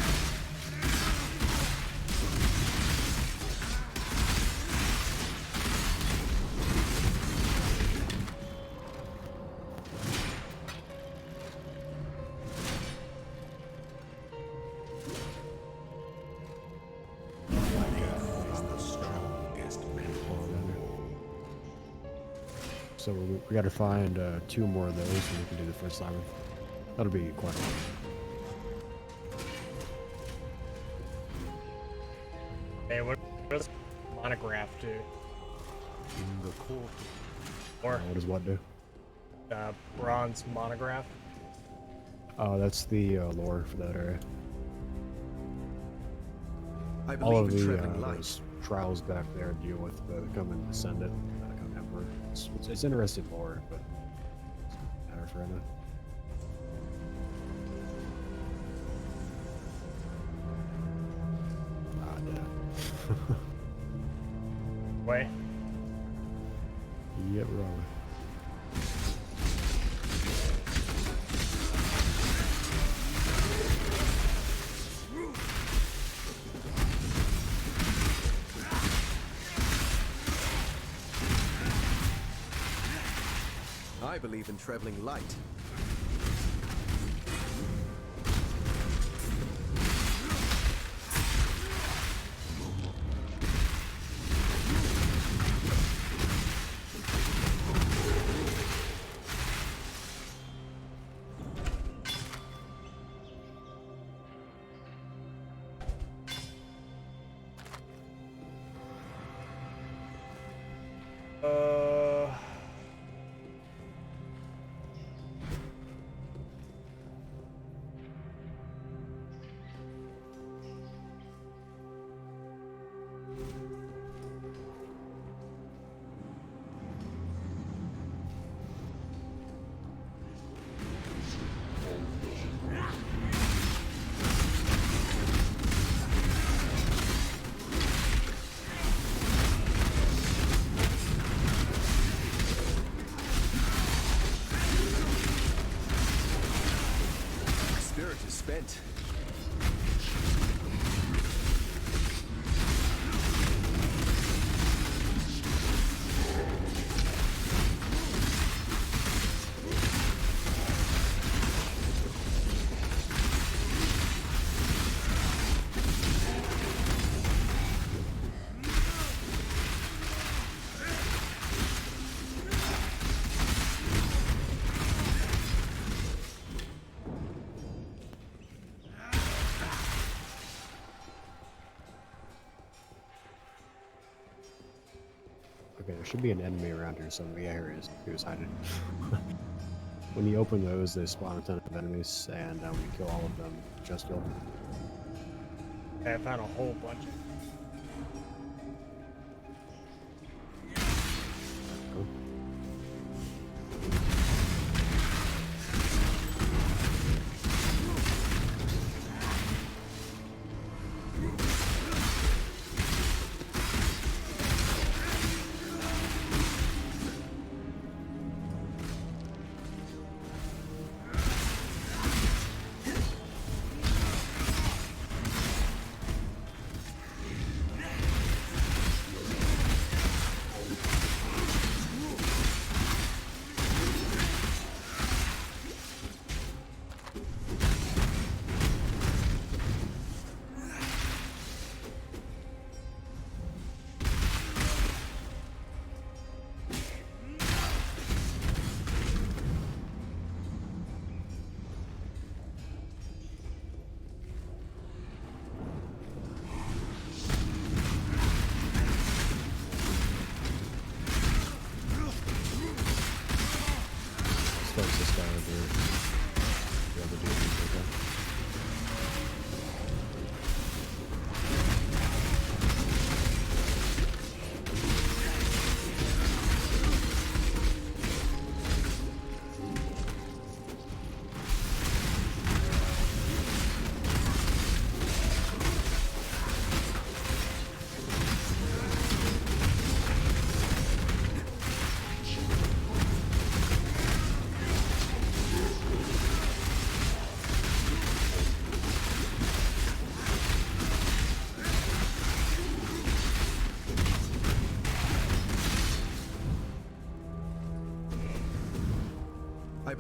So we got to find 2 more of those, and we can do the first labyrinth. That'll be quite a lot. Hey, what does monograph do? In the court. Or What does what do? bronze monograph? That's the lore for that area. I All of believe in the traveling light. those trials back there deal with come and ascend it, come emperor. It's interesting lore, but it's not matter for right now. Way. Yep, wrong. I believe in traveling light. Spirit is spent. Okay, there should be an enemy around here somewhere. Yeah, here he is. He was hiding. When you open those, they spawn a ton of enemies, and when you kill all of them, just kill them. Okay, I found a whole bunch. Cool.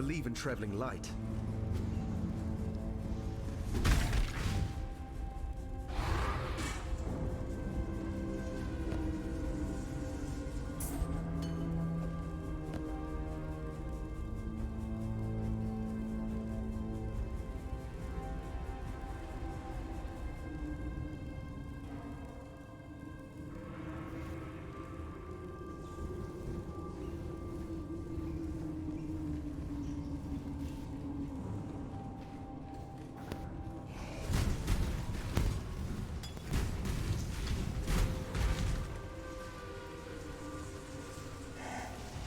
believe in traveling light.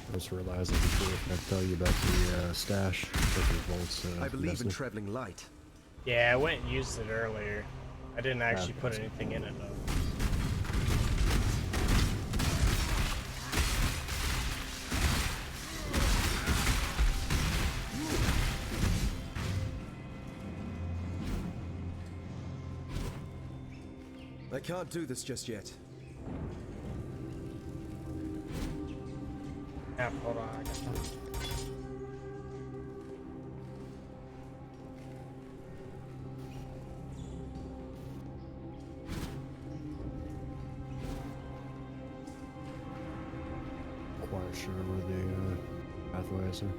I just realized I forgot to tell you about the stash. Vaults, I believe in investment. traveling light. Yeah, I went and used it earlier. I didn't actually put anything in it though. I can't do this just yet. Yeah, hold on. I got that. Quite sure where the pathways are.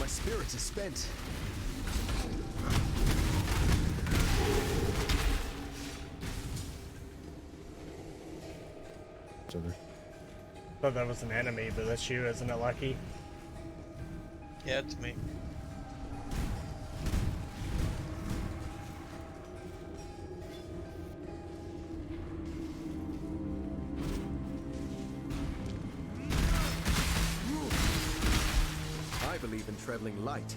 My spirit is spent. So there. Thought that was an enemy, but that's you, isn't it, Lucky? Yeah, it's me. I believe in traveling light.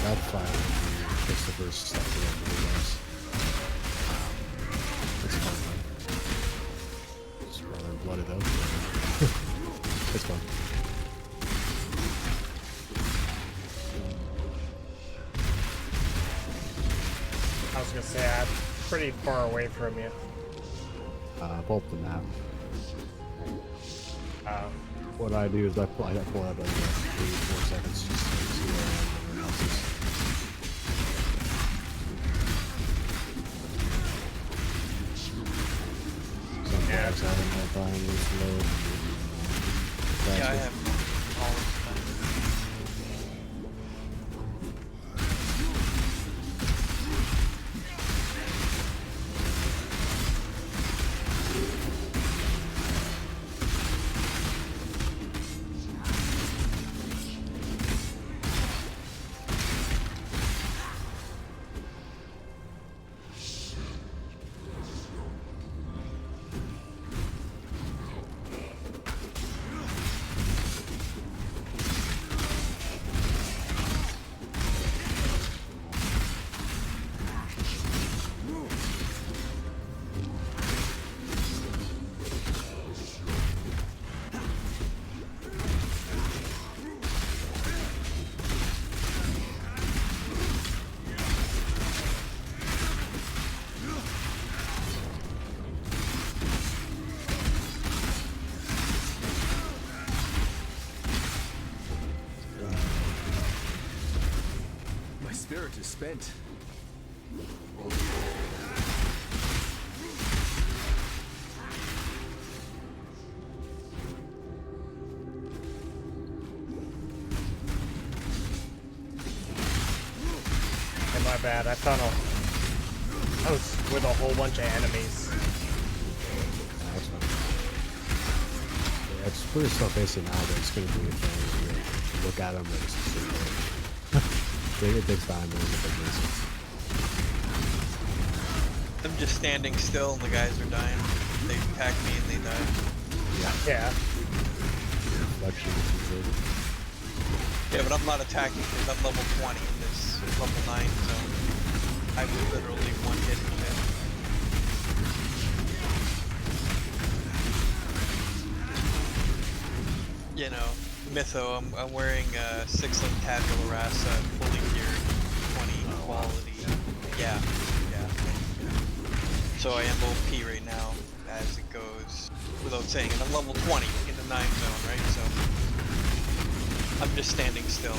I'll fire fix the first step of the guys. It's fun, man. It's rather bloody though. It's fun. I was gonna say I'm pretty far away from you. Pull up the map. What I do is I pull that up like 3-4 seconds just to see where I am and everyone else is. Some flags out in that time was low. Yeah, I have all of spirit is spent. Hey, my bad. I thought I was with a whole bunch of enemies. That's fine. Yeah, it's pretty stuff facing now, but it's gonna be a thing. You look at them and it's just it takes time to look at this. I'm just standing still and the guys are dying. They attack me and they die. Yeah. Reflection is easy. Yeah, but I'm not attacking because I'm level 20 in this level 9 zone. I would literally one-hit shit. You know, Mytho, I'm wearing 6-link tabula rasa, fully geared, 20 quality. Yeah. So I am OP right now, as it goes, without saying it. I'm level 20 in the 9 zone, right? So I'm just standing still.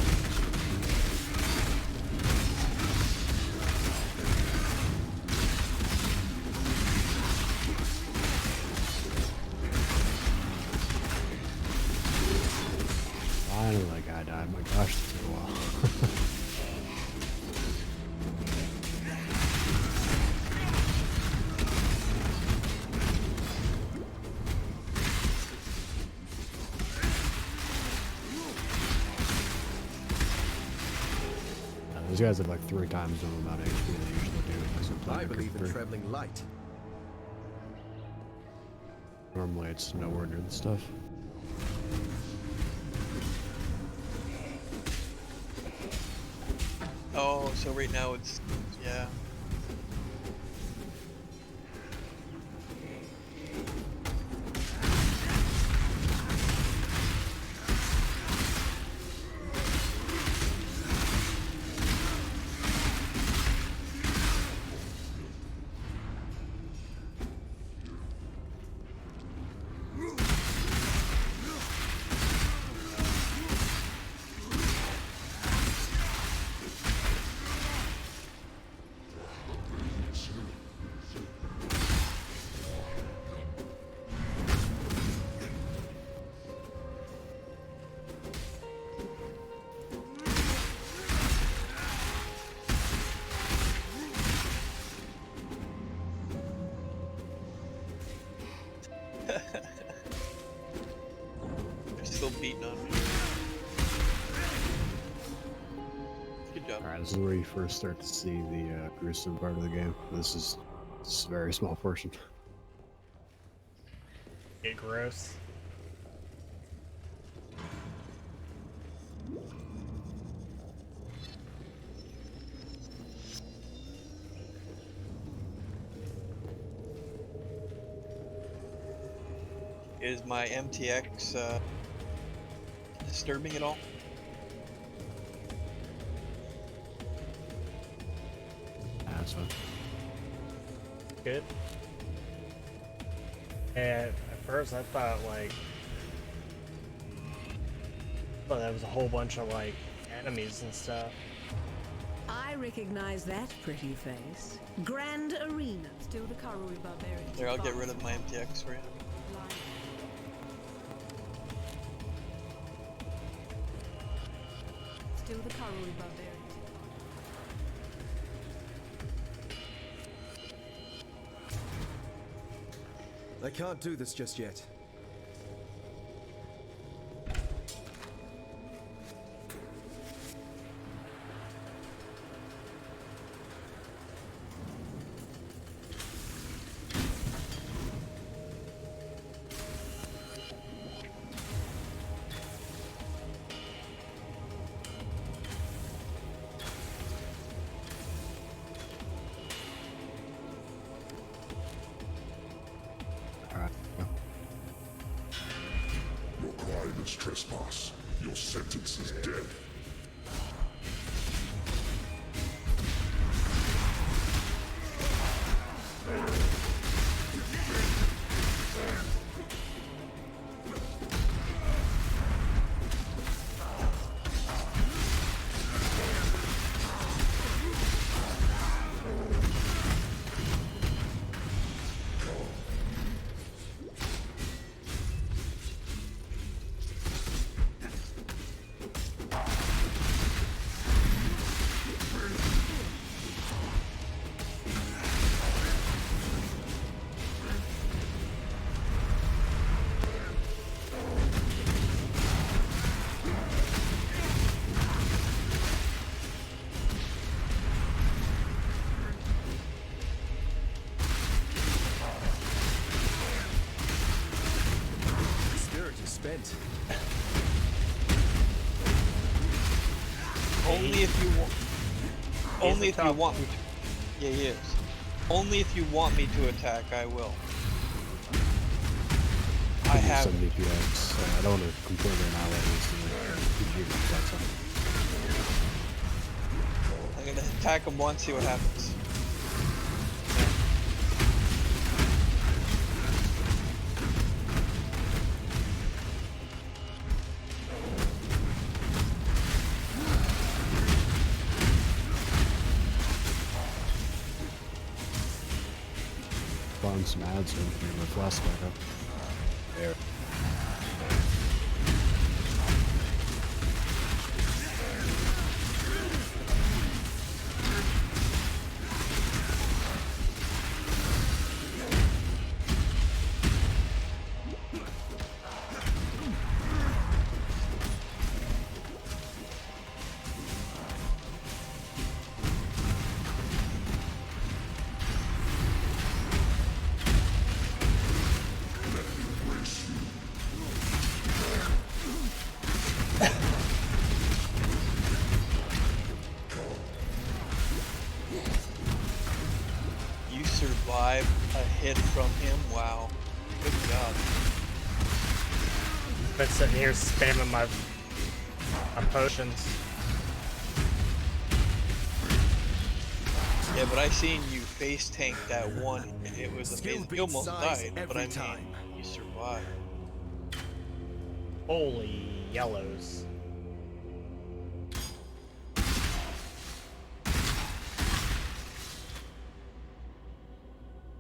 Finally, that guy died. My gosh, it took a while. These guys have like 3 times the amount of HP they usually do. Because I believe in traveling light. Normally it's nowhere near the stuff. Oh, so right now it's, yeah. They're still beating on me. Good job. Alright, this is where you first start to see the gruesome part of the game. This is a very small portion. Get gross. Is my MTX disturbing at all? That's fine. Good. And at first I thought that was a whole bunch of like enemies and stuff. I recognize that pretty face. Grand Arena. Still the Karui barbarians. Here, I'll get rid of my MTX for you. Still the Karui barbarians. I can't do this just yet. Your crime is trespass. Your sentence is death. spent. Only if you want. Only if you tough want me to. Yeah, he is. Only if you want me to attack, I will. I have. Some DPX. I don't want to completely annihilate this. I'm gonna attack him once, see what happens. Spawn some ads and bring my flask back up. There. You survived a hit from him? Wow. Good job. Been sitting here spamming my potions. Yeah, but I seen you face tank that one. It was Skill amazing. beats You almost size died, but every I mean, time. you survived. Holy yellows.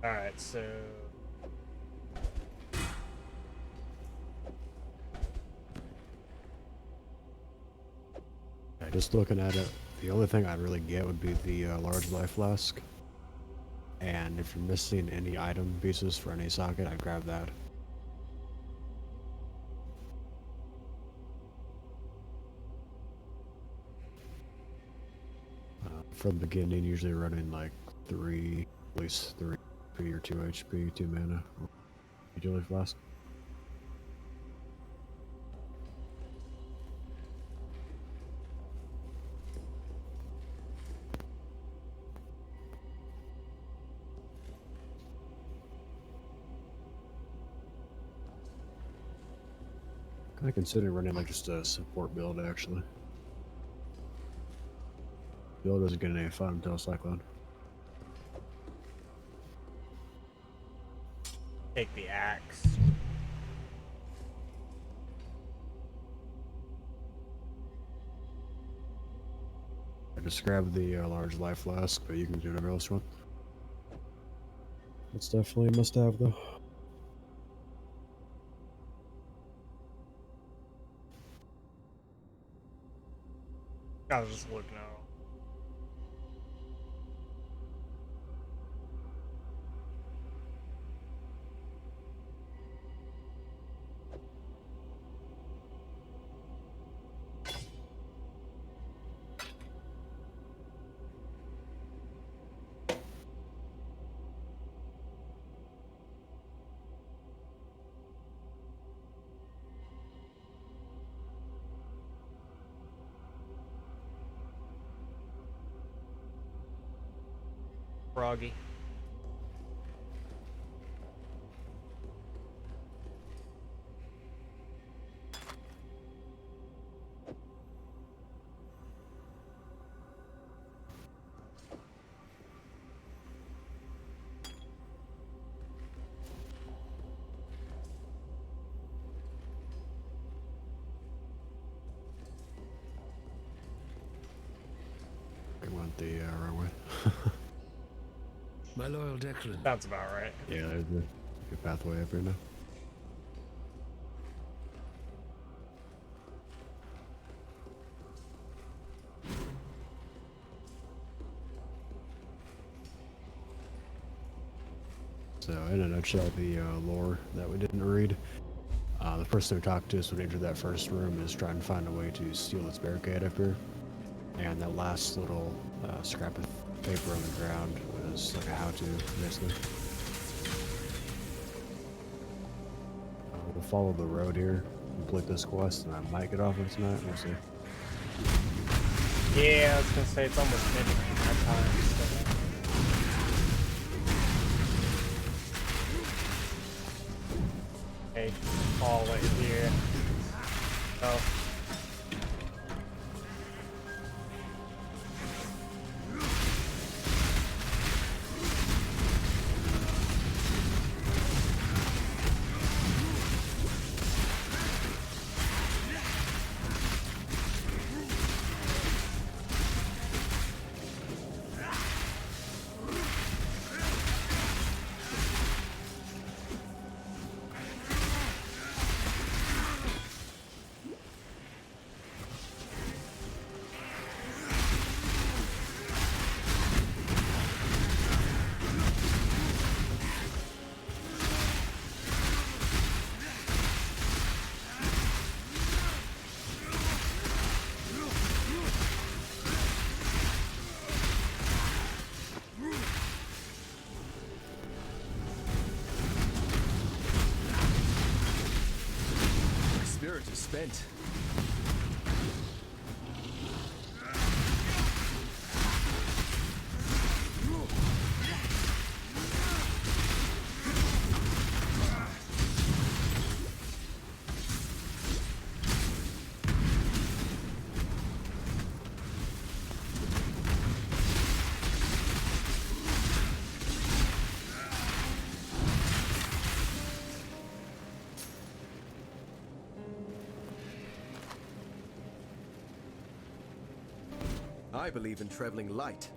Alright, so... Yeah, just looking at it, the only thing I'd really get would be the large life flask. And if you're missing any item pieces for any socket, I'd grab that. From the beginning, usually running like 3, at least 3 HP or 2 HP, 2 mana. Usually flask. I consider running like just a support build actually. Build doesn't get any fun until Cyclone. Take the axe. I just grabbed the large life flask, but you can do whatever else you want. It's definitely a must-have though. I was just looking at Froggy. I went the wrong way. My loyal Declan. That's about right. Yeah, there's a good pathway up here now. So, in a nutshell, the lore that we didn't read, the person who talked to us when we entered that first room is trying to find a way to steal its barricade up here. And that last little scrap of paper on the ground was like a how-to, basically. We'll follow the road here, complete this quest, and I might get off of tonight. We'll see. Yeah, I was gonna say it's almost midnight my time. So. Okay, all right here. Oh. Spirit is spent. I believe in traveling light.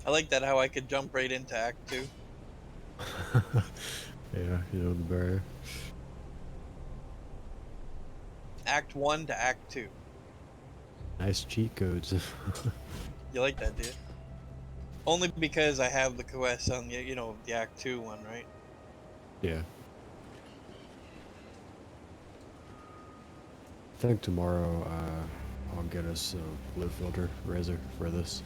I like that how I could jump right into Act 2. Yeah, you know the barrier. Act 1 to Act 2. Nice cheat codes. You like that, dude? Only because I have the quest on the, you know, the Act 2 one, right? Yeah. I think tomorrow I'll get us a live filter razor for this.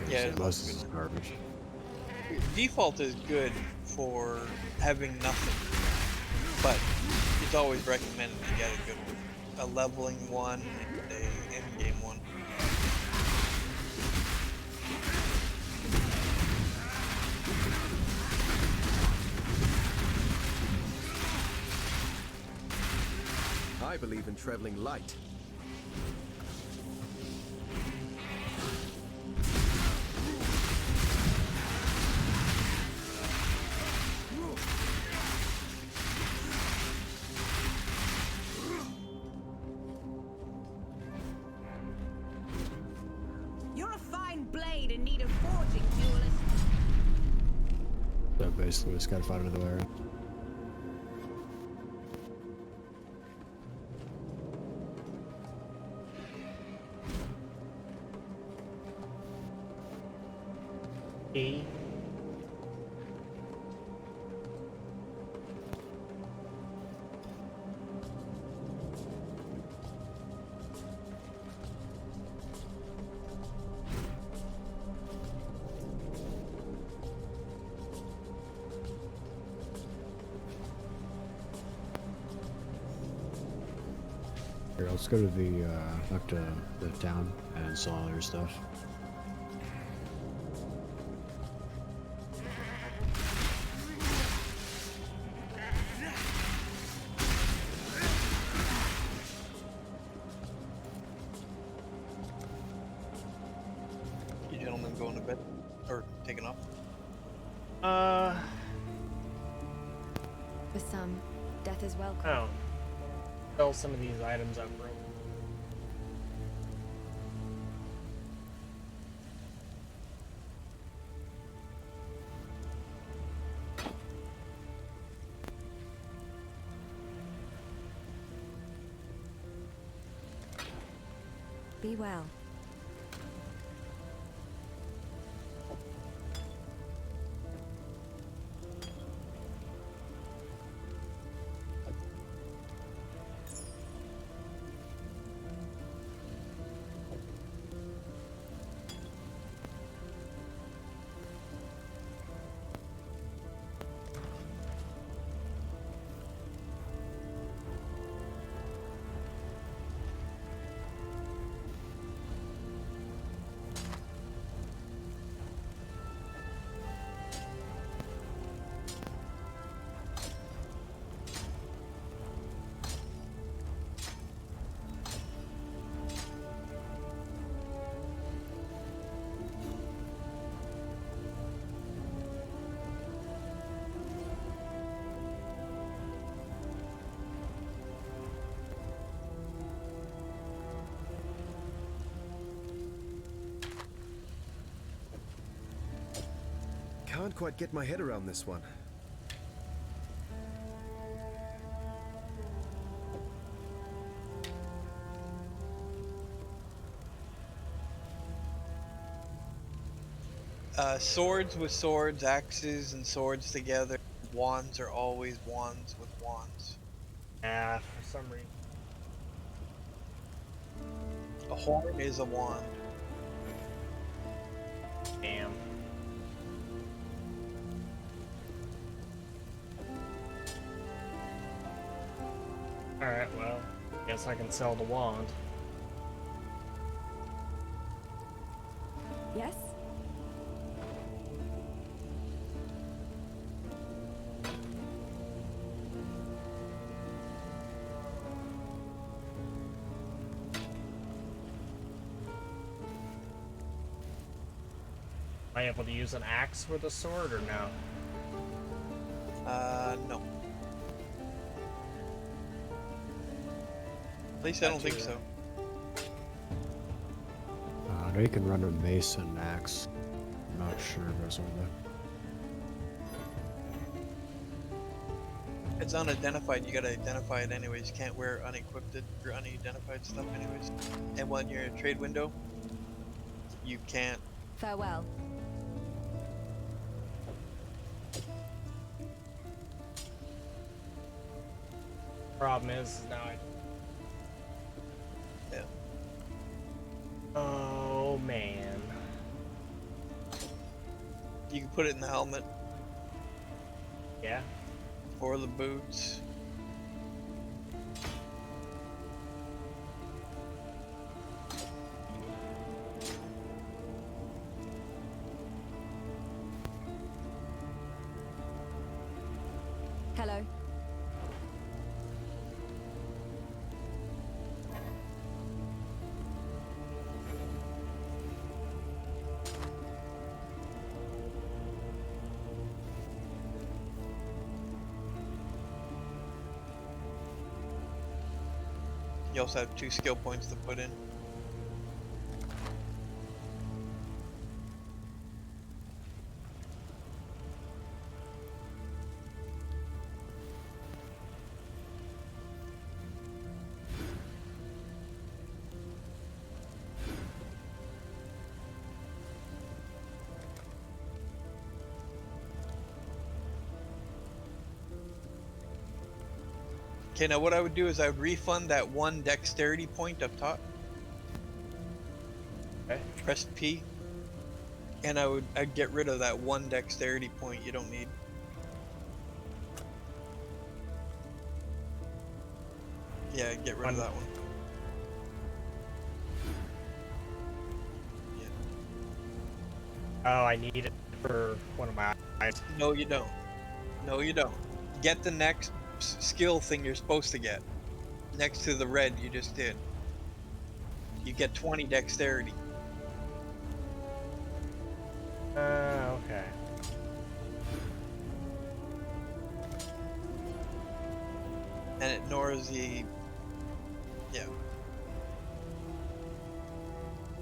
Yeah, Most of this is garbage. Default is good for having nothing, but it's always recommended to get a good one. A leveling one and a endgame one. I believe in traveling light. You're a fine blade in need of forging, Duelist. So basically, we just gotta find another way. E. Here, let's go to the back to the town and sell all your stuff. You gentlemen going to bed? Or taking off? For some, death is welcome. Oh. Sell some of these items up real. Be well. can't quite get my head around this one. Swords with swords, axes and swords together. Wands are always wands with wands. For some reason. A horn is a wand. Damn. Alright, well, guess I can sell the wand. Yes? Am I able to use an axe with a sword or no? No. At least I don't think so. I know you can run a mace and axe. I'm not sure if there's one there. It's unidentified, you gotta identify it anyways. You can't wear unequipped or unidentified stuff anyways. And when you're in a trade window, you can't. Farewell. Problem is now I... Yeah. Oh, man. You can put it in the helmet. Yeah? Or the boots. Hello. You also have 2 skill points to put in. Okay, now what I would do is I would refund that 1 dexterity point up top. Okay. Press P. And I'd get rid of that 1 dexterity point you don't need. Yeah, get rid of that one. Oh, I need it for one of my eyes. No, you don't. No, you don't. Get the next skill thing you're supposed to get. Next to the red you just did. You get 20 dexterity. Okay. And it ignores the... Yeah.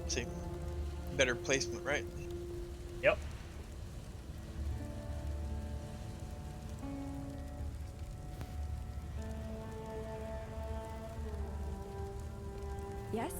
See? Better placement, right? Yep. Yes?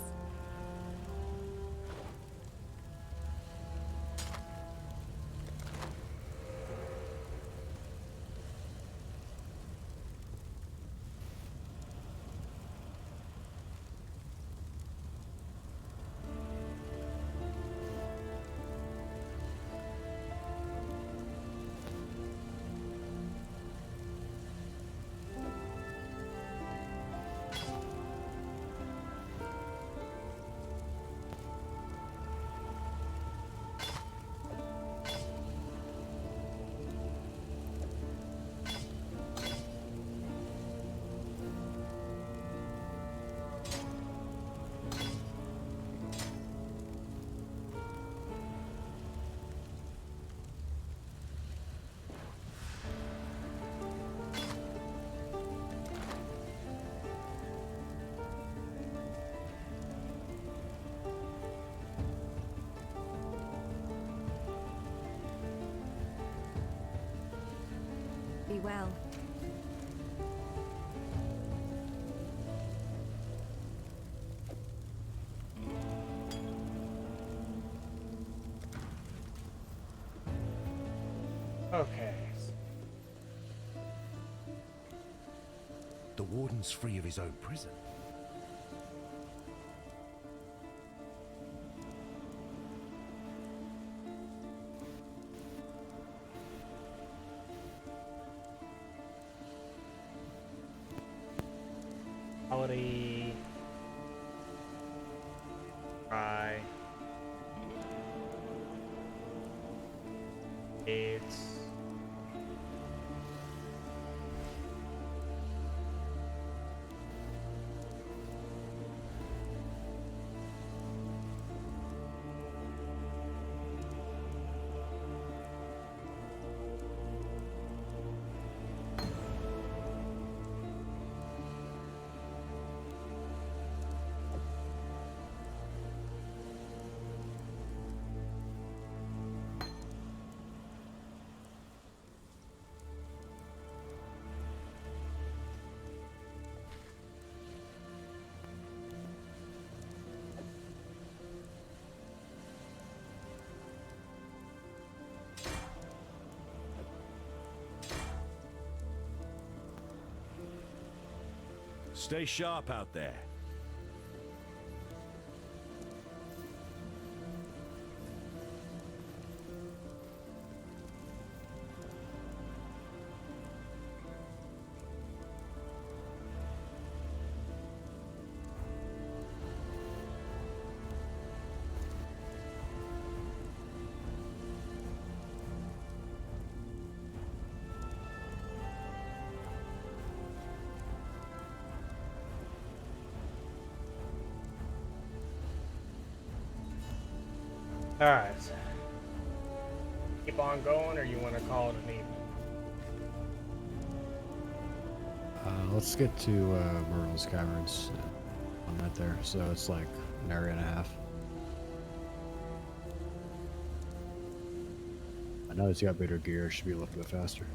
Be well. Okay. The warden's free of his own prison. Quality. Try. It's. Stay sharp out there. Alright. Keep on going, or you want to call it an evening? Let's get to Merle's Caverns on that there. So it's like an area and a half. I know he's got better gear. Should be a little bit faster.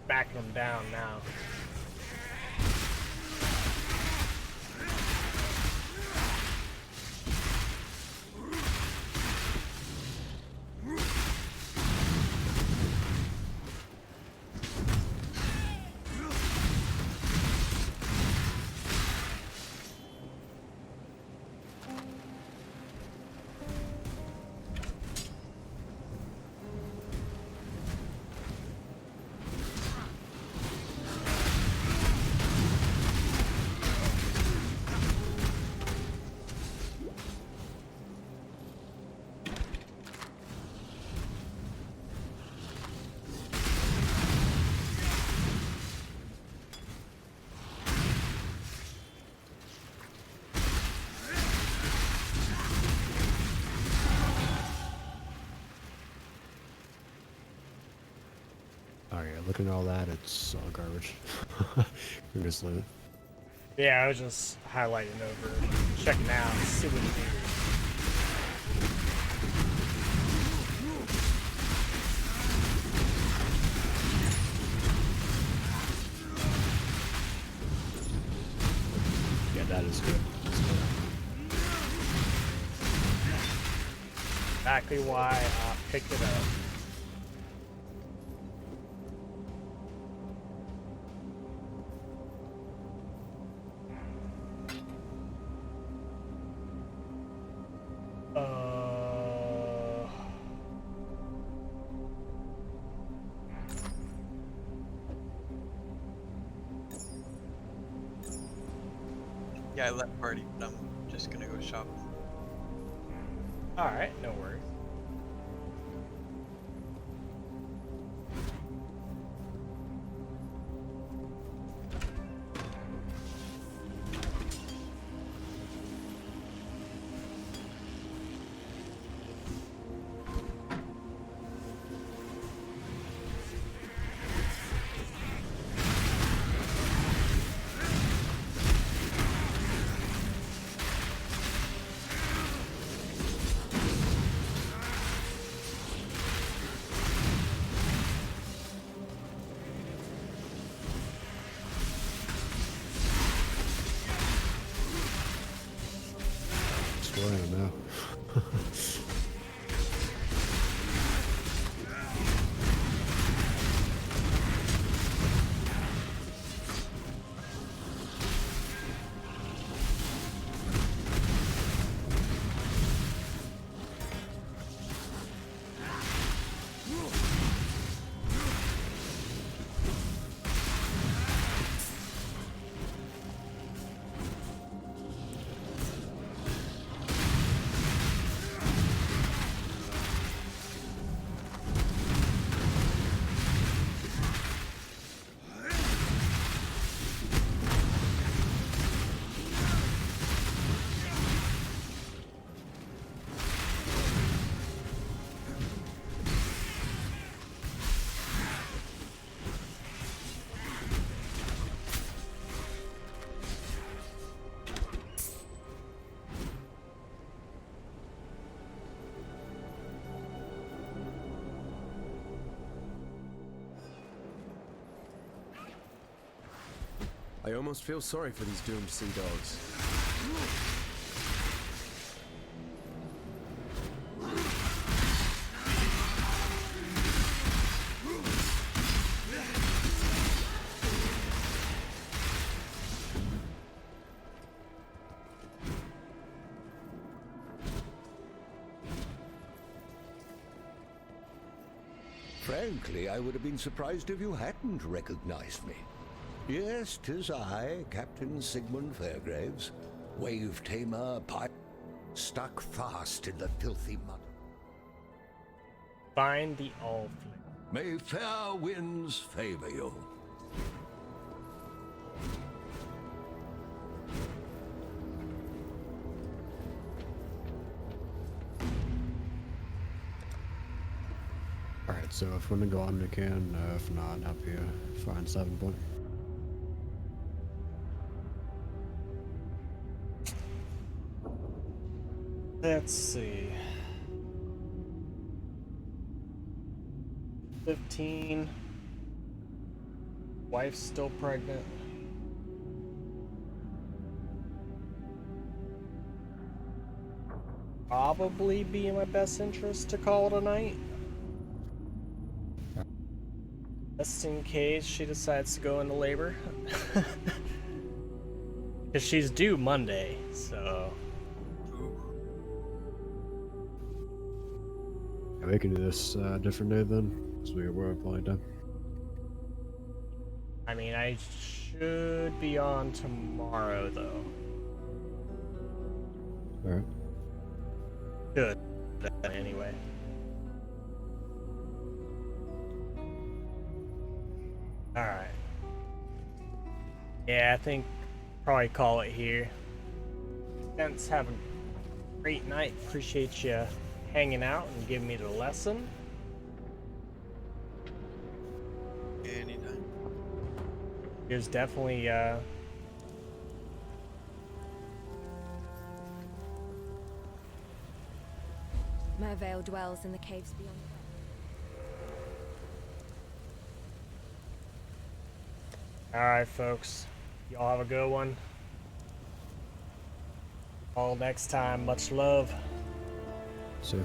Backing them down now. Looking at all that, it's all garbage. We're just loot. Yeah, I was just highlighting over, checking out, see what it is. Yeah, that is good. That's good. Exactly why I picked it up. Yeah, I left party, but I'm just gonna go shopping. Alright, no worries. Swear I don't know. I almost feel sorry for these doomed sea dogs. Frankly, I would have been surprised if you hadn't recognized me. Yes, 'tis I, Captain Sigmund Fairgraves, wave tamer, stuck fast in the filthy mud. Find the All Fleet. May fair winds favor you. Alright, so if we want to go on, we can. If not, up here, find 7 point. Let's see. 15. Wife's still pregnant. Probably be in my best interest to call it a night. Just in case she decides to go into labor. Because she's due Monday, so. Yeah, we can do this different day then, because we were playing time. I mean, I should be on tomorrow, though. Alright. Good. Anyway. Alright. Yeah, I think probably call it here. Gents, have a great night. Appreciate you hanging out and giving me the lesson. Anytime. There's definitely Mervale dwells in the caves beyond. Alright, folks. Y'all have a good one. All next time. Much love. See ya.